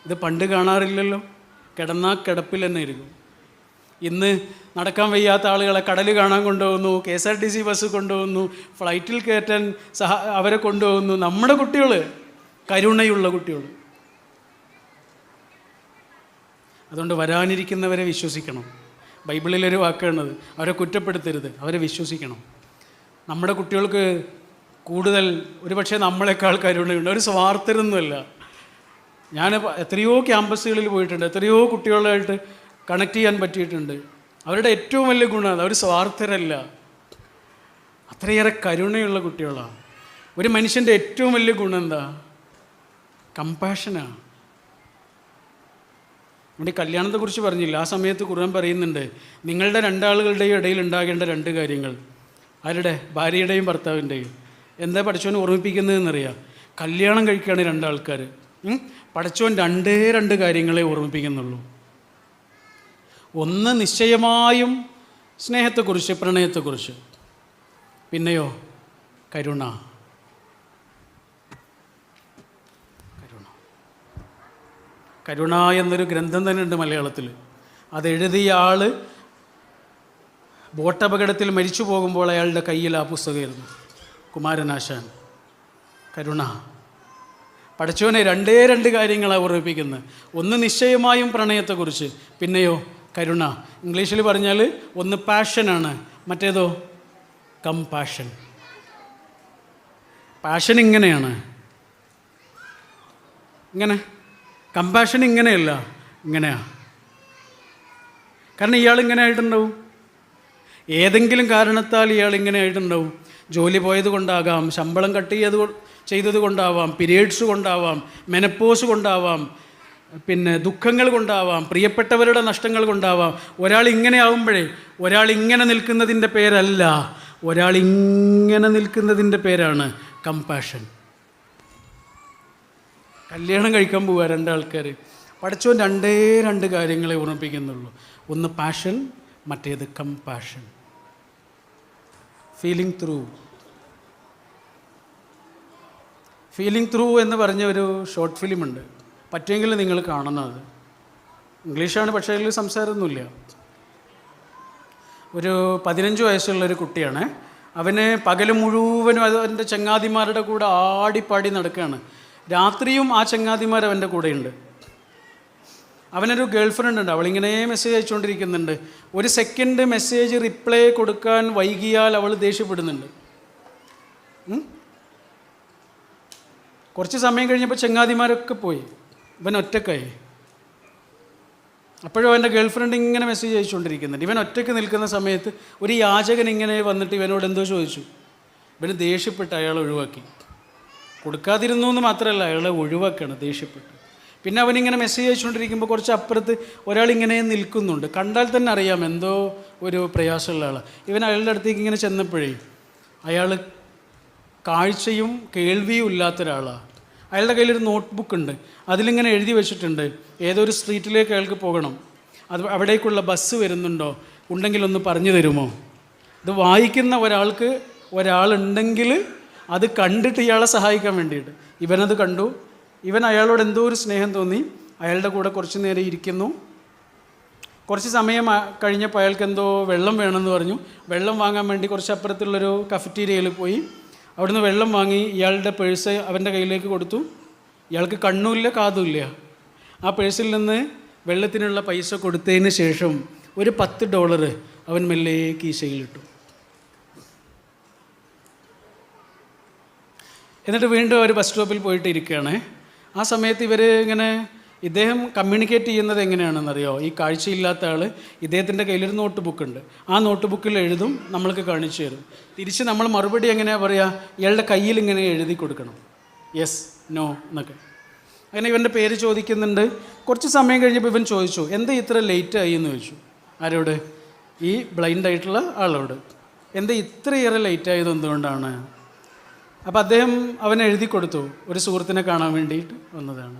ഇത് പണ്ട് കാണാറില്ലല്ലോ. കിടന്നാൽ കിടപ്പിൽ തന്നെ ഇരിക്കും. ഇന്ന് നടക്കാൻ വയ്യാത്ത ആളുകളെ കടൽ കാണാൻ കൊണ്ടുപോകുന്നു, KSRTC ബസ് കൊണ്ടുപോകുന്നു, ഫ്ലൈറ്റിൽ കയറ്റാൻ അവരെ കൊണ്ടുപോകുന്നു. നമ്മുടെ കുട്ടികൾ, കരുണയുള്ള കുട്ടികൾ. അതുകൊണ്ട് വരാനിരിക്കുന്നവരെ വിശ്വസിക്കണം. ബൈബിളിലൊരു വാക്കാണത്, അവരെ കുറ്റപ്പെടുത്തരുത്, അവരെ വിശ്വസിക്കണം. നമ്മുടെ കുട്ടികൾക്ക് കൂടുതൽ ഒരുപക്ഷെ നമ്മളെക്കാൾ കരുണയുണ്ട്. ഒരു സ്വാർത്ഥരൊന്നുമല്ല. ഞാൻ എത്രയോ ക്യാമ്പസുകളിൽ പോയിട്ടുണ്ട്, എത്രയോ കുട്ടികളായിട്ട് കണക്ട് ചെയ്യാൻ പറ്റിയിട്ടുണ്ട്. അവരുടെ ഏറ്റവും വലിയ ഗുണമാണ് അവർ സ്വാർത്ഥരല്ല, അത്രയേറെ കരുണയുള്ള കുട്ടികളാണ്. ഒരു മനുഷ്യൻ്റെ ഏറ്റവും വലിയ ഗുണം എന്താ? കമ്പാഷനാണ്. നമ്മുടെ കല്യാണത്തെക്കുറിച്ച് പറഞ്ഞില്ല, ആ സമയത്ത് ഖുർആൻ പറയുന്നുണ്ട്, നിങ്ങളുടെ രണ്ടാളുകളുടെയും ഇടയിൽ ഉണ്ടാകേണ്ട രണ്ട് കാര്യങ്ങൾ. ആരുടെ? ഭാര്യയുടെയും ഭർത്താവിൻ്റെയും. എന്താ പടച്ചോൻ ഓർമ്മിപ്പിക്കുന്നതെന്നറിയാം? കല്യാണം കഴിക്കുകയാണ് രണ്ടാൾക്കാർ. പടച്ചോൻ രണ്ട് കാര്യങ്ങളെ ഓർമ്മിപ്പിക്കുന്നുള്ളൂ. ഒന്ന് നിശ്ചയമായും സ്നേഹത്തെക്കുറിച്ച്, പ്രണയത്തെക്കുറിച്ച്. പിന്നെയോ കരുണ. കരുണ എന്നൊരു ഗ്രന്ഥം തന്നെ ഉണ്ട് മലയാളത്തിൽ. അതെഴുതിയ ആൾ ബോട്ടപകടത്തിൽ മരിച്ചു പോകുമ്പോൾ അയാളുടെ കയ്യിൽ ആ പുസ്തകമായിരുന്നു, കുമാരനാശാൻ. കരുണ. പടച്ചോനെ രണ്ട് കാര്യങ്ങളാണ് ഓർമ്മിപ്പിക്കുന്നത്. ഒന്ന് നിശ്ചയമായും പ്രണയത്തെക്കുറിച്ച്, പിന്നെയോ കരുണ. ഇംഗ്ലീഷിൽ പറഞ്ഞാൽ ഒന്ന് പാഷനാണ്, മറ്റേതോ കംപാഷൻ. പാഷൻ ഇങ്ങനെയാണ്, ഇങ്ങനെ. കമ്പാഷൻ ഇങ്ങനെയല്ല, ഇങ്ങനെയാ. കാരണം ഇയാൾ ഇങ്ങനെ ആയിട്ടുണ്ടാവും, ഏതെങ്കിലും കാരണത്താൽ ഇയാൾ ഇങ്ങനെ ആയിട്ടുണ്ടാവും. ജോലി പോയത് കൊണ്ടാകാം, ശമ്പളം കട്ട് ചെയ്തത് കൊണ്ടാവാം, പീരിയഡ്സ് കൊണ്ടാവാം, മെനപ്പോസ് കൊണ്ടാവാം, പിന്നെ ദുഃഖങ്ങൾ കൊണ്ടാവാം, പ്രിയപ്പെട്ടവരുടെ നഷ്ടങ്ങൾ കൊണ്ടാവാം. ഒരാൾ ഇങ്ങനെ ആവുമ്പോഴേ, ഒരാൾ ഇങ്ങനെ നിൽക്കുന്നതിൻ്റെ പേരല്ല, ഒരാൾ ഇങ്ങനെ നിൽക്കുന്നതിൻ്റെ പേരാണ് കമ്പാഷൻ. കല്യാണം കഴിക്കാൻ പോവുക രണ്ടാൾക്കാർ. പടച്ചോൻ രണ്ട് കാര്യങ്ങളെ ഓർമ്മിപ്പിക്കുന്നുള്ളൂ. ഒന്ന് പാഷൻ, മറ്റേത് കമ്പാഷൻ. ഫീലിംഗ് ത്രൂ എന്ന് പറഞ്ഞ ഒരു ഷോർട്ട് ഫിലിമുണ്ട്, പറ്റുമെങ്കിൽ നിങ്ങൾ കാണുന്നത്. ഇംഗ്ലീഷാണ്, പക്ഷേ അതിൽ സംസാരമൊന്നുമില്ല. ഒരു 15 വയസ്സുള്ളൊരു കുട്ടിയാണ്. അവന് പകൽ മുഴുവനും അവൻ്റെ ചങ്ങാതിമാരുടെ കൂടെ ആടിപ്പാടി നടക്കുകയാണ്. രാത്രിയും ആ ചങ്ങാതിമാർ അവൻ്റെ കൂടെയുണ്ട്. അവനൊരു ഗേൾ ഫ്രണ്ട് ഉണ്ട്, അവളിങ്ങനെ മെസ്സേജ് അയച്ചുകൊണ്ടിരിക്കുന്നുണ്ട്. ഒരു സെക്കൻഡ് മെസ്സേജ് റിപ്ലൈ കൊടുക്കാൻ വൈകിയാൽ അവൾ ദേഷ്യപ്പെടുന്നുണ്ട്. കുറച്ച് സമയം കഴിഞ്ഞപ്പോൾ ചങ്ങാതിമാരൊക്കെ പോയി, ഇവൻ ഒറ്റക്കായി. അപ്പോഴും അവൻ്റെ ഗേൾ ഫ്രണ്ട് ഇങ്ങനെ മെസ്സേജ് അയച്ചുകൊണ്ടിരിക്കുന്നുണ്ട്. ഇവൻ ഒറ്റയ്ക്ക് നിൽക്കുന്ന സമയത്ത് ഒരു യാചകൻ ഇങ്ങനെ വന്നിട്ട് ഇവനോട് എന്തോ ചോദിച്ചു. ഇവന് ദേഷ്യപ്പെട്ട് അയാൾ ഒഴിവാക്കി. കൊടുക്കാതിരുന്നു എന്ന് മാത്രമല്ല, അയാളെ ഒഴിവാക്കുകയാണ് ദേഷ്യപ്പെട്ട്. പിന്നെ അവനിങ്ങനെ മെസ്സേജ് അയച്ചുകൊണ്ടിരിക്കുമ്പോൾ കുറച്ച് അപ്പുറത്ത് ഒരാളിങ്ങനെ നിൽക്കുന്നുണ്ട്. കണ്ടാൽ തന്നെ അറിയാം എന്തോ ഒരു പ്രയാസമുള്ള ആളാണ്. ഇവൻ അയാളുടെ അടുത്തേക്ക് ഇങ്ങനെ ചെന്നപ്പോഴേ അയാൾ കാഴ്ചയും കേൾവിയും ഇല്ലാത്ത ഒരാളാണ്. അയാളുടെ കയ്യിലൊരു നോട്ട്ബുക്ക് ഉണ്ട്, അതിലിങ്ങനെ എഴുതി വെച്ചിട്ടുണ്ട് ഏതൊരു സ്ട്രീറ്റിലേക്ക് അയാൾക്ക് പോകണം, അത് അവിടേക്കുള്ള ബസ് വരുന്നുണ്ടോ, ഉണ്ടെങ്കിലൊന്ന് പറഞ്ഞു തരുമോ. ഇത് വായിക്കുന്ന ഒരാളുണ്ടെങ്കിൽ അത് കണ്ടിട്ട് ഇയാളെ സഹായിക്കാൻ വേണ്ടിയിട്ട്. ഇവനത് കണ്ടു. ഇവൻ അയാളോട് എന്തോ ഒരു സ്നേഹം തോന്നി, അയാളുടെ കൂടെ കുറച്ച് നേരം ഇരിക്കുന്നു. കുറച്ച് സമയം കഴിഞ്ഞപ്പോൾ അയാൾക്ക് എന്തോ വെള്ളം വേണമെന്ന് പറഞ്ഞു. വെള്ളം വാങ്ങാൻ വേണ്ടി കുറച്ച് അപ്പുറത്തുള്ളൊരു കഫറ്റീരിയയിൽ പോയി അവിടുന്ന് വെള്ളം വാങ്ങി ഇയാളുടെ പേഴ്സ് അവൻ്റെ കയ്യിലേക്ക് കൊടുത്തു. ഇയാൾക്ക് കണ്ണുമില്ല കാതുമില്ല. ആ പേഴ്സിൽ നിന്ന് വെള്ളത്തിനുള്ള പൈസ കൊടുത്തതിന് ശേഷം ഒരു $10 അവൻ മെല്ലെ കീശയിലിട്ടു. എന്നിട്ട് വീണ്ടും അവർ ബസ് സ്റ്റോപ്പിൽ പോയിട്ട് ഇരിക്കുകയാണ്. ആ സമയത്ത് ഇദ്ദേഹം കമ്മ്യൂണിക്കേറ്റ് ചെയ്യുന്നത് എങ്ങനെയാണെന്നറിയോ? ഈ കാഴ്ചയില്ലാത്ത ആൾ, ഇദ്ദേഹത്തിൻ്റെ കയ്യിലൊരു നോട്ട് ബുക്ക് ഉണ്ട്. ആ നോട്ട് ബുക്കിൽ എഴുതും, നമ്മൾക്ക് കാണിച്ചു തരും. തിരിച്ച് നമ്മൾ മറുപടി എങ്ങനെയാണ് പറയുക? ഇയാളുടെ കയ്യിൽ ഇങ്ങനെ എഴുതി കൊടുക്കണം, യെസ് നോ എന്നൊക്കെ. അങ്ങനെ ഇവൻ്റെ പേര് ചോദിക്കുന്നുണ്ട്. കുറച്ച് സമയം കഴിഞ്ഞപ്പോൾ ഇവൻ ചോദിച്ചു, എന്താ ഇത്ര ലേറ്റായി എന്ന് ചോദിച്ചു. ആരോട്? ഈ ബ്ലൈൻഡ് ആയിട്ടുള്ള ആളോട്. എന്താ ഇത്രയേറെ ലേറ്റായത് എന്തുകൊണ്ടാണ്? അപ്പോൾ അദ്ദേഹം അവൻ എഴുതി കൊടുത്തു, ഒരു സുഹൃത്തിനെ കാണാൻ വേണ്ടിയിട്ട് വന്നതാണ്.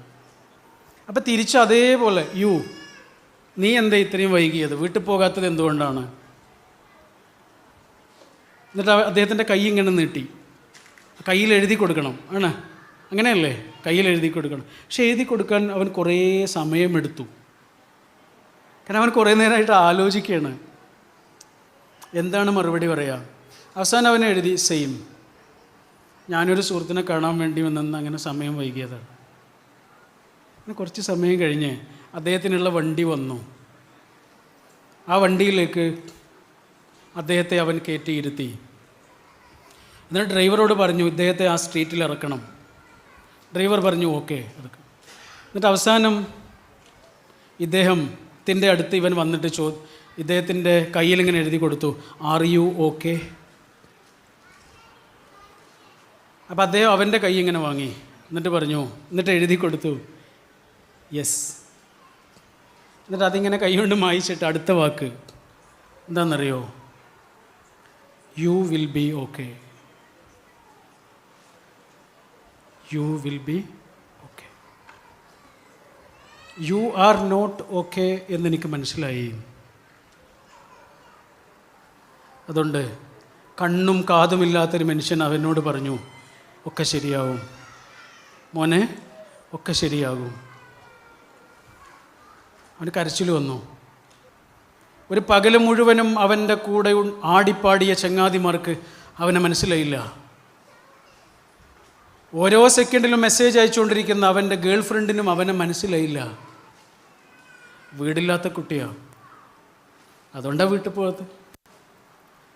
അപ്പോൾ തിരിച്ച് അതേപോലെ, നീ എന്താ ഇത്രയും വൈകിയത്, വീട്ടിൽ പോകാത്തത് എന്തുകൊണ്ടാണ്? എന്നിട്ട് അദ്ദേഹത്തിൻ്റെ കൈ ഇങ്ങനെ നീട്ടി, കയ്യിൽ എഴുതി കൊടുക്കണം, ആണ് അങ്ങനെയല്ലേ? കയ്യിൽ എഴുതി കൊടുക്കണം. പക്ഷെ എഴുതി കൊടുക്കാൻ അവൻ കുറേ സമയമെടുത്തു. കാരണം അവൻ കുറേ നേരമായിട്ട് ആലോചിക്കുകയാണ് എന്താണ് മറുപടി പറയുക. അവസാനം അവനെ എഴുതി സെയിം, ഞാനൊരു സുഹൃത്തിനെ കാണാൻ വേണ്ടി വന്നെന്ന് അങ്ങനെ സമയം വൈകിയതാണ്. അങ്ങനെ കുറച്ച് സമയം കഴിഞ്ഞ് അദ്ദേഹത്തിനുള്ള വണ്ടി വന്നു. ആ വണ്ടിയിലേക്ക് അദ്ദേഹത്തെ അവൻ കയറ്റിയിരുത്തി. എന്നിട്ട് ഡ്രൈവറോട് പറഞ്ഞു ഇദ്ദേഹത്തെ ആ സ്ട്രീറ്റിൽ ഇറക്കണം. ഡ്രൈവർ പറഞ്ഞു ഓക്കെ ഇറക്കാം. എന്നിട്ട് അവസാനം ഇദ്ദേഹത്തിൻ്റെ അടുത്ത് ഇവൻ വന്നിട്ട് ഇദ്ദേഹത്തിൻ്റെ കയ്യിലിങ്ങനെ എഴുതി കൊടുത്തു ആർ യു ഓക്കെ. അപ്പോൾ അദ്ദേഹം അവൻ്റെ കൈ ഇങ്ങനെ വാങ്ങി എന്നിട്ട് എഴുതി കൊടുത്തു യെസ്. എന്നിട്ട് അതിങ്ങനെ കൈ കൊണ്ട് മായിച്ചിട്ട് അടുത്ത വാക്ക് എന്താണെന്നറിയോ, you will be okay, you will be okay. You are not okay എന്നെനിക്ക് മനസ്സിലായി. അതുകൊണ്ട് കണ്ണും കാതുമില്ലാത്തൊരു മനുഷ്യൻ അവനോട് പറഞ്ഞു ഒക്കെ ശരിയാവും മോനെ, ഒക്കെ ശരിയാകും. അവന് കരച്ചിൽ വന്നു. ഒരു പകല് മുഴുവനും അവൻ്റെ കൂടെ ആടിപ്പാടിയ ചങ്ങാതിമാർക്ക് അവനെ മനസ്സിലായില്ല. ഓരോ സെക്കൻഡിലും മെസ്സേജ് അയച്ചുകൊണ്ടിരിക്കുന്ന അവൻ്റെ ഗേൾ ഫ്രണ്ടിനും അവനെ മനസ്സിലായില്ല. വീടില്ലാത്ത കുട്ടിയാണ്, അതുകൊണ്ടാണ് വീട്ടിൽ പോകാത്ത.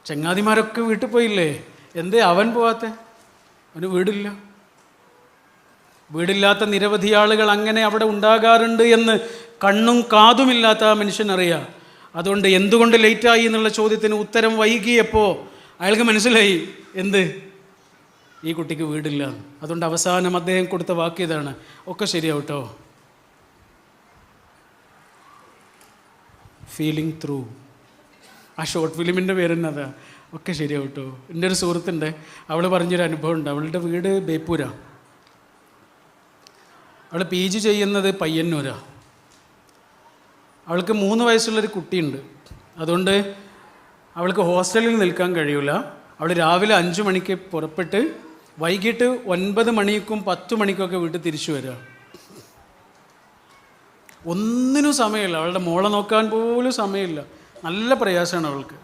ചങ്ങാതിമാരൊക്കെ വീട്ടിൽ പോയില്ലേ, എന്തേ അവൻ പോകാത്ത? അവന് വീടില്ല. വീടില്ലാത്ത നിരവധി ആളുകൾ അങ്ങനെ അവിടെ ഉണ്ടാകാറുണ്ട് എന്ന് കണ്ണും കാതുമില്ലാത്ത ആ മനുഷ്യനറിയാം. അതുകൊണ്ട് എന്തുകൊണ്ട് ലേറ്റായി എന്നുള്ള ചോദ്യത്തിന് ഉത്തരം വൈകിയപ്പോൾ അയാൾക്ക് മനസ്സിലായി എന്ത്, ഈ കുട്ടിക്ക് വീടില്ല. അതുകൊണ്ട് അവസാനം അദ്ദേഹം കൊടുത്ത വാക്ക് ഇതാണ്, ഒക്കെ ശരിയാവട്ടോ, ഫീലിംഗ് ത്രൂ. ആ ഷോർട്ട് ഫിലിമിൻ്റെ പേരെന്നതാ, ഒക്കെ ശരിയാവട്ടോ. എൻ്റെ ഒരു സുഹൃത്തുണ്ട്, അവൾ പറഞ്ഞൊരു അനുഭവം ഉണ്ട്. അവളുടെ വീട് ബേപ്പൂരാണ്. അവൾ PG ചെയ്യുന്നത് പയ്യന്നൂരാണ്. അവൾക്ക് 3 വയസ്സുള്ളൊരു കുട്ടിയുണ്ട്. അതുകൊണ്ട് അവൾക്ക് ഹോസ്റ്റലിൽ നിൽക്കാൻ കഴിയില്ല. അവൾ രാവിലെ 5 മണിക്ക് പുറപ്പെട്ട് വൈകിട്ട് 9 മണിക്കും 10 മണിക്കൊക്കെ വീട്ടിൽ തിരിച്ചു വരിക. ഒന്നിനും സമയമില്ല, അവളുടെ മോളെ നോക്കാൻ പോലും സമയമില്ല. നല്ല പ്രയാസമാണ് അവൾക്ക്.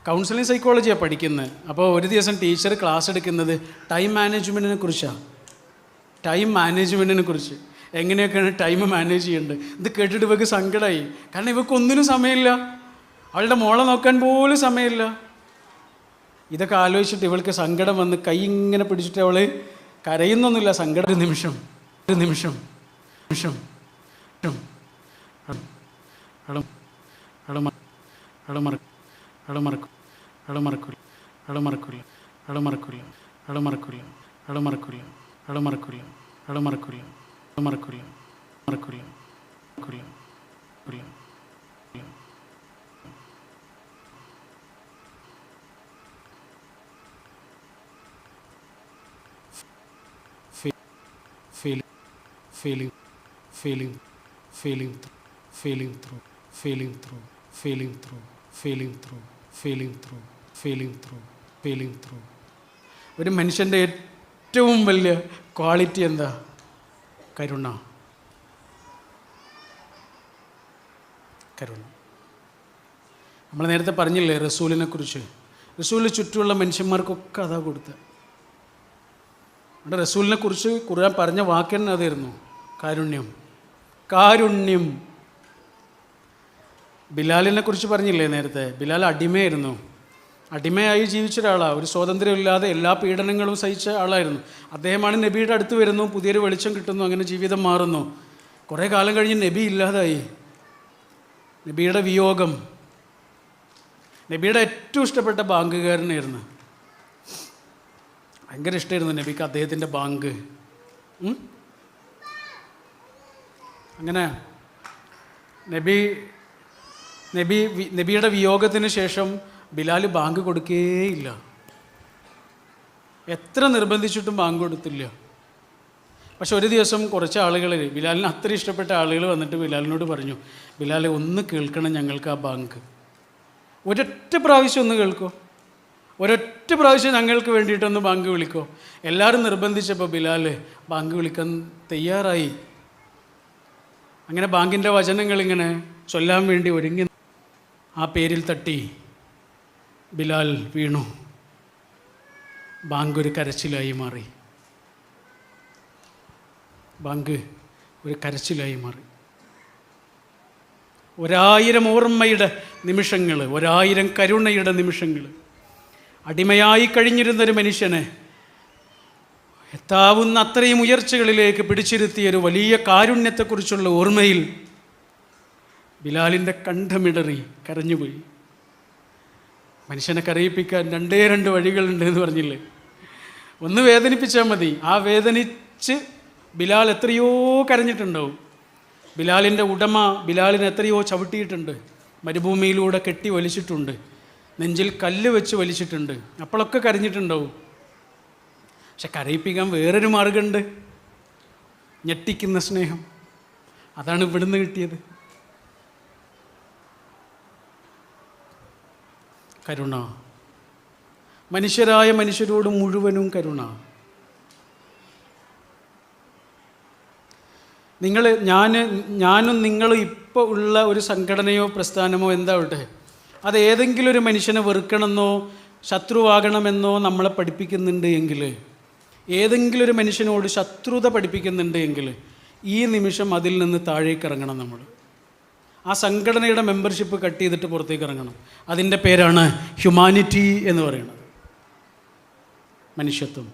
കൗൺസിലിംഗ് സൈക്കോളജിയാണ് പഠിക്കുന്നത്. അപ്പോൾ ഒരു ദിവസം ടീച്ചർ ക്ലാസ് എടുക്കുന്നത് ടൈം മാനേജ്മെൻറ്റിനെ കുറിച്ചാണ്. ടൈം മാനേജ്മെൻറ്റിനെ കുറിച്ച്, എങ്ങനെയൊക്കെയാണ് ടൈം മാനേജ് ചെയ്യേണ്ടത്. ഇത് കേട്ടിട്ട് ഇവർക്ക് സങ്കടമായി. കാരണം ഇവൾക്കൊന്നിനും സമയമില്ല, അവളുടെ മോളെ നോക്കാൻ പോലും സമയമില്ല. ഇതൊക്കെ ആലോചിച്ചിട്ട് ഇവൾക്ക് സങ്കടം വന്ന് കൈ ഇങ്ങനെ പിടിച്ചിട്ട് അവൾ കരയുന്നൊന്നുമില്ല, സങ്കടം. ഒരു നിമിഷം ഒരു മനുഷ്യൻ്റെ ഏറ്റവും വലിയ ക്വാളിറ്റി എന്താ? കരുണ. നമ്മൾ നേരത്തെ പറഞ്ഞില്ലേ റസൂലിനെ കുറിച്ച്. റസൂലിന് ചുറ്റുമുള്ള മനുഷ്യന്മാർക്കൊക്കെ അതാ കൊടുത്തത്. അവിടെ റസൂലിനെ കുറിച്ച് ഖുർആൻ പറഞ്ഞ വാക്ക് തന്നെ അതായിരുന്നു, കാരുണ്യം. ബിലാലിനെ കുറിച്ച് പറഞ്ഞില്ലേ നേരത്തെ. ബിലാൽ അടിമയായിരുന്നു, അടിമയായി ജീവിച്ച ഒരാളാണ്. ഒരു സ്വാതന്ത്ര്യമില്ലാതെ എല്ലാ പീഡനങ്ങളും സഹിച്ച ആളായിരുന്നു. അദ്ദേഹമാണ് നബിയുടെ അടുത്ത് വരുന്നു, പുതിയൊരു വെളിച്ചം കിട്ടുന്നു, അങ്ങനെ ജീവിതം മാറുന്നു. കുറേ കാലം കഴിഞ്ഞ് നബി ഇല്ലാതായി. നബിയുടെ വിയോഗം. നബിയുടെ ഏറ്റവും ഇഷ്ടപ്പെട്ട ബാങ്കുകാരനായിരുന്നു. ഭയങ്കര ഇഷ്ടമായിരുന്നു നബിക്ക് അദ്ദേഹത്തിൻ്റെ ബാങ്ക്. അങ്ങനെ നബിയുടെ വിയോഗത്തിന് ശേഷം ബിലാൽ ബാങ്ക് കൊടുക്കേയില്ല. എത്ര നിർബന്ധിച്ചിട്ടും ബാങ്ക് കൊടുത്തില്ല. പക്ഷെ ഒരു ദിവസം കുറച്ച് ആളുകൾ, ബിലാലിന് അത്ര ഇഷ്ടപ്പെട്ട ആളുകൾ വന്നിട്ട് ബിലാലിനോട് പറഞ്ഞു, ബിലാൽ ഒന്ന് കേൾക്കണം ഞങ്ങൾക്ക് ആ ബാങ്ക്. ഒരൊറ്റ പ്രാവശ്യം ഒന്ന് കേൾക്കോ, ഒരൊറ്റ പ്രാവശ്യം ഞങ്ങൾക്ക് വേണ്ടിയിട്ടൊന്ന് ബാങ്ക് വിളിക്കോ. എല്ലാവരും നിർബന്ധിച്ചപ്പോൾ ബിലാൽ ബാങ്ക് വിളിക്കാൻ തയ്യാറായി. അങ്ങനെ ബാങ്കിൻ്റെ വചനങ്ങൾ ഇങ്ങനെ ചൊല്ലാൻ വേണ്ടി ഒരുങ്ങി ആ പേരിൽ തട്ടി ബിലാൽ വീണു. ബാങ്ക് ഒരു കരച്ചിലായി മാറി. ബാങ്ക് ഒരു കരച്ചിലായി മാറി. 1000 ഓർമ്മയുടെ നിമിഷങ്ങൾ, 1000 കരുണയുടെ നിമിഷങ്ങൾ. അടിമയായി കഴിഞ്ഞിരുന്നൊരു മനുഷ്യനെ എത്താവുന്ന അത്രയും ഉയർച്ചകളിലേക്ക് പിടിച്ചിരുത്തിയൊരു വലിയ കാരുണ്യത്തെക്കുറിച്ചുള്ള ഓർമ്മയിൽ ബിലാലിൻ്റെ കണ്ഠമിടറി കരഞ്ഞുപോയി. മനുഷ്യനെ കരയിപ്പിക്കാൻ 2 വഴികളുണ്ട് എന്ന് പറഞ്ഞില്ലേ? ഒന്ന് വേദനിപ്പിച്ചാൽ മതി. ആ വേദനിച്ച് ബിലാൽ എത്രയോ കരഞ്ഞിട്ടുണ്ടാവും. ബിലാലിൻ്റെ ഉടമ ബിലാലിനെ എത്രയോ ചവിട്ടിയിട്ടുണ്ട്, മരുഭൂമിയിലൂടെ കെട്ടി വലിച്ചിട്ടുണ്ട്, നെഞ്ചിൽ കല്ല് വെച്ച് വലിച്ചിട്ടുണ്ട്. അപ്പോഴൊക്കെ കരഞ്ഞിട്ടുണ്ടാവും. പക്ഷെ കരയിപ്പിക്കാൻ വേറൊരു മാർഗമുണ്ട്, ഞെട്ടിക്കുന്ന സ്നേഹം. അതാണ് ഇവിടുന്ന് കിട്ടിയത്. കരുണ, മനുഷ്യരായ മനുഷ്യരോട് മുഴുവനും കരുണ. ഞാനും നിങ്ങളും ഇപ്പോൾ ഉള്ള ഒരു സംഘടനയോ പ്രസ്ഥാനമോ എന്താവട്ടെ, അത് ഏതെങ്കിലും ഒരു മനുഷ്യനെ വെറുക്കണമെന്നോ ശത്രുവാകണമെന്നോ നമ്മളെ പഠിപ്പിക്കുന്നുണ്ട് എങ്കിൽ, ഏതെങ്കിലും ഒരു മനുഷ്യനോട് ശത്രുത പഠിപ്പിക്കുന്നുണ്ട് എങ്കിൽ ഈ നിമിഷം അതിൽ നിന്ന് താഴേക്ക് ഇറങ്ങണം. നമ്മൾ ആ സംഘടനയുടെ മെമ്പർഷിപ്പ് കട്ട് ചെയ്തിട്ട് പുറത്തേക്ക് ഇറങ്ങണം. അതിൻ്റെ പേരാണ് ഹ്യൂമാനിറ്റി എന്ന് പറയുന്നത്, മനുഷ്യത്വം.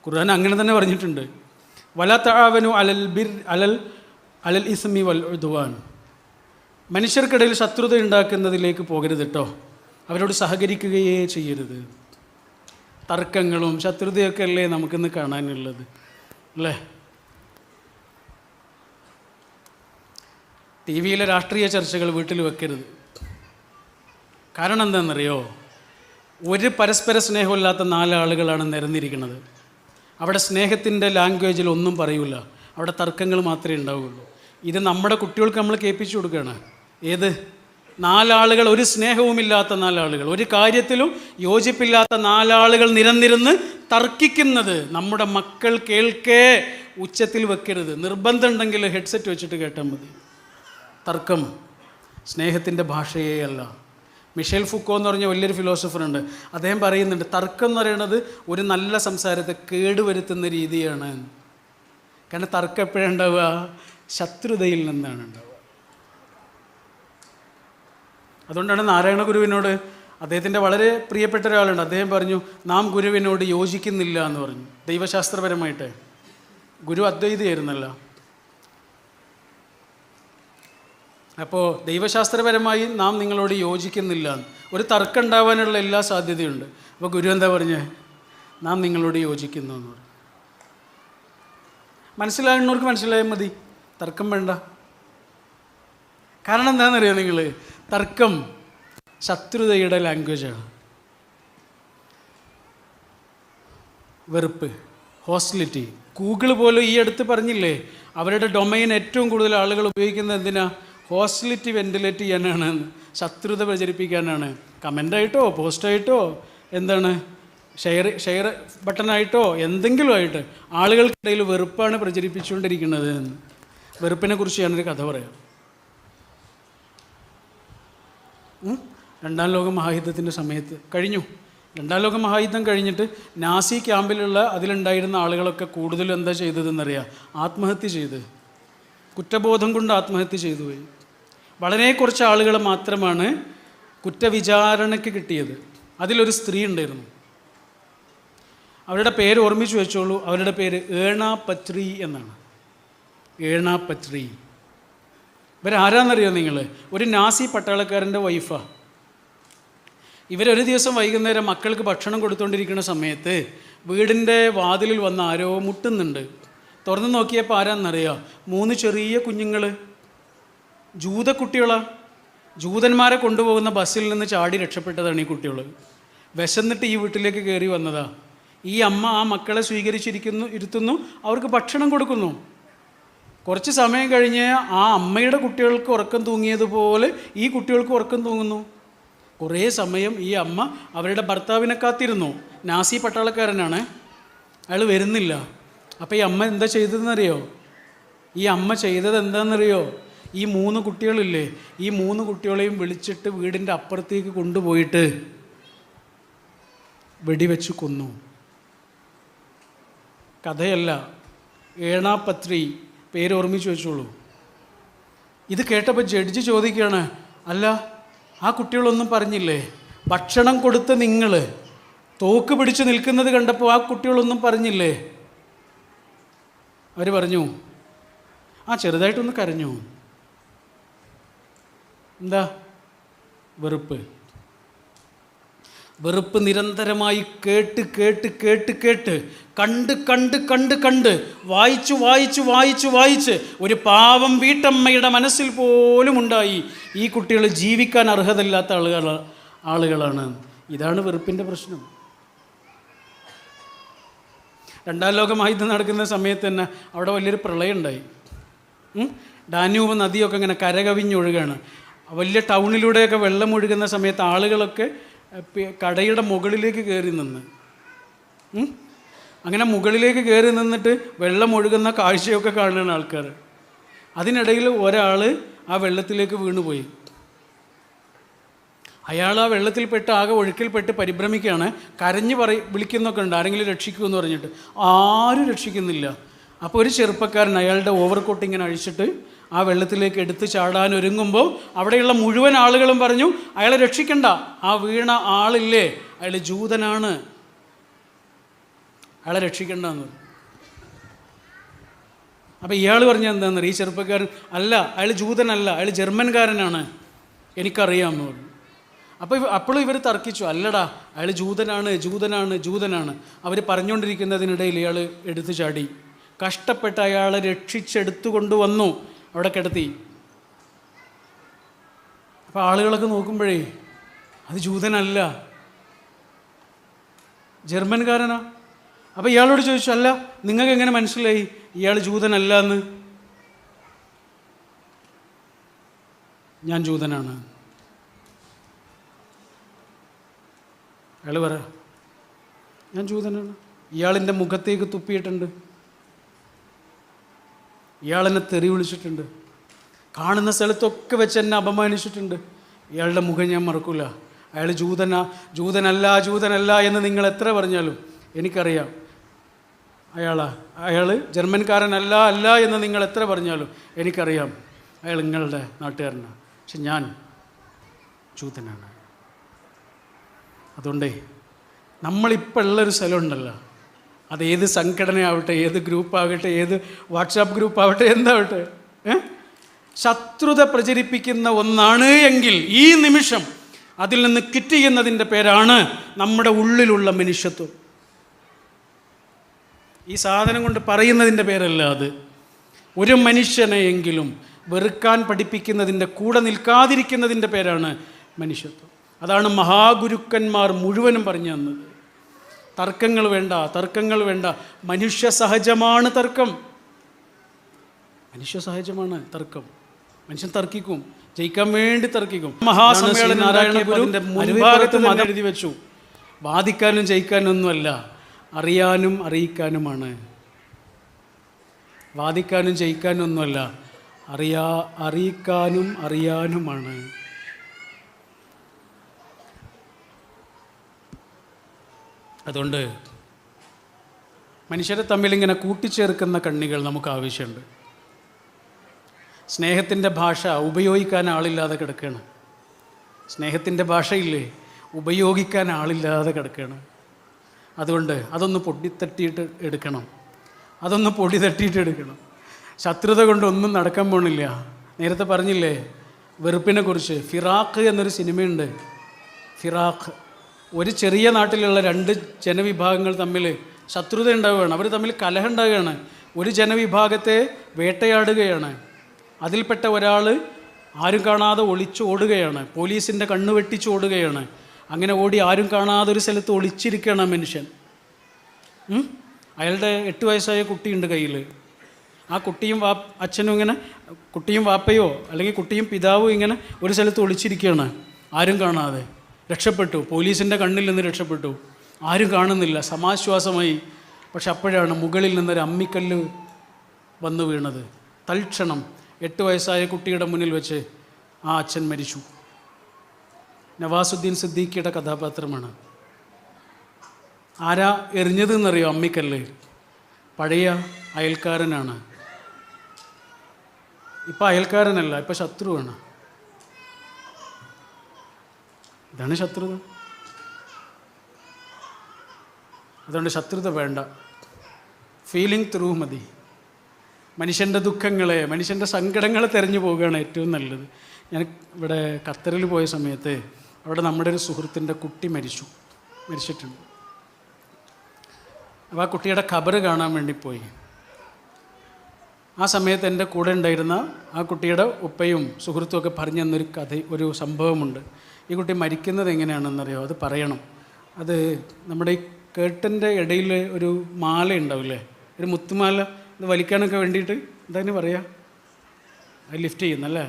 ഖുർആൻ അങ്ങനെ തന്നെ പറഞ്ഞിട്ടുണ്ട്, വലാ തആവനു അലൽ ഇസ്മി വൽ ഉദ്വാൻ. മനുഷ്യർക്കിടയിൽ ശത്രുത ഉണ്ടാക്കുന്നതിലേക്ക് പോകരുത് കേട്ടോ, അവരോട് സഹകരിക്കുകയേ ചെയ്യരുത്. തർക്കങ്ങളും ശത്രുതയൊക്കെ അല്ലേ നമുക്കിന്ന് കാണാനുള്ളത് അല്ലേ? ടി വിയിലെ രാഷ്ട്രീയ ചർച്ചകൾ വീട്ടിൽ വെക്കരുത്. കാരണം എന്താണെന്നറിയോ? ഒരു പരസ്പര സ്നേഹമില്ലാത്ത 4 ആളുകളാണ് നിരന്നിരിക്കുന്നത്. അവിടെ സ്നേഹത്തിൻ്റെ ലാംഗ്വേജിൽ ഒന്നും പറയൂല, അവിടെ തർക്കങ്ങൾ മാത്രമേ ഉണ്ടാവുകയുള്ളൂ. ഇത് നമ്മുടെ കുട്ടികൾക്ക് നമ്മൾ കേൾപ്പിച്ചു കൊടുക്കുകയാണ്. ഏത് 4 ആളുകൾ, ഒരു സ്നേഹവുമില്ലാത്ത 4 ആളുകൾ, ഒരു കാര്യത്തിലും യോജിപ്പില്ലാത്ത 4 ആളുകൾ നിരന്നിരുന്ന് തർക്കിക്കുന്നത് നമ്മുടെ മക്കൾ കേൾക്കേ ഉച്ചത്തിൽ വെക്കരുത്. നിർബന്ധം ഉണ്ടെങ്കിൽ ഹെഡ്സെറ്റ് വെച്ചിട്ട് കേട്ടാൽ മതി. തർക്കം സ്നേഹത്തിൻ്റെ ഭാഷയേ അല്ല. മിഷേൽ ഫുക്കോ എന്ന് പറഞ്ഞ വലിയൊരു ഫിലോസഫറുണ്ട്, അദ്ദേഹം പറയുന്നുണ്ട് തർക്കം എന്ന് പറയുന്നത് ഒരു നല്ല സംസാരത്തെ കേടുവരുത്തുന്ന രീതിയാണ്. കാരണം തർക്കം എപ്പോഴാണ് ഉണ്ടാവുക? ശത്രുതയിൽ നിന്നാണ് ഉണ്ടാവുക. അതുകൊണ്ടാണ് നാരായണ ഗുരുവിനോട് അദ്ദേഹത്തിൻ്റെ വളരെ പ്രിയപ്പെട്ട ഒരാളുണ്ട്, അദ്ദേഹം പറഞ്ഞു നാം ഗുരുവിനോട് യോജിക്കുന്നില്ല എന്ന് പറഞ്ഞു. ദൈവശാസ്ത്രപരമായിട്ട് ഗുരു അദ്വൈതിയായിരുന്നല്ലോ. അപ്പോൾ ദൈവശാസ്ത്രപരമായി നാം നിങ്ങളോട് യോജിക്കുന്നില്ല, ഒരു തർക്കം ഉണ്ടാവാനുള്ള എല്ലാ സാധ്യതയുണ്ട്. അപ്പോൾ ഗുരു എന്താ പറഞ്ഞത്? നാം നിങ്ങളോട് യോജിക്കുന്നു എന്ന് പറഞ്ഞു. മനസ്സിലാകുന്നവർക്ക് മനസ്സിലായാൽ മതി, തർക്കം വേണ്ട. കാരണം എന്താണെന്നറിയോ നിങ്ങൾ? തർക്കം ശത്രുതയുടെ ലാംഗ്വേജാണ്. വെറുപ്പ്, ഹോസ്റ്റിലിറ്റി. ഗൂഗിൾ പോലും ഈ അടുത്ത് പറഞ്ഞില്ലേ, അവരുടെ ഡൊമൈൻ ഏറ്റവും കൂടുതൽ ആളുകൾ ഉപയോഗിക്കുന്നത് എന്തിനാ? ഹോസ്റ്റിലിറ്റി വെന്റിലേറ്റ് ചെയ്യാനാണ്, ശത്രുത പ്രചരിപ്പിക്കാനാണ്. കമൻ്റായിട്ടോ പോസ്റ്റായിട്ടോ എന്താണ് ഷെയർ ബട്ടണായിട്ടോ എന്തെങ്കിലും ആയിട്ട് ആളുകൾക്കിടയിൽ വെറുപ്പാണ് പ്രചരിപ്പിച്ചുകൊണ്ടിരിക്കുന്നത്. വെറുപ്പിനെ കുറിച്ച് ഞാനൊരു കഥ പറയാം. 2ാം ലോക മഹായുദ്ധത്തിൻ്റെ സമയത്ത് കഴിഞ്ഞു. 2ാം ലോക മഹായുദ്ധം കഴിഞ്ഞിട്ട് നാസി ക്യാമ്പിലുള്ള അതിലുണ്ടായിരുന്ന ആളുകളൊക്കെ കൂടുതലും എന്താ ചെയ്തതെന്നറിയാം? ആത്മഹത്യ ചെയ്ത്, കുറ്റബോധം കൊണ്ട് ആത്മഹത്യ ചെയ്തു പോയി. വളരെ കുറച്ച് ആളുകൾ മാത്രമാണ് കുറ്റവിചാരണയ്ക്ക് കിട്ടിയത്. അതിലൊരു സ്ത്രീ ഉണ്ടായിരുന്നു. അവരുടെ പേര് ഓർമ്മിച്ച് വെച്ചോളൂ. അവരുടെ പേര് ഏണ പച്രി എന്നാണ്. ഏണ പച്രി. ഇവരാരാന്നറിയോ നിങ്ങൾ? ഒരു നാസി പട്ടാളക്കാരൻ്റെ വൈഫാണ്. ഇവരൊരു ദിവസം വൈകുന്നേരം മക്കൾക്ക് ഭക്ഷണം കൊടുത്തുകൊണ്ടിരിക്കുന്ന സമയത്ത് വീടിൻ്റെ വാതിലിൽ വന്ന് ആരോ മുട്ടുന്നുണ്ട്. തുറന്ന് നോക്കിയപ്പോൾ ആരാന്നറിയോ? 3 ചെറിയ കുഞ്ഞുങ്ങൾ, ജൂതക്കുട്ടികളാണ്. ജൂതന്മാരെ കൊണ്ടുപോകുന്ന ബസ്സിൽ നിന്ന് ചാടി രക്ഷപ്പെട്ടതാണ് ഈ കുട്ടികൾ. വിശന്നിട്ട് ഈ വീട്ടിലേക്ക് കയറി വന്നതാ. ഈ അമ്മ ആ മക്കളെ ഇരുത്തുന്നു, അവർക്ക് ഭക്ഷണം കൊടുക്കുന്നു. കുറച്ച് സമയം കഴിഞ്ഞ് ആ അമ്മയുടെ കുട്ടികൾക്ക് ഉറക്കം തൂങ്ങിയതുപോലെ ഈ കുട്ടികൾക്ക് ഉറക്കം തൂങ്ങുന്നു. കുറേ സമയം ഈ അമ്മ അവരുടെ ഭർത്താവിനെ കാത്തിരുന്നു. നാസി പട്ടാളക്കാരനാണ്, അയാൾ വരുന്നില്ല. അപ്പോൾ ഈ അമ്മ എന്താ ചെയ്തതെന്നറിയോ? ഈ അമ്മ ചെയ്തത് എന്താണെന്നറിയോ? ഈ 3 കുട്ടികളില്ലേ, ഈ 3 കുട്ടികളെയും വിളിച്ചിട്ട് വീടിൻ്റെ അപ്പുറത്തേക്ക് കൊണ്ടുപോയിട്ട് വെടിവെച്ച് കൊന്നു. കഥയല്ല, ഏണാപത്രി, പേര് ഓർമ്മിച്ച് വെച്ചോളൂ. ഇത് കേട്ടപ്പോൾ ജഡ്ജി ചോദിക്കുകയാണ്, അല്ല ആ കുട്ടികളൊന്നും പറഞ്ഞില്ലേ? ഭക്ഷണം കൊടുത്ത് നിങ്ങൾ തോക്ക് പിടിച്ച് നിൽക്കുന്നത് കണ്ടപ്പോൾ ആ കുട്ടികളൊന്നും പറഞ്ഞില്ലേ? അവർ പറഞ്ഞു, ചെറുതായിട്ടൊന്ന് കരഞ്ഞു. എന്താ? വെറുപ്പ് നിരന്തരമായി കേട്ട് കേട്ട് കേട്ട് കേട്ട് കണ്ട് കണ്ട് കണ്ട് കണ്ട് വായിച്ചു വായിച്ചു വായിച്ചു വായിച്ച് ഒരു പാവം വീട്ടമ്മയുടെ മനസ്സിൽ പോലും ഉണ്ടായി ഈ കുട്ടികൾ ജീവിക്കാൻ അർഹതയില്ലാത്ത ആളുകളാണ്. ഇതാണ് വെറുപ്പിൻ്റെ പ്രശ്നം. 2ാം ലോകമഹായുദ്ധം നടക്കുന്ന സമയത്ത് തന്നെ അവിടെ വലിയൊരു പ്രളയം ഉണ്ടായി. ഡാന്യൂബ് നദിയൊക്കെ ഇങ്ങനെ കരകവിഞ്ഞൊഴുകാണ്. വലിയ ടൗണിലൂടെയൊക്കെ വെള്ളം ഒഴുകുന്ന സമയത്ത് ആളുകളൊക്കെ കടയുടെ മുകളിലേക്ക് കയറി നിന്ന്, അങ്ങനെ മുകളിലേക്ക് കയറി നിന്നിട്ട് വെള്ളം ഒഴുകുന്ന കാഴ്ചയൊക്കെ കാണുന്ന ആൾക്കാർ. അതിനിടയിൽ ഒരാൾ ആ വെള്ളത്തിലേക്ക് വീണുപോയി. അയാൾ ആ വെള്ളത്തിൽപ്പെട്ട് ആകെ ഒഴുക്കിൽപ്പെട്ട് പരിഭ്രമിക്കുകയാണ്. കരഞ്ഞ് വിളിക്കുന്നൊക്കെ ഉണ്ട്, ആരെങ്കിലും രക്ഷിക്കുമെന്ന് പറഞ്ഞിട്ട്. ആരും രക്ഷിക്കുന്നില്ല. അപ്പോൾ ഒരു ചെറുപ്പക്കാരൻ അയാളുടെ ഓവർകോട്ട് ഇങ്ങനെ അഴിച്ചിട്ട് ആ വെള്ളത്തിലേക്ക് എടുത്ത് ചാടാൻ ഒരുങ്ങുമ്പോൾ അവിടെയുള്ള മുഴുവൻ ആളുകളും പറഞ്ഞു, അയാളെ രക്ഷിക്കണ്ട, ആ വീണ ആളില്ലേ അയാൾ ജൂതനാണ്, അയാളെ രക്ഷിക്കണ്ടെന്ന്. അപ്പോൾ ഇയാൾ പറഞ്ഞാൽ എന്താണെന്നറിയാം, ഈ ചെറുപ്പക്കാരൻ, അല്ല അയാൾ ജൂതനല്ല, അയാൾ ജർമ്മൻകാരനാണ്, എനിക്കറിയാമെന്ന് പറഞ്ഞു. അപ്പോഴും ഇവർ തർക്കിച്ചു, അല്ലടാ അയാൾ ജൂതനാണ് ജൂതനാണ് ജൂതനാണ്. അവർ പറഞ്ഞുകൊണ്ടിരിക്കുന്നതിനിടയിൽ ഇയാൾ എടുത്തു ചാടി. കഷ്ടപ്പെട്ട് അയാളെ രക്ഷിച്ചെടുത്തു കൊണ്ടുവന്നു, അവിടെ കിടത്തി. അപ്പോൾ ആളുകളൊക്കെ നോക്കുമ്പോഴേ അത് ജൂതനല്ല, ജർമ്മൻകാരനാ. അപ്പോൾ ഇയാളോട് ചോദിച്ചു, അല്ല നിങ്ങൾക്ക് എങ്ങനെ മനസ്സിലായി ഇയാൾ ജൂതനല്ല എന്ന്? ഞാൻ ജൂതനാണ്. അയാൾ പറ, ഞാൻ ജൂതനാണ്. ഇയാളെൻ്റെ മുഖത്തേക്ക് തുപ്പിയിട്ടുണ്ട്, ഇയാളെന്നെ തെറി വിളിച്ചിട്ടുണ്ട്, കാണുന്ന സ്ഥലത്തൊക്കെ വെച്ച് എന്നെ അപമാനിച്ചിട്ടുണ്ട്. ഇയാളുടെ മുഖം ഞാൻ മറക്കില്ല. അയാൾ ജൂതനല്ല എന്ന് നിങ്ങൾ എത്ര പറഞ്ഞാലും എനിക്കറിയാം അയാൾ ജർമ്മൻകാരനല്ല എന്ന് നിങ്ങൾ എത്ര പറഞ്ഞാലും എനിക്കറിയാം അയാൾ നിങ്ങളുടെ നാട്ടുകാരനാണ്. പക്ഷെ ഞാൻ ജൂതനാണ്. അതുകൊണ്ടേ നമ്മളിപ്പോൾ ഉള്ളൊരു സ്ഥലമുണ്ടല്ലോ, അത് ഏത് സംഘടനയാവട്ടെ, ഏത് ഗ്രൂപ്പാകട്ടെ, ഏത് വാട്സാപ്പ് ഗ്രൂപ്പാവട്ടെ, എന്താവട്ടെ, ശത്രുത പ്രചരിപ്പിക്കുന്ന ഒന്നാണ് എങ്കിൽ ഈ നിമിഷം അതിൽ നിന്ന് ക്വിറ്റ് ചെയ്യുന്നതിൻ്റെ പേരാണ് നമ്മുടെ ഉള്ളിലുള്ള മനുഷ്യത്വം. ഈ സാധനം കൊണ്ട് പറയുന്നതിൻ്റെ പേരല്ല അത്. ഒരു മനുഷ്യനെയെങ്കിലും വെറുക്കാൻ പഠിപ്പിക്കുന്നതിൻ്റെ, കൂടെ നിൽക്കാതിരിക്കുന്നതിൻ്റെ പേരാണ് മനുഷ്യത്വം. അതാണ് മഹാഗുരുക്കന്മാർ മുഴുവനും പറഞ്ഞു തന്നത്. തർക്കങ്ങൾ വേണ്ട, മനുഷ്യ സഹജമാണ് തർക്കം. മനുഷ്യൻ തർക്കിക്കും, ജയിക്കാൻ വേണ്ടി തർക്കിക്കും. മഹാസമ്മേളനം നാരായണ ഗുരുവിൻ്റെ മുൻഭാഗത്ത് മതം എഴുതി വെച്ചു, ബാധിക്കാനും ജയിക്കാനും ഒന്നുമല്ല, അറിയാനും അറിയിക്കാനുമാണ്. വാദിക്കാനും ജയിക്കാനും ഒന്നുമല്ല, അറിയിക്കാനും അറിയാനുമാണ്. അതുകൊണ്ട് മനുഷ്യരെ തമ്മിലിങ്ങനെ കൂട്ടിച്ചേർക്കുന്ന കണ്ണികൾ നമുക്ക് ആവശ്യമുണ്ട്. സ്നേഹത്തിൻ്റെ ഭാഷ ഉപയോഗിക്കാൻ ആളില്ലാതെ കിടക്കുകയാണ്. സ്നേഹത്തിൻ്റെ ഭാഷയില്ലേ, ഉപയോഗിക്കാൻ ആളില്ലാതെ കിടക്കുകയാണ്. അതുകൊണ്ട് അതൊന്ന് പൊടി തട്ടിയിട്ട് എടുക്കണം. ശത്രുത കൊണ്ടൊന്നും നടക്കാൻ പോണില്ല. നേരത്തെ പറഞ്ഞില്ലേ വെറുപ്പിനെ കുറിച്ച്, ഫിറാഖ് എന്നൊരു സിനിമയുണ്ട്. ഫിറാഖ്, ഒരു ചെറിയ നാട്ടിലുള്ള 2 ജനവിഭാഗങ്ങൾ തമ്മിൽ ശത്രുത ഉണ്ടാവുകയാണ്, അവർ തമ്മിൽ കലഹം ഉണ്ടാവുകയാണ്. ഒരു ജനവിഭാഗത്തെ വേട്ടയാടുകയാണ്. അതിൽപ്പെട്ട ഒരാൾ ആരും കാണാതെ ഒളിച്ചോടുകയാണ്, പോലീസിൻ്റെ കണ്ണ് വെട്ടിച്ച് ഓടുകയാണ്. അങ്ങനെ ഓടി ആരും കാണാതെ ഒരു സ്ഥലത്ത് ഒളിച്ചിരിക്കുകയാണ് ആ മനുഷ്യൻ. അയാളുടെ 8 വയസ്സായ കുട്ടിയുണ്ട് കയ്യിൽ. ആ കുട്ടിയും അച്ഛനും ഇങ്ങനെ, കുട്ടിയും വാപ്പയോ അല്ലെങ്കിൽ കുട്ടിയും പിതാവും ഇങ്ങനെ ഒരു സ്ഥലത്ത് ഒളിച്ചിരിക്കുകയാണ്, ആരും കാണാതെ. രക്ഷപ്പെട്ടു, പോലീസിൻ്റെ കണ്ണിൽ നിന്ന് രക്ഷപ്പെട്ടു, ആരും കാണുന്നില്ല, സമാശ്വാസമായി. പക്ഷെ അപ്പോഴാണ് മുകളിൽ നിന്നൊരു അമ്മിക്കല്ല് വന്നു വീണത്. തൽക്ഷണം 8 വയസ്സായ കുട്ടിയുടെ മുന്നിൽ വെച്ച് ആ അച്ഛൻ മരിച്ചു. നവാസുദ്ദീൻ സിദ്ദീഖിയുടെ കഥാപാത്രമാണ്. ആരാ എറിഞ്ഞതെന്നറിയോ? അമ്മിക്കല്ല്. പഴയ അയൽക്കാരനാണ്. ഇപ്പം അയൽക്കാരനല്ല, ഇപ്പം ശത്രുവാണ്. ഇതാണ് ശത്രുത. അതുകൊണ്ട് ശത്രുത വേണ്ട, ഫീലിംഗ് ത്രൂ മതി. മനുഷ്യൻ്റെ ദുഃഖങ്ങളെ, മനുഷ്യൻ്റെ സങ്കടങ്ങളെ തിരഞ്ഞു പോവുകയാണ് ഏറ്റവും നല്ലത്. ഞാൻ ഇവിടെ ഖത്തറിൽ പോയ സമയത്ത് അവിടെ നമ്മുടെ ഒരു സുഹൃത്തിൻ്റെ കുട്ടി മരിച്ചിട്ടുണ്ട്. അപ്പോൾ ആ കുട്ടിയുടെ ഖബർ കാണാൻ വേണ്ടി പോയി. ആ സമയത്ത് എൻ്റെ കൂടെ ഉണ്ടായിരുന്ന ആ കുട്ടിയുടെ ഉപ്പയും സുഹൃത്തും ഒക്കെ പറഞ്ഞു തന്നൊരു ഒരു സംഭവമുണ്ട്. ഈ കുട്ടി മരിക്കുന്നത് എങ്ങനെയാണെന്നറിയോ? അത് പറയണം. അത് നമ്മുടെ ഈ കേട്ടിൻ്റെ ഇടയിൽ ഒരു മാല ഉണ്ടാവില്ലേ, ഒരു മുത്തുമാല, ഇത് വലിക്കാനൊക്കെ വേണ്ടിയിട്ട് എന്തായാലും പറയുക, അത് ലിഫ്റ്റ് ചെയ്യുന്നല്ലേ.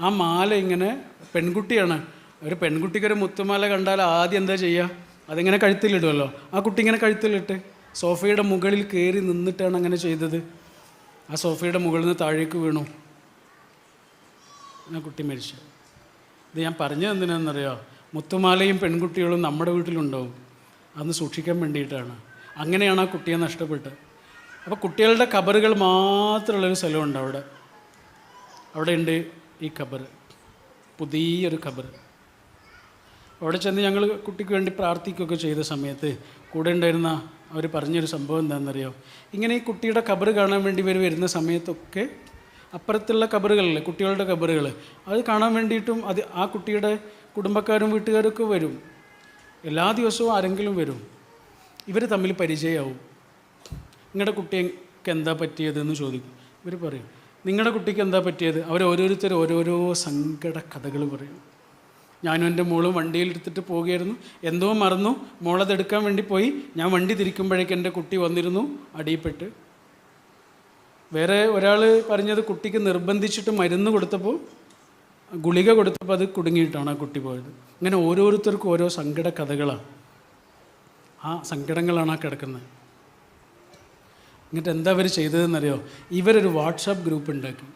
ആ മാല ഇങ്ങനെ, പെൺകുട്ടിയാണ്. ഒരു പെൺകുട്ടിക്കൊരു മുത്തുമാല കണ്ടാൽ ആദ്യം എന്താ ചെയ്യുക? അതിങ്ങനെ കഴുത്തിലിടുമല്ലോ. ആ കുട്ടി ഇങ്ങനെ കഴുത്തിലിട്ട് സോഫയുടെ മുകളിൽ കയറി നിന്നിട്ടാണ് അങ്ങനെ ചെയ്തത്. ആ സോഫയുടെ മുകളിൽ നിന്ന് താഴേക്ക് വീണു. ആ കുട്ടി മരിച്ചു. ഇത് ഞാൻ പറഞ്ഞത് എന്തിനാണെന്നറിയോ? മുത്തുമാലയും പെൺകുട്ടികളും നമ്മുടെ വീട്ടിലുണ്ടാവും, അന്ന് സൂക്ഷിക്കാൻ വേണ്ടിയിട്ടാണ്. അങ്ങനെയാണ് ആ കുട്ടിയെ നഷ്ടപ്പെട്ടത്. അപ്പോൾ കുട്ടികളുടെ ഖബറുകൾ മാത്രമുള്ളൊരു സ്ഥലമുണ്ട് അവിടെ ഉണ്ട് ഈ ഖബർ, പുതിയൊരു ഖബർ. അവിടെ ചെന്ന് ഞങ്ങൾ കുട്ടിക്ക് വേണ്ടി പ്രാർത്ഥിക്കുകയൊക്കെ ചെയ്ത സമയത്ത് കൂടെ ഉണ്ടായിരുന്ന അവർ പറഞ്ഞൊരു സംഭവം എന്താണെന്നറിയോ? ഇങ്ങനെ ഈ കുട്ടിയുടെ ഖബർ കാണാൻ വേണ്ടി വരുന്ന സമയത്തൊക്കെ അപ്പുറത്തുള്ള ഖബറുകളിലെ കുട്ടികളുടെ ഖബറുകൾ അത് കാണാൻ വേണ്ടിയിട്ടും ആ കുട്ടിയുടെ കുടുംബക്കാരും വീട്ടുകാരൊക്കെ വരും. എല്ലാ ദിവസവും ആരെങ്കിലും വരും. ഇവർ തമ്മിൽ പരിചയമാവും. നിങ്ങളുടെ കുട്ടിക്ക് എന്താ പറ്റിയതെന്ന് ചോദിക്കും. ഇവർ പറയും നിങ്ങളുടെ കുട്ടിക്ക് എന്താ പറ്റിയത്. ഓരോരുത്തർ ഓരോരോ സങ്കട കഥകൾ പറയും. ഞാനും എൻ്റെ മോളും വണ്ടിയിലെടുത്തിട്ട് പോവുകയായിരുന്നു, എന്തോ മറന്നു, മോളതെടുക്കാൻ വേണ്ടി പോയി. ഞാൻ വണ്ടി തിരിക്കുമ്പോഴേക്ക് എൻ്റെ കുട്ടി വന്നിരുന്നു, അടിയിൽപ്പെട്ട്. വേറെ ഒരാൾ പറഞ്ഞത് കുട്ടിക്ക് നിർബന്ധിച്ചിട്ട് മരുന്ന് കൊടുത്തപ്പോൾ, ഗുളിക കൊടുത്തപ്പോൾ അത് കുടുങ്ങിയിട്ടാണ് ആ കുട്ടി പോയത്. ഇങ്ങനെ ഓരോരുത്തർക്കും ഓരോ സങ്കട കഥകളാണ്. ആ സങ്കടങ്ങളാണ് ആ കിടക്കുന്നത്. എന്നിട്ട് എന്താ അവർ ചെയ്തതെന്നറിയോ? ഇവരൊരു വാട്സാപ്പ് ഗ്രൂപ്പ് ഉണ്ടാക്കി.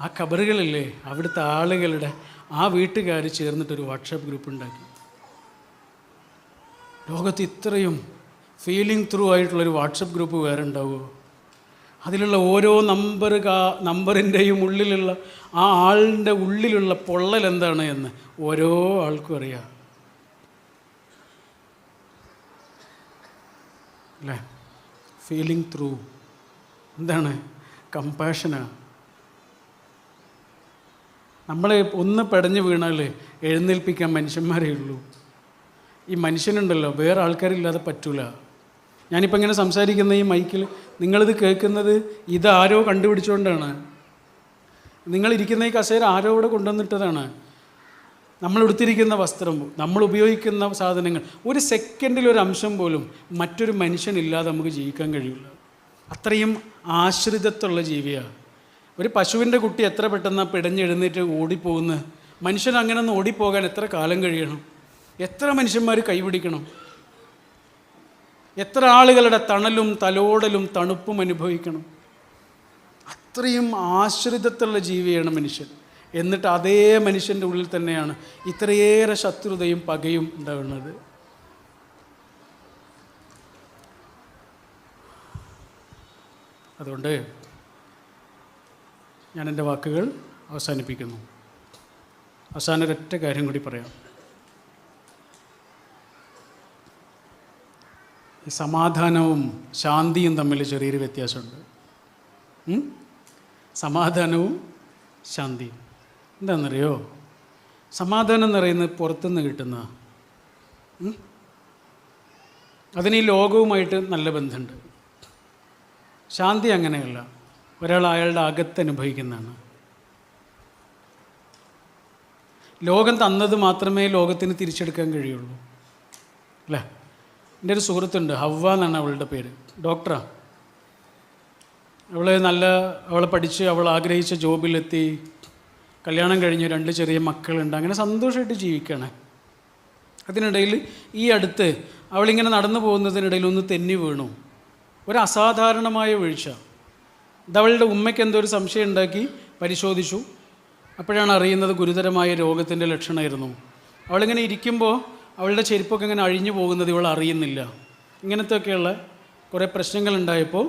ആ ഖബറുകളില്ലേ, അവിടുത്തെ ആളുകളുടെ ആ വീട്ടുകാർ ചേർന്നിട്ടൊരു വാട്സാപ്പ് ഗ്രൂപ്പ് ഉണ്ടാക്കി. ലോകത്ത് ഇത്രയും ഫീലിംഗ് ത്രൂ ആയിട്ടുള്ളൊരു വാട്സപ്പ് ഗ്രൂപ്പ് വേറെ ഉണ്ടാവുമോ? അതിലുള്ള ഓരോ നമ്പറിൻ്റെയും ഉള്ളിലുള്ള ആ ആളിൻ്റെ ഉള്ളിലുള്ള പൊള്ളൽ എന്താണ് എന്ന് ഓരോ ആൾക്കും അറിയാം അല്ലേ? ഫീലിംഗ് ത്രൂ എന്താണ്? കമ്പാഷനാണ്. നമ്മളെ ഒന്ന് പെടഞ്ഞ് വീണാൽ എഴുന്നേൽപ്പിക്കാൻ മനുഷ്യന്മാരേ ഉള്ളൂ. ഈ മനുഷ്യനുണ്ടല്ലോ, വേറെ ആൾക്കാരില്ലാതെ പറ്റൂല. ഞാനിപ്പോൾ ഇങ്ങനെ സംസാരിക്കുന്ന ഈ മൈക്കിൽ നിങ്ങളിത് കേൾക്കുന്നത് ഇതാരോ കണ്ടുപിടിച്ചുകൊണ്ടാണ്. നിങ്ങളിരിക്കുന്ന ഈ കസേര ആരോ ഇവിടെ കൊണ്ടുവന്നിട്ടതാണ്. നമ്മൾ ഉടുത്തിരിക്കുന്ന വസ്ത്രം, നമ്മൾ ഉപയോഗിക്കുന്ന സാധനങ്ങൾ, ഒരു സെക്കൻഡിലൊരു അംശം പോലും മറ്റൊരു മനുഷ്യനില്ലാതെ നമുക്ക് ജീവിക്കാൻ കഴിയില്ല. അത്രയും ആശ്രിതത്വമുള്ള ജീവിയാണ്. ഒരു പശുവിൻ്റെ കുട്ടി എത്ര പെട്ടെന്ന് പിടഞ്ഞെഴുന്നേറ്റ് ഓടിപ്പോകുന്നത്. മനുഷ്യൻ അങ്ങനെ ഒന്ന് ഓടിപ്പോകാൻ എത്ര കാലം കഴിയണം? എത്ര മനുഷ്യന്മാർ കൈപിടിക്കണം? എത്ര ആളുകളുടെ തണലും തലോടലും തണുപ്പും അനുഭവിക്കണം? അത്രയും ആശ്രിതത്വമുള്ള ജീവിയാണ് മനുഷ്യൻ. എന്നിട്ട് അതേ മനുഷ്യൻ്റെ ഉള്ളിൽ തന്നെയാണ് ഇത്രയേറെ ശത്രുതയും പകയും ഉണ്ടാകുന്നത്. അതുകൊണ്ട് ഞാൻ എൻ്റെ വാക്കുകൾ അവസാനിപ്പിക്കുന്നു. അവസാനം ഒരൊറ്റ കാര്യം കൂടി പറയാം. ഈ സമാധാനവും ശാന്തിയും തമ്മിൽ ചെറിയൊരു വ്യത്യാസമുണ്ട്. സമാധാനവും ശാന്തിയും എന്താണെന്നറിയോ? സമാധാനം എന്ന് പറയുന്നത് പുറത്തുനിന്ന് കിട്ടുന്ന, അതിന് ഈ ലോകവുമായിട്ട് നല്ല ബന്ധമുണ്ട്. ശാന്തി അങ്ങനെയല്ല, ഒരാൾ അയാളുടെ അകത്ത് അനുഭവിക്കുന്നതാണ്. ലോകം തന്നത് മാത്രമേ ലോകത്തിന് തിരിച്ചെടുക്കാൻ കഴിയുള്ളൂ അല്ലേ? എൻ്റെ ഒരു സുഹൃത്തുണ്ട്, ഹവ്വ എന്നാണ് അവളുടെ പേര്, ഡോക്ടറാണ്. അവളെ പഠിച്ച് അവൾ ആഗ്രഹിച്ച ജോബിലെത്തി, കല്യാണം കഴിഞ്ഞ് 2 ചെറിയ മക്കളുണ്ട്, അങ്ങനെ സന്തോഷമായിട്ട് ജീവിക്കുകയാണ്. അതിനിടയിൽ ഈ അടുത്ത് അവളിങ്ങനെ നടന്നു പോകുന്നതിനിടയിൽ ഒന്ന് തെന്നി വീണു. ഒരു അസാധാരണമായ വീഴ്ച. ഇതവളുടെ ഉമ്മയ്ക്ക് എന്തോ ഒരു സംശയം ഉണ്ടാക്കി പരിശോധിച്ചു. അപ്പോഴാണ് അറിയുന്നത് ഗുരുതരമായ രോഗത്തിൻ്റെ ലക്ഷണമായിരുന്നു. അവളിങ്ങനെ ഇരിക്കുമ്പോൾ അവളുടെ ചെരുപ്പൊക്കെ ഇങ്ങനെ അഴിഞ്ഞു പോകുന്നത് ഇവൾ അറിയുന്നില്ല. ഇങ്ങനത്തെയൊക്കെയുള്ള കുറേ പ്രശ്നങ്ങളുണ്ടായപ്പോൾ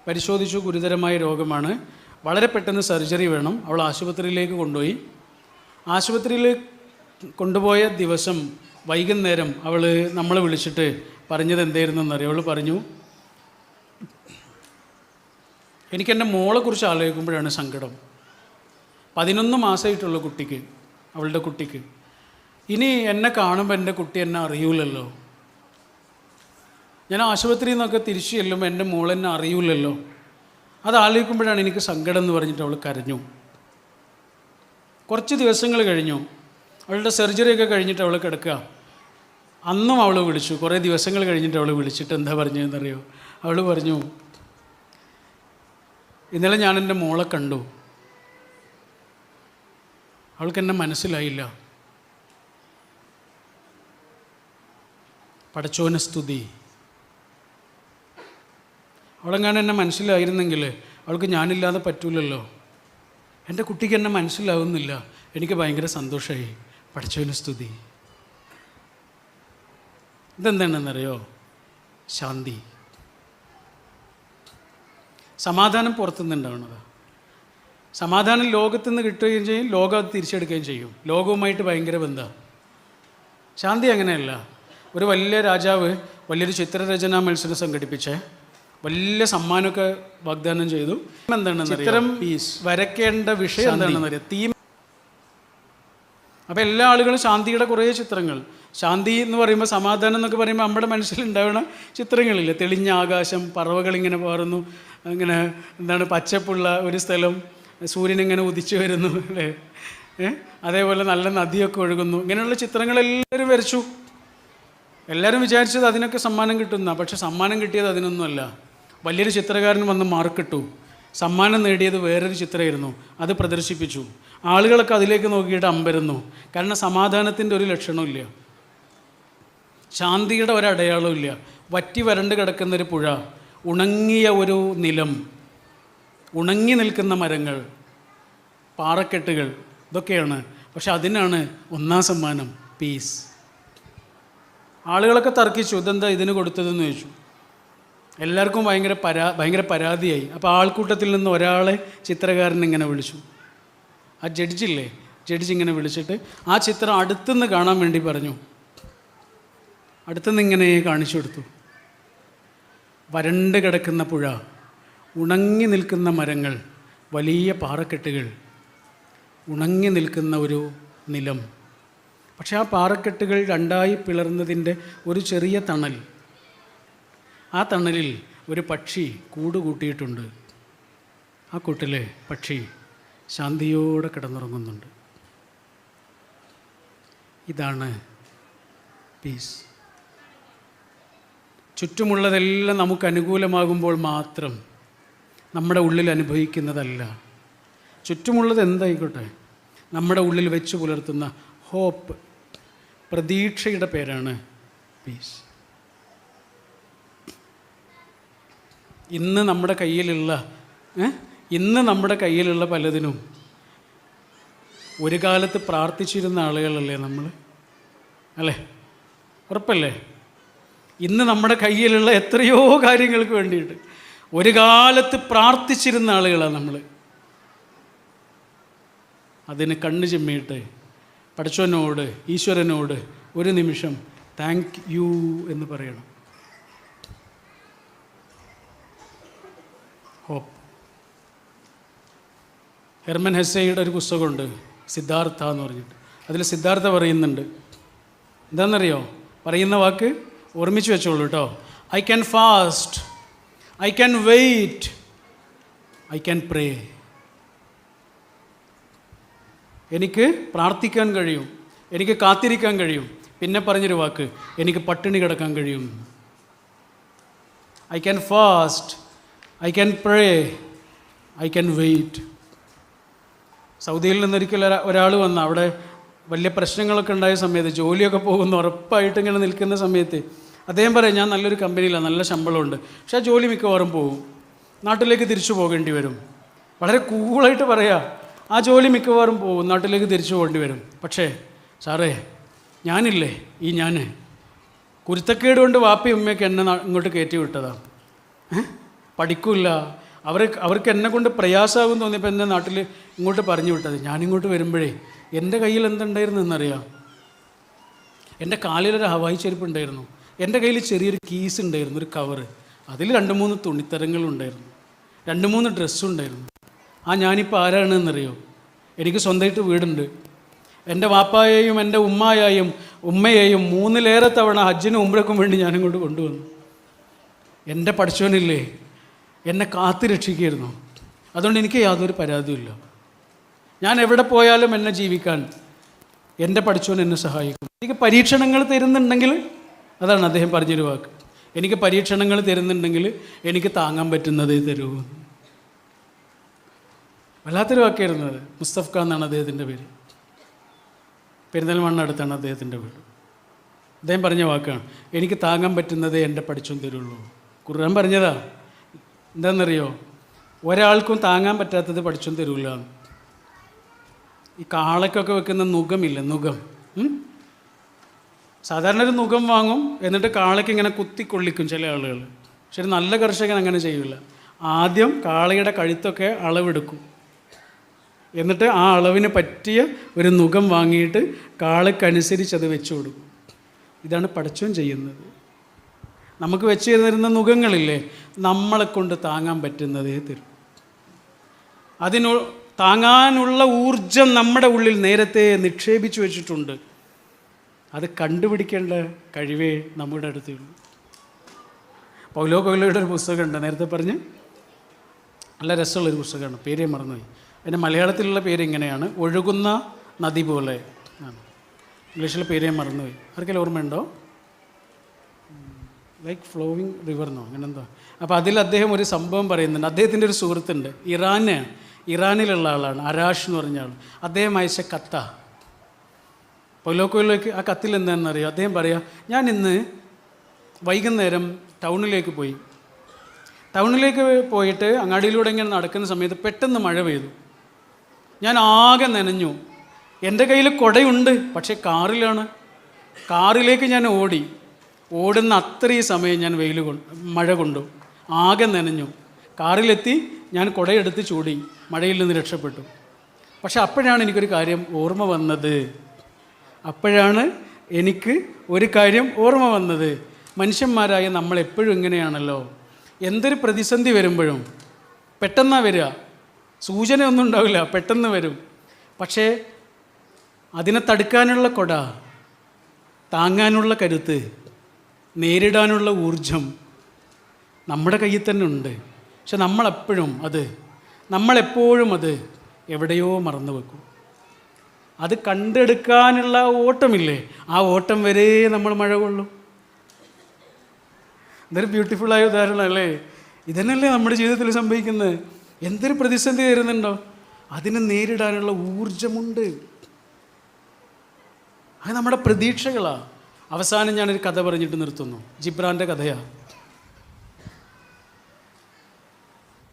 പരിശോധിച്ചു, ഗുരുതരമായ രോഗമാണ്, വളരെ പെട്ടെന്ന് സർജറി വേണം. അവൾ ആശുപത്രിയിലേക്ക് കൊണ്ടുപോയി. ആശുപത്രിയിൽ കൊണ്ടുപോയ ദിവസം വൈകുന്നേരം അവൾ നമ്മളെ വിളിച്ചിട്ട് പറഞ്ഞത് എന്തായിരുന്നെന്നറിയാം. അവൾ പറഞ്ഞു, എനിക്കെൻ്റെ മോളെക്കുറിച്ച് ആലോചിക്കുമ്പോഴാണ് സങ്കടം. 11 മാസമായിട്ടുള്ള കുട്ടിക്ക്, അവളുടെ കുട്ടിക്ക്, ഇനി എന്നെ കാണുമ്പോൾ എൻ്റെ കുട്ടി എന്നെ അറിയൂലല്ലോ. ഞാൻ ആശുപത്രിയിൽ നിന്നൊക്കെ തിരിച്ചു ചെല്ലുമ്പോൾ എൻ്റെ മോളെന്നെ അറിയൂലല്ലോ. അത് ആലോചിക്കുമ്പോഴാണ് എനിക്ക് സങ്കടം എന്ന് പറഞ്ഞിട്ട് അവൾ കരഞ്ഞു. കുറച്ച് ദിവസങ്ങൾ കഴിഞ്ഞു. അവളുടെ സർജറിയൊക്കെ കഴിഞ്ഞിട്ട് അവൾ കിടക്കുക. അന്നും അവൾ വിളിച്ചു. കുറേ ദിവസങ്ങൾ കഴിഞ്ഞിട്ട് അവൾ വിളിച്ചിട്ട് എന്താ പറഞ്ഞതെന്നറിയോ? അവൾ പറഞ്ഞു, ഇന്നലെ ഞാൻ എൻ്റെ മോളെ കണ്ടു, അവൾക്കെന്നെ മനസ്സിലായില്ല. പടച്ചോനെ സ്തുതി. അവളെങ്ങാനും എന്നെ മനസ്സിലായിരുന്നെങ്കിൽ അവൾക്ക് ഞാനില്ലാതെ പറ്റൂലല്ലോ. എൻ്റെ കുട്ടിക്ക് എന്നെ മനസ്സിലാവുന്നില്ല, എനിക്ക് ഭയങ്കര സന്തോഷമായി. പടച്ചോനെ സ്തുതി. ഇതെന്താണെന്നറിയോ? ശാന്തി, സമാധാനം പുറത്തുനിന്നുണ്ടാവുന്നത്. സമാധാനം ലോകത്തു നിന്ന് കിട്ടുകയും ചെയ്യും, ലോകം അത് തിരിച്ചെടുക്കുകയും ചെയ്യും. ലോകവുമായിട്ട് ഭയങ്കര ബന്ധം. ശാന്തി അങ്ങനെയല്ല. ഒരു വലിയ രാജാവ് വലിയൊരു ചിത്രരചനാ മത്സരം സംഘടിപ്പിച്ച് വലിയ സമ്മാനമൊക്കെ വാഗ്ദാനം ചെയ്തു. എന്താണെന്ന് ചിത്രം വരയ്ക്കേണ്ട വിഷയം എന്താണെന്നറിയാം, തീം. അപ്പോൾ എല്ലാ ആളുകളും ശാന്തിയുടെ കുറേ ചിത്രങ്ങൾ, ശാന്തി എന്ന് പറയുമ്പോൾ സമാധാനം എന്നൊക്കെ പറയുമ്പോൾ നമ്മുടെ മനസ്സിലുണ്ടാവുന്ന ചിത്രങ്ങളില്ല. തെളിഞ്ഞ ആകാശം, പറവകളിങ്ങനെ പാറുന്നു, ഇങ്ങനെ എന്താണ് പച്ചപ്പുള്ള ഒരു സ്ഥലം, സൂര്യനിങ്ങനെ ഉദിച്ചു വരുന്നു അല്ലേ, അതേപോലെ നല്ല നദിയൊക്കെ ഒഴുകുന്നു. ഇങ്ങനെയുള്ള ചിത്രങ്ങളെല്ലാവരും വരച്ചു. എല്ലാവരും വിചാരിച്ചത് അതിനൊക്കെ സമ്മാനം കിട്ടുന്ന, പക്ഷെ സമ്മാനം കിട്ടിയത് അതിനൊന്നുമല്ല. വലിയൊരു ചിത്രകാരൻ വന്ന് മാർക്കിട്ടു. സമ്മാനം നേടിയത് വേറൊരു ചിത്രമായിരുന്നു. അത് പ്രദർശിപ്പിച്ചു. ആളുകളൊക്കെ അതിലേക്ക് നോക്കിയിട്ട് അമ്പരന്നു. കാരണം സമാധാനത്തിൻ്റെ ഒരു ലക്ഷണമില്ല, ശാന്തിയുടെ ഒരടയാളമില്ല. വറ്റി വരണ്ട് കിടക്കുന്നൊരു പുഴ, ഉണങ്ങിയ ഒരു നിലം, ഉണങ്ങി നിൽക്കുന്ന മരങ്ങൾ, പാറക്കെട്ടുകൾ, ഇതൊക്കെയാണ്. പക്ഷെ അതിനാണ് ഒന്നാം സമ്മാനം, പീസ്. ആളുകളൊക്കെ തർക്കിച്ചു, ഇതെന്താ ഇതിന് കൊടുത്തതെന്ന് ചോദിച്ചു. എല്ലാവർക്കും ഭയങ്കര പരാതിയായി. അപ്പോൾ ആൾക്കൂട്ടത്തിൽ നിന്ന് ഒരാളെ ചിത്രകാരൻ ഇങ്ങനെ വിളിച്ചു. ആ ജഡ്ജില്ലേ, ജഡ്ജി ഇങ്ങനെ വിളിച്ചിട്ട് ആ ചിത്രം അടുത്തുനിന്ന് കാണാൻ വേണ്ടി പറഞ്ഞു. അടുത്തുനിന്ന് ഇങ്ങനെ കാണിച്ചു കൊടുത്തു. വരണ്ട് കിടക്കുന്ന പുഴ, ഉണങ്ങി നിൽക്കുന്ന മരങ്ങൾ, വലിയ പാറക്കെട്ടുകൾ, ഉണങ്ങി നിൽക്കുന്ന ഒരു നിലം. പക്ഷെ ആ പാറക്കെട്ടുകൾ രണ്ടായി പിളർന്നതിൻ്റെ ഒരു ചെറിയ തണൽ, ആ തണലിൽ ഒരു പക്ഷി കൂട് കൂട്ടിയിട്ടുണ്ട്. ആ കൂട്ടിലെ പക്ഷി ശാന്തിയോടെ കിടന്നുറങ്ങുന്നുണ്ട്. ഇതാണ് പീസ്. ചുറ്റുമുള്ളതെല്ലാം നമുക്ക് അനുകൂലമാകുമ്പോൾ മാത്രം നമ്മുടെ ഉള്ളിൽ അനുഭവിക്കുന്നതല്ല. ചുറ്റുമുള്ളത് എന്തായിക്കോട്ടെ, നമ്മുടെ ഉള്ളിൽ വെച്ച് പുലർത്തുന്ന ഹോപ്പ്, പ്രതീക്ഷയുടെ പേരാണ് പീസ്. ഇന്ന് നമ്മുടെ കയ്യിലുള്ള പലതിനും ഒരു കാലത്ത് പ്രാർത്ഥിച്ചിരുന്ന ആളുകളല്ലേ നമ്മൾ, അല്ലേ? ഉറപ്പല്ലേ? ഇന്ന് നമ്മുടെ കയ്യിലുള്ള എത്രയോ കാര്യങ്ങൾക്ക് വേണ്ടിയിട്ട് ഒരു കാലത്ത് പ്രാർത്ഥിച്ചിരുന്ന ആളുകളാണ് നമ്മൾ. അതിന് കണ്ണ് ചിമ്മിയിട്ട് പടച്ചവനോട്, ഈശ്വരനോട് ഒരു നിമിഷം താങ്ക് യു എന്ന് പറയണം. ഹോപ്പ്. ഹെർമൻ ഹെസ്സയുടെ ഒരു പുസ്തകമുണ്ട്, സിദ്ധാർത്ഥ എന്ന് പറഞ്ഞിട്ട്. അതിൽ സിദ്ധാർത്ഥ പറയുന്നുണ്ട്, എന്താണെന്നറിയോ? പറയുന്ന വാക്ക് ഓർമ്മിച്ച് വെച്ചോളൂ കേട്ടോ. I can fast, I can wait, I can pray. എനിക്ക് പ്രാർത്ഥിക്കാൻ കഴിയും, എനിക്ക് കാത്തിരിക്കാൻ കഴിയും. പിന്നെ പറഞ്ഞൊരു വാക്ക്, എനിക്ക് പട്ടിണി കിടക്കാൻ കഴിയും. I can fast, I can pray, I can wait. സൗദിയിൽ നിന്നൊരിക്കൽ ഒരാൾ വന്ന് അവിടെ വലിയ പ്രശ്നങ്ങളൊക്കെ ഉണ്ടായ സമയത്ത്, ജോലിയൊക്കെ പോകുന്ന ഉറപ്പായിട്ട് ഇങ്ങനെ നിൽക്കുന്ന സമയത്ത് അദ്ദേഹം പറയും ഞാൻ നല്ലൊരു കമ്പനിയിലാണ്, നല്ല ശമ്പളമുണ്ട്, പക്ഷേ ആ ജോലി മിക്കവാറും പോകും, നാട്ടിലേക്ക് തിരിച്ചു പോകേണ്ടി വരും. വളരെ കൂളായിട്ട് പറയാം, ആ ജോലി മിക്കവാറും പോകും, നാട്ടിലേക്ക് തിരിച്ചു പോകേണ്ടി വരും. പക്ഷേ സാറേ ഞാനില്ലേ, ഞാൻ കുരുത്തക്കേട് കൊണ്ട് വാപ്പയും ഉമ്മയൊക്കെ എന്നെ ഇങ്ങോട്ട് കയറ്റി വിട്ടതാണ്. പഠിക്കില്ല, അവർക്ക് എന്നെ കൊണ്ട് പ്രയാസമാകും തോന്നിയപ്പോൾ എന്നെ നാട്ടിൽ ഇങ്ങോട്ട് പറഞ്ഞു വിട്ടത്. ഞാനിങ്ങോട്ട് വരുമ്പോഴേ എൻ്റെ കയ്യിൽ എന്തുണ്ടായിരുന്നു എന്നറിയാം? എൻ്റെ കാലിലൊരു ഹവായി ചെരുപ്പ് ഉണ്ടായിരുന്നു, എൻ്റെ കയ്യിൽ ചെറിയൊരു കീസ് ഉണ്ടായിരുന്നു, ഒരു കവറ്, അതിൽ 2-3 തുണിത്തരങ്ങളുണ്ടായിരുന്നു, 2-3 ഡ്രസ്സുണ്ടായിരുന്നു. ഞാനിപ്പോൾ ആരാണെന്നറിയോ? എനിക്ക് സ്വന്തമായിട്ട് വീടുണ്ട്. എൻ്റെ വാപ്പായെയും എൻ്റെ ഉമ്മയെയും 3 തവണ ഹജ്ജിനും ഉംറയ്ക്കും വേണ്ടി ഞാനിങ്ങോട്ട് കൊണ്ടുവന്നു. എൻ്റെ പഠിച്ചവനില്ലേ എന്നെ കാത്തു രക്ഷിക്കുകയായിരുന്നു. അതുകൊണ്ട് എനിക്ക് യാതൊരു പരാതിയില്ല. ഞാൻ എവിടെ പോയാലും എന്നെ ജീവിക്കാൻ എൻ്റെ പഠിച്ചവൻ എന്നെ സഹായിക്കും. എനിക്ക് പരീക്ഷണങ്ങൾ തരുന്നുണ്ടെങ്കിൽ, അതാണ് അദ്ദേഹം പറഞ്ഞൊരു വാക്ക്, എനിക്ക് പരീക്ഷണങ്ങൾ തരുന്നുണ്ടെങ്കിൽ എനിക്ക് താങ്ങാൻ പറ്റുന്നതേ തരൂ. വല്ലാത്തൊരു വാക്കായിരുന്നു അത്. മുസ്തഫ ഖാൻ എന്നാണ് അദ്ദേഹത്തിൻ്റെ പേര്. പെരിന്തൽമണ്ണ അടുത്താണ് അദ്ദേഹത്തിൻ്റെ വീട്. അദ്ദേഹം പറഞ്ഞ വാക്കാണ്, എനിക്ക് താങ്ങാൻ പറ്റുന്നതേ എൻ്റെ പഠിച്ചോൻ തരുള്ളൂ. ഖുർആൻ പറഞ്ഞതാ. എന്താണെന്നറിയോ? ഒരാൾക്കും താങ്ങാൻ പറ്റാത്തത് പഠിച്ചോൻ തരൂല്ല. ഈ കാളയ്ക്കൊക്കെ വെക്കുന്ന നുഖമില്ല, നുഖം, സാധാരണ ഒരു നുഖം വാങ്ങും, എന്നിട്ട് കാളയ്ക്ക് ഇങ്ങനെ കുത്തിക്കൊള്ളിക്കും ചില ആളുകൾ. പക്ഷെ ഒരു നല്ല കർഷകൻ അങ്ങനെ ചെയ്യില്ല. ആദ്യം കാളയുടെ കഴുത്തൊക്കെ അളവെടുക്കും, എന്നിട്ട് ആ അളവിന് പറ്റിയ ഒരു നുഖം വാങ്ങിയിട്ട് കാളയ്ക്കനുസരിച്ച് അത് വെച്ചു കൊടുക്കും. ഇതാണ് പഠിച്ചോൻ ചെയ്യുന്നത്. നമുക്ക് വെച്ച് തരുന്ന നുഖങ്ങളില്ലേ, നമ്മളെ കൊണ്ട് താങ്ങാൻ പറ്റുന്നതേ തരും. താങ്ങാനുള്ള ഊർജം നമ്മുടെ ഉള്ളിൽ നേരത്തെ നിക്ഷേപിച്ചു വെച്ചിട്ടുണ്ട്. അത് കണ്ടുപിടിക്കേണ്ട കഴിവേ നമ്മുടെ അടുത്തുള്ളൂ. പൗലോ കൊയ്ലോയുടെ ഒരു പുസ്തകമുണ്ട്, നേരത്തെ പറഞ്ഞ്, നല്ല രസമുള്ളൊരു പുസ്തകമാണ്, പേരേ മറന്നുപോയി. അതിൻ്റെ മലയാളത്തിലുള്ള പേര് ഇങ്ങനെയാണ്, ഒഴുകുന്ന നദി പോലെ ആണ്. ഇംഗ്ലീഷിലെ പേരേ മറന്നുപോയി. ആർക്കെങ്കിലും ഓർമ്മയുണ്ടോ? ലൈക്ക് ഫ്ലോവിങ് റിവർ എന്നോ അങ്ങനെ എന്തോ. അപ്പോൾ അതിൽ അദ്ദേഹം ഒരു സംഭവം പറയുന്നുണ്ട്. അദ്ദേഹത്തിൻ്റെ ഒരു സുഹൃത്തുണ്ട്, ഇറാനിലുള്ള ആളാണ്, അരാഷ് എന്ന് പറഞ്ഞ ആൾ. അദ്ദേഹം അയച്ച കത്താ പൗലോ കൊയ്ലോയ്ക്ക്. ആ കത്തിൽ എന്താണെന്നറിയോ? അദ്ദേഹം പറയാം, ഞാൻ ഇന്ന് വൈകുന്നേരം ടൗണിലേക്ക് പോയിട്ട് അങ്ങാടിയിലൂടെ ഇങ്ങനെ നടക്കുന്ന സമയത്ത് പെട്ടെന്ന് മഴ പെയ്തു. ഞാൻ ആകെ നനഞ്ഞു. എൻ്റെ കയ്യിൽ കുടയുണ്ട്, പക്ഷേ കാറിലേക്ക് ഞാൻ ഓടുന്ന അത്രയും സമയം ഞാൻ മഴ കൊണ്ടു, ആകെ നനഞ്ഞു. കാറിലെത്തി, ഞാൻ കുടയെടുത്ത് ചൂടി, മഴയിൽ നിന്ന് രക്ഷപ്പെട്ടു. പക്ഷെ അപ്പോഴാണ് എനിക്കൊരു കാര്യം ഓർമ്മ വന്നത്. മനുഷ്യന്മാരായ നമ്മളെപ്പോഴും ഇങ്ങനെയാണല്ലോ. എന്തൊരു പ്രതിസന്ധി വരുമ്പോഴും പെട്ടെന്നാണ് വരിക, സൂചനയൊന്നും ഉണ്ടാവില്ല, പെട്ടെന്ന് വരും. പക്ഷേ അതിനെ തടുക്കാനുള്ള കൊട, താങ്ങാനുള്ള കരുത്ത്, നേരിടാനുള്ള ഊർജം നമ്മുടെ കയ്യിൽ തന്നെ ഉണ്ട്. പക്ഷെ നമ്മളെപ്പോഴും അത് എവിടെയോ മറന്നു വെക്കും. അത് കണ്ടെടുക്കാനുള്ള ഓട്ടമില്ലേ, ആ ഓട്ടം വരെ നമ്മൾ മഴ കൊള്ളും. എന്തൊരു ബ്യൂട്ടിഫുള്ളായ ഉദാഹരണമല്ലേ? ഇതന്നെയല്ലേ നമ്മുടെ ജീവിതത്തിൽ സംഭവിക്കുന്നത്. എന്തൊരു പ്രതിസന്ധി വരുന്നുണ്ടോ, അതിനെ നേരിടാനുള്ള ഊർജമുണ്ട്. അത് നമ്മുടെ പ്രതീക്ഷകളാണ്. അവസാനം ഞാനൊരു കഥ പറഞ്ഞിട്ട് നിർത്തുന്നു. ജിബ്രാൻ്റെ കഥയാണ്.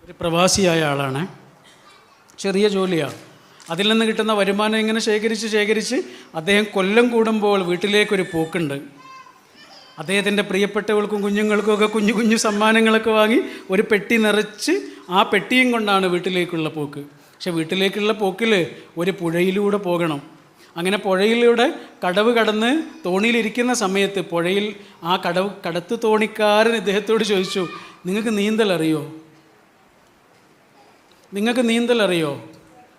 ഒരു പ്രവാസിയായ ആളാണ്, ചെറിയ ജോലിയാണ്. അതിൽ നിന്ന് കിട്ടുന്ന വരുമാനം ഇങ്ങനെ ശേഖരിച്ച് അദ്ദേഹം കൊല്ലം കൂടുമ്പോൾ വീട്ടിലേക്കൊരു പോക്കുണ്ട്. അദ്ദേഹത്തിൻ്റെ പ്രിയപ്പെട്ടവൾക്കും കുഞ്ഞുങ്ങൾക്കുമൊക്കെ കുഞ്ഞു സമ്മാനങ്ങളൊക്കെ വാങ്ങി ഒരു പെട്ടി നിറച്ച് ആ പെട്ടിയും കൊണ്ടാണ് വീട്ടിലേക്കുള്ള പോക്ക്. പക്ഷെ വീട്ടിലേക്കുള്ള പോക്കിൽ ഒരു പുഴയിലൂടെ പോകണം. അങ്ങനെ പുഴയിലൂടെ കടവ് കടന്ന് തോണിയിലിരിക്കുന്ന സമയത്ത് പുഴയിൽ ആ കടത്ത് തോണിക്കാരൻ ഇദ്ദേഹത്തോട് ചോദിച്ചു, നിങ്ങൾക്ക് നീന്തൽ അറിയോ?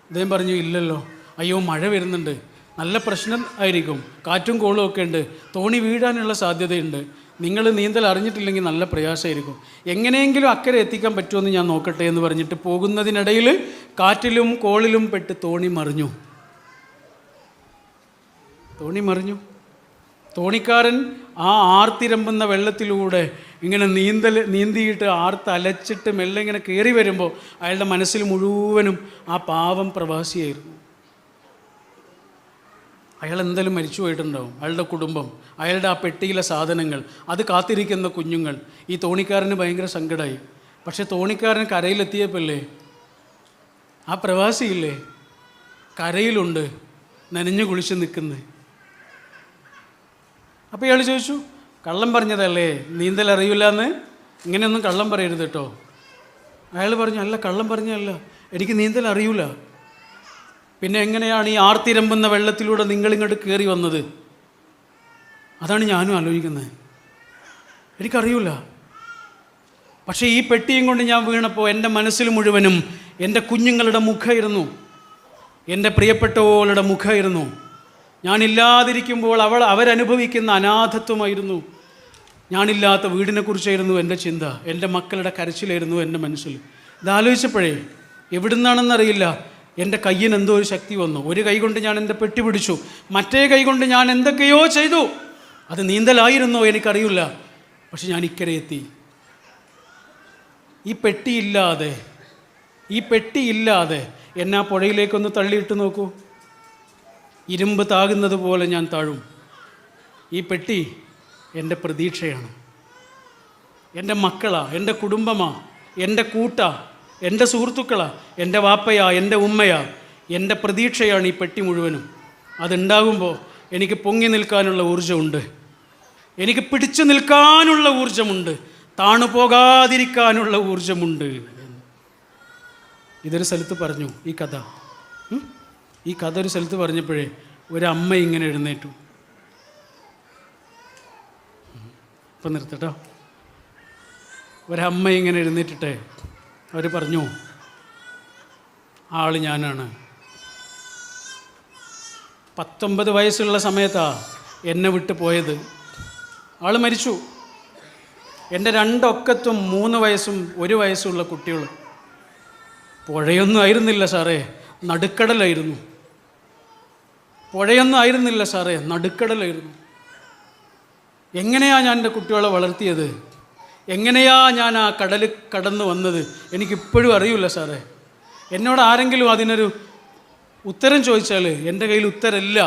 അദ്ദേഹം പറഞ്ഞു, ഇല്ലല്ലോ. അയ്യോ, മഴ വരുന്നുണ്ട്, നല്ല പ്രശ്നം ആയിരിക്കും, കാറ്റും കോളും ഒക്കെ ഉണ്ട്, തോണി വീഴാനുള്ള സാധ്യതയുണ്ട്, നിങ്ങൾ നീന്തൽ അറിഞ്ഞിട്ടില്ലെങ്കിൽ നല്ല പ്രയാസമായിരിക്കും, എങ്ങനെയെങ്കിലും അക്കരെ എത്തിക്കാൻ പറ്റുമെന്ന് ഞാൻ നോക്കട്ടെ എന്ന് പറഞ്ഞിട്ട് പോകുന്നതിനിടയിൽ കാറ്റിലും കോളിലും പെട്ട് തോണി മറിഞ്ഞു. തോണിക്കാരൻ ആ ആർത്തിരമ്പുന്ന വെള്ളത്തിലൂടെ ഇങ്ങനെ നീന്തിയിട്ട് ആർത്തലച്ചിട്ട് മെല്ലെ ഇങ്ങനെ കയറി വരുമ്പോൾ അയാളുടെ മനസ്സിൽ മുഴുവനും ആ പാവം പ്രവാസിയായിരുന്നു. അയാൾ എന്തായാലും മരിച്ചു പോയിട്ടുണ്ടാവും. അയാളുടെ കുടുംബം, അയാളുടെ ആ പെട്ടിയിലെ സാധനങ്ങൾ, അത് കാത്തിരിക്കുന്ന കുഞ്ഞുങ്ങൾ. ഈ തോണിക്കാരന് ഭയങ്കര സങ്കടമായി. പക്ഷെ തോണിക്കാരൻ കരയിലെത്തിയപ്പോഴല്ലേ ആ പ്രവാസിയില്ലേ കരയിലുണ്ട്, നനഞ്ഞു കുളിച്ച് നിൽക്കുന്നത്. അപ്പോൾ ഇയാൾ ചോദിച്ചു, കള്ളം പറഞ്ഞതല്ലേ, നീന്തൽ അറിയില്ല എന്ന്, ഇങ്ങനെയൊന്നും കള്ളം പറയരുത് കേട്ടോ. അയാൾ പറഞ്ഞു, അല്ല കള്ളം പറഞ്ഞല്ല, എനിക്ക് നീന്തൽ അറിയൂല. പിന്നെ എങ്ങനെയാണ് ഈ ആർത്തിരമ്പുന്ന വെള്ളത്തിലൂടെ നിങ്ങളിങ്ങോട്ട് കയറി വന്നത്? അതാണ് ഞാനും ആലോചിക്കുന്നത്. എനിക്കറിയൂല. പക്ഷേ ഈ പെട്ടിയും കൊണ്ട് ഞാൻ വീണപ്പോൾ എൻ്റെ മനസ്സിൽ മുഴുവനും എൻ്റെ കുഞ്ഞുങ്ങളുടെ മുഖമായിരുന്നു, എൻ്റെ പ്രിയപ്പെട്ടവളുടെ മുഖമായിരുന്നു. ഞാനില്ലാതിരിക്കുമ്പോൾ അവരനുഭവിക്കുന്ന അനാഥത്വമായിരുന്നു. ഞാനില്ലാത്ത വീടിനെക്കുറിച്ചായിരുന്നു എൻ്റെ ചിന്ത. എൻ്റെ മക്കളുടെ കരച്ചിലായിരുന്നു എൻ്റെ മനസ്സിൽ. ഇതാലോചിച്ചപ്പോഴേ എവിടുന്നാണെന്നറിയില്ല, എൻ്റെ കയ്യിന് എന്തോ ഒരു ശക്തി വന്നു. ഒരു കൈ കൊണ്ട് ഞാൻ എൻ്റെ പെട്ടി പിടിച്ചു, മറ്റേ കൈ കൊണ്ട് ഞാൻ എന്തൊക്കെയോ ചെയ്തു. അത് നീന്തലായിരുന്നോ എനിക്കറിയില്ല. പക്ഷെ ഞാൻ ഇക്കരെ എത്തി. ഈ പെട്ടിയില്ലാതെ എന്നെ ആ പുഴയിലേക്കൊന്ന് തള്ളിയിട്ട് നോക്കൂ. ഇരുമ്പ് താകുന്നത് പോലെ ഞാൻ താഴും. ഈ പെട്ടി എൻ്റെ പ്രതീക്ഷയാണ്, എൻ്റെ മക്കളാ, എൻ്റെ കുടുംബമാ, എൻ്റെ കൂട്ടാ, എൻ്റെ സുഹൃത്തുക്കളാ, എൻ്റെ വാപ്പയാ, എൻ്റെ ഉമ്മയാ, എൻ്റെ പ്രതീക്ഷയാണ് ഈ പെട്ടി മുഴുവനും. അതുണ്ടാകുമ്പോൾ എനിക്ക് പൊങ്ങി നിൽക്കാനുള്ള ഊർജ്ജമുണ്ട്, എനിക്ക് പിടിച്ചു നിൽക്കാനുള്ള ഊർജ്ജമുണ്ട്, താണു പോകാതിരിക്കാനുള്ള ഊർജ്ജമുണ്ട്. ഇതൊരു സ്ഥലത്ത് പറഞ്ഞു ഈ കഥ ഒരു സ്ഥലത്ത് പറഞ്ഞപ്പോഴേ ഒരമ്മ ഇങ്ങനെ എഴുന്നേറ്റു. ഇപ്പം നിർത്തട്ടോ. ഒരമ്മ ഇങ്ങനെ എഴുന്നേറ്റിട്ടെ അവർ പറഞ്ഞു, ആൾ ഞാനാണ്. 19 വയസ്സുള്ള സമയത്താണ് എന്നെ വിട്ട് പോയത്. ആൾ മരിച്ചു. എൻ്റെ 2 ഒക്കത്തും 3 വയസ്സും 1 വയസ്സുള്ള കുട്ടികൾ. പുഴയൊന്നും ആയിരുന്നില്ല സാറേ, നടുക്കടലായിരുന്നു. പുഴയൊന്നും ആയിരുന്നില്ല സാറേ, നടുക്കടലായിരുന്നു. എങ്ങനെയാണ് ഞാൻ എൻ്റെ കുട്ടികളെ വളർത്തിയത്? എങ്ങനെയാണ് ഞാൻ ആ കടൽ കടന്നു വന്നത്? എനിക്കിപ്പോഴും അറിയില്ല സാറേ. എന്നോട് ആരെങ്കിലും അതിനൊരു ഉത്തരം ചോദിച്ചാൽ എൻ്റെ കയ്യിൽ ഉത്തരമില്ല.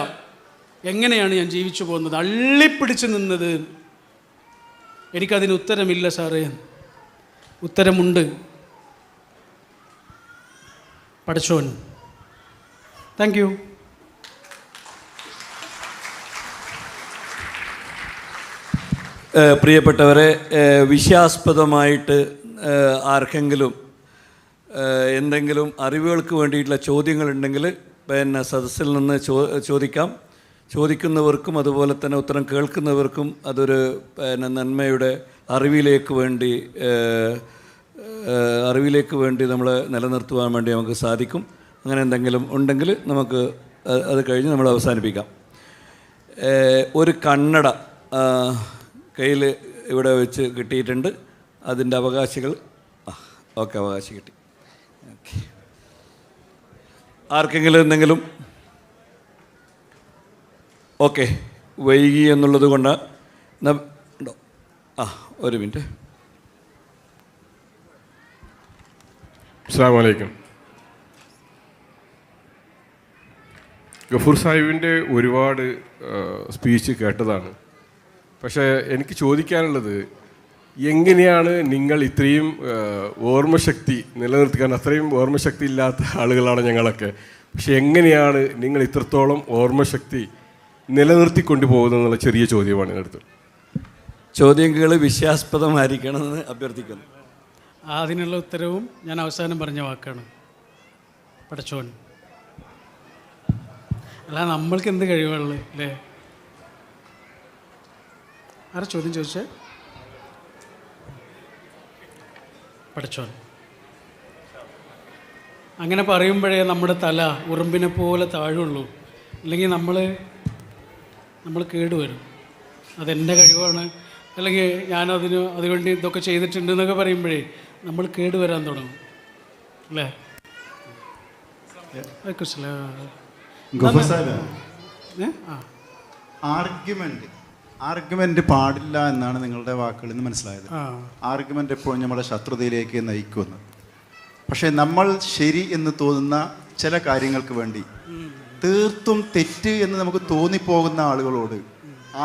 എങ്ങനെയാണ് ഞാൻ ജീവിച്ചു പോകുന്നത്, അള്ളിപ്പിടിച്ച് നിന്നത്? എനിക്കതിന് ഉത്തരമില്ല സാറേ. ഉത്തരമുണ്ട്. പടച്ചോൻ. Thank you. പ്രിയപ്പെട്ടവരെ, വിഷയാസ്പദമായിട്ട് ആർക്കെങ്കിലും എന്തെങ്കിലും അറിവുകൾക്ക് വേണ്ടിയിട്ടുള്ള ചോദ്യങ്ങളുണ്ടെങ്കിൽ പിന്നെ സദസ്സിൽ നിന്ന് ചോദിക്കാം. ചോദിക്കുന്നവർക്കും അതുപോലെ തന്നെ ഉത്തരം കേൾക്കുന്നവർക്കും അതൊരു പിന്നെ നന്മയുടെ അറിവിലേക്ക് വേണ്ടി നമ്മൾ നിലനിർത്തുവാൻ വേണ്ടി നമുക്ക് സാധിക്കും. അങ്ങനെ എന്തെങ്കിലും ഉണ്ടെങ്കിൽ നമുക്ക് അത് കഴിഞ്ഞ് നമ്മൾ അവസാനിപ്പിക്കാം. ഒരു കണ്ണട കയ്യിൽ ഇവിടെ വെച്ച് കിട്ടിയിട്ടുണ്ട്. അതിൻ്റെ അവകാശികൾ അവകാശം കിട്ടി. ആർക്കെങ്കിലും എന്തെങ്കിലും വൈകി എന്നുള്ളത് കൊണ്ട് ഉണ്ടോ? ഒരു മിനിറ്റ്. അസ്സലാമു അലൈക്കും. ഗഫൂർ സാഹിബിൻ്റെ ഒരുപാട് സ്പീച്ച് കേട്ടതാണ്. പക്ഷേ എനിക്ക് ചോദിക്കാനുള്ളത്, എങ്ങനെയാണ് നിങ്ങൾ ഇത്രയും ഓർമ്മശക്തി നിലനിർത്തിക്കാൻ? അത്രയും ഓർമ്മശക്തി ഇല്ലാത്ത ആളുകളാണ് ഞങ്ങളൊക്കെ. പക്ഷെ എങ്ങനെയാണ് നിങ്ങൾ ഇത്രത്തോളം ഓർമ്മശക്തി നിലനിർത്തിക്കൊണ്ടു പോകുന്നതെന്നുള്ള ചെറിയ ചോദ്യമാണ് എൻ്റെ ചോദ്യങ്ങൾ വിഷയാസ്പദമായിരിക്കണമെന്ന് അഭ്യർത്ഥിക്കുന്നു. അതിനുള്ള ഉത്തരവും ഞാൻ അവസാനം പറഞ്ഞ വാക്കാണ്, പടച്ചോൻ. അല്ല, നമ്മൾക്ക് എന്ത് കഴിവുള്ളൂ അല്ലേ? ആരാ ചോദ്യം ചോദിച്ചേ? പടച്ചോൻ. അങ്ങനെ പറയുമ്പോഴേ നമ്മുടെ തല ഉറുമ്പിനെ പോലെ താഴുള്ളൂ. അല്ലെങ്കിൽ നമ്മൾ കേടുവരും. അതെൻ്റെ കഴിവാണ്, അല്ലെങ്കിൽ അതുവേണ്ടി ഇതൊക്കെ ചെയ്തിട്ടുണ്ട് എന്നൊക്കെ പറയുമ്പോഴേ നമ്മൾ കേടുവരാൻ തുടങ്ങും അല്ലേ? ആർഗ്യുമെന്റ് പാടില്ല എന്നാണ് നിങ്ങളുടെ വാക്കുകളിൽ നിന്ന് മനസ്സിലായത്. ആർഗ്യുമെന്റ് എപ്പോഴും നമ്മുടെ ശത്രുതയിലേക്ക് നയിക്കുമെന്ന്. പക്ഷേ നമ്മൾ ശരി എന്ന് തോന്നുന്ന ചില കാര്യങ്ങൾക്ക് വേണ്ടി തീർത്തും തെറ്റ് എന്ന് നമുക്ക് തോന്നിപ്പോകുന്ന ആളുകളോട്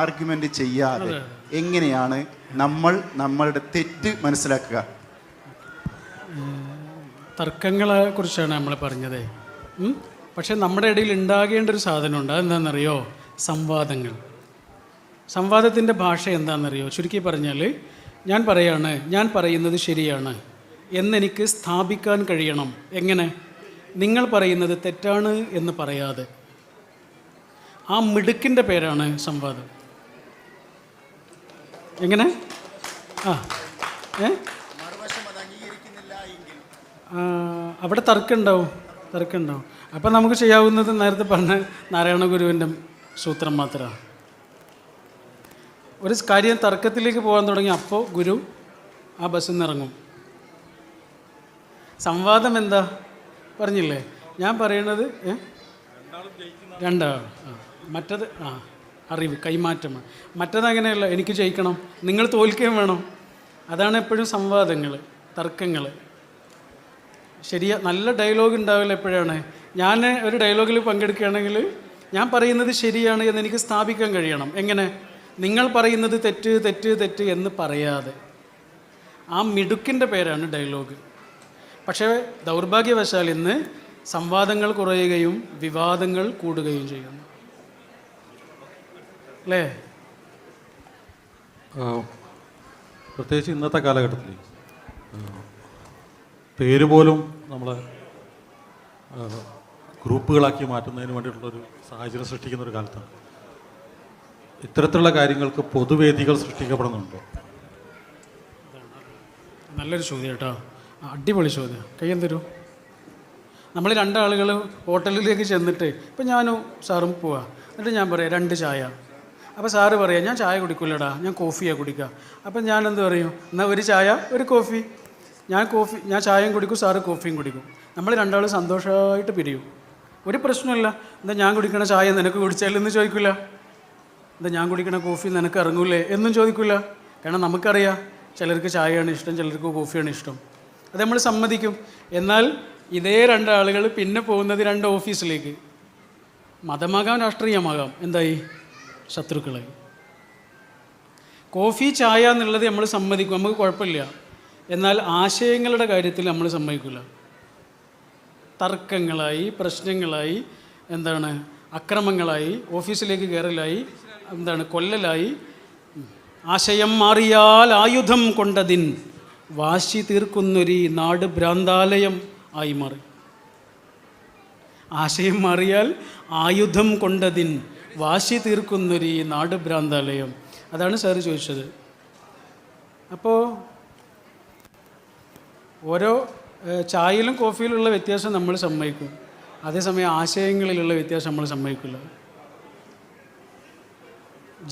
ആർഗ്യുമെന്റ് ചെയ്യാതെ എങ്ങനെയാണ് നമ്മൾ നമ്മളുടെ തെറ്റ് മനസ്സിലാക്കുക? തർക്കങ്ങളെ കുറിച്ചാണ് നമ്മൾ പറഞ്ഞത്. പക്ഷെ നമ്മുടെ ഇടയിൽ ഉണ്ടാകേണ്ട ഒരു സാധനമുണ്ട്. അതെന്താണെന്നറിയോ? സംവാദങ്ങൾ. സംവാദത്തിൻ്റെ ഭാഷ എന്താണെന്നറിയോ? ചുരുക്കി പറഞ്ഞാൽ, ഞാൻ പറയാണ്, ഞാൻ പറയുന്നത് ശരിയാണ് എന്നെനിക്ക് സ്ഥാപിക്കാൻ കഴിയണം. എങ്ങനെ? നിങ്ങൾ പറയുന്നത് തെറ്റാണ് എന്ന് പറയാതെ. ആ മിടുക്കിൻ്റെ പേരാണ് സംവാദം. എങ്ങനെ? അവിടെ തർക്കമുണ്ടാവും. അപ്പം നമുക്ക് ചെയ്യാവുന്നത് നേരത്തെ പറഞ്ഞ നാരായണ ഗുരുവിൻ്റെ സൂത്രം മാത്രമാണ്. ഒരു കാര്യം തർക്കത്തിലേക്ക് പോകാൻ തുടങ്ങി, അപ്പോൾ ഗുരു ആ ബസ്സിൽ നിന്ന് ഇറങ്ങും. സംവാദം എന്താ പറഞ്ഞില്ലേ? ഞാൻ പറയണത് രണ്ടാൾ, മറ്റത് അറിവ് കൈമാറ്റമാണ്. മറ്റത് അങ്ങനെയല്ല, എനിക്ക് ജയിക്കണം, നിങ്ങൾ തോൽക്കുകയും വേണം. അതാണ് എപ്പോഴും സംവാദങ്ങൾ, തർക്കങ്ങൾ. നല്ല ഡയലോഗ് ഉണ്ടാവില്ല. എപ്പോഴാണ് ഞാൻ ഒരു ഡയലോഗിൽ പങ്കെടുക്കുകയാണെങ്കിൽ ഞാൻ പറയുന്നത് ശരിയാണ് എന്ന് എനിക്ക് സ്ഥാപിക്കാൻ കഴിയണം. എങ്ങനെ? നിങ്ങൾ പറയുന്നത് തെറ്റ് തെറ്റ് തെറ്റ് എന്ന് പറയാതെ. ആ മിടുക്കിൻ്റെ പേരാണ് ഡയലോഗ്. പക്ഷേ ദൗർഭാഗ്യവശാൽ ഇന്ന് സംവാദങ്ങൾ കുറയുകയും വിവാദങ്ങൾ കൂടുകയും ചെയ്യുന്നു, അല്ലേ? പ്രത്യേകിച്ച് ഇന്നത്തെ കാലഘട്ടത്തിൽ പേര് പോലും നമ്മളെ ഗ്രൂപ്പുകളാക്കി മാറ്റുന്നതിന് വേണ്ടിയിട്ടുള്ളൊരു സാഹചര്യം സൃഷ്ടിക്കുന്ന ഒരു കാലത്താണ്. ഇത്തരത്തിലുള്ള കാര്യങ്ങൾക്ക് പൊതുവേദികൾ സൃഷ്ടിക്കപ്പെടുന്നുണ്ടോ? നല്ലൊരു ചോദ്യം കേട്ടോ, അടിപൊളി ചോദ്യം. കയ്യം തരൂ. നമ്മൾ രണ്ടാളുകൾ ഹോട്ടലിലേക്ക് ചെന്നിട്ട്, ഇപ്പം ഞാനും സാറും പോവാം. എന്നിട്ട് ഞാൻ പറയാം 2 ചായ. അപ്പോൾ സാറ് പറയാം ഞാൻ ചായ കുടിക്കില്ലടാ, ഞാൻ കോഫിയാണ് കുടിക്കുക. അപ്പം ഞാൻ എന്ത് പറയും? എന്നാൽ 1 ചായ 1 കോഫി. ഞാൻ ചായയും കുടിക്കും, സാറ് കോഫിയും കുടിക്കും. നമ്മൾ രണ്ടാളും സന്തോഷമായിട്ട് പിരിയും. ഒരു പ്രശ്നമില്ല. എന്താ ഞാൻ കുടിക്കണ ചായ നിനക്ക് കുടിച്ചാലെന്ന് ചോദിക്കില്ല. എന്താ ഞാൻ കുടിക്കണ കോഫി നിനക്ക് ഇറങ്ങൂലേ എന്നും ചോദിക്കില്ല. കാരണം നമുക്കറിയാം ചിലർക്ക് ചായയാണ് ഇഷ്ടം, ചിലർക്ക് കോഫിയാണ് ഇഷ്ടം. അത് നമ്മൾ സമ്മതിക്കും. എന്നാൽ ഇതേ 2 ആളുകൾ പിന്നെ പോകുന്നത് 2 ഓഫീസിലേക്ക്. മതമാകാം രാഷ്ട്രീയമാകാം, എന്തായി? ശത്രുക്കളായി. കോഫി ചായ എന്നുള്ളത് നമ്മൾ സമ്മതിക്കും, നമുക്ക് കുഴപ്പമില്ല. എന്നാൽ ആശയങ്ങളുടെ കാര്യത്തിൽ നമ്മൾ സമ്മതിക്കില്ല. തർക്കങ്ങളായി, പ്രശ്നങ്ങളായി, അക്രമങ്ങളായി, ഓഫീസിലേക്ക് കയറലായി, കൊല്ലലായി. ആശയം മാറിയാൽ ആയുധം കൊണ്ടതിൻ വാശി തീർക്കുന്നൊരു നാട് ഭ്രാന്താലയം ആയി മാറി. ആശയം മാറിയാൽ ആയുധം കൊണ്ടതിൻ വാശി തീർക്കുന്നൊരു നാട് ഭ്രാന്താലയം. അതാണ് സാറ് ചോദിച്ചത്. അപ്പോൾ ഓരോ ചായയിലും കോഫിയിലുള്ള വ്യത്യാസം നമ്മൾ സമ്മതിക്കും, അതേസമയം ആശയങ്ങളിലുള്ള വ്യത്യാസം നമ്മൾ സമ്മതിക്കില്ല.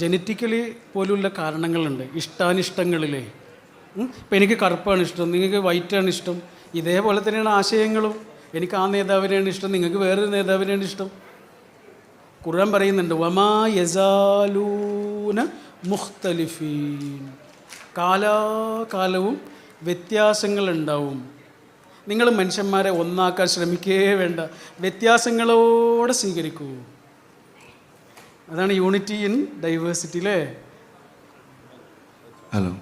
ജനറ്റിക്കലി പോലുള്ള കാരണങ്ങളുണ്ട്, ഇഷ്ടാനിഷ്ടങ്ങളിലേ. ഇപ്പം എനിക്ക് കറുപ്പാണ് ഇഷ്ടം, നിങ്ങൾക്ക് വൈറ്റാണ് ഇഷ്ടം. ഇതേപോലെ തന്നെയാണ് ആശയങ്ങളും. എനിക്ക് ആ നേതാവിനെയാണ് ഇഷ്ടം, നിങ്ങൾക്ക് വേറൊരു നേതാവിനെയാണ് ഇഷ്ടം. ഖുർആൻ പറയുന്നുണ്ട്, വമാ യസാലൂന മുഖ്തലിഫീൻ. കാലാകാലവും വ്യത്യാസങ്ങളുണ്ടാവും. നിങ്ങൾ മനുഷ്യന്മാരെ ഒന്നാക്കാൻ ശ്രമിക്കേ വേണ്ട, വ്യത്യാസങ്ങളോടെ സ്വീകരിക്കൂ. അതാണ് യൂണിറ്റി ഇൻ ഡൈവേഴ്സിറ്റി, അല്ലേ? ഹലോ.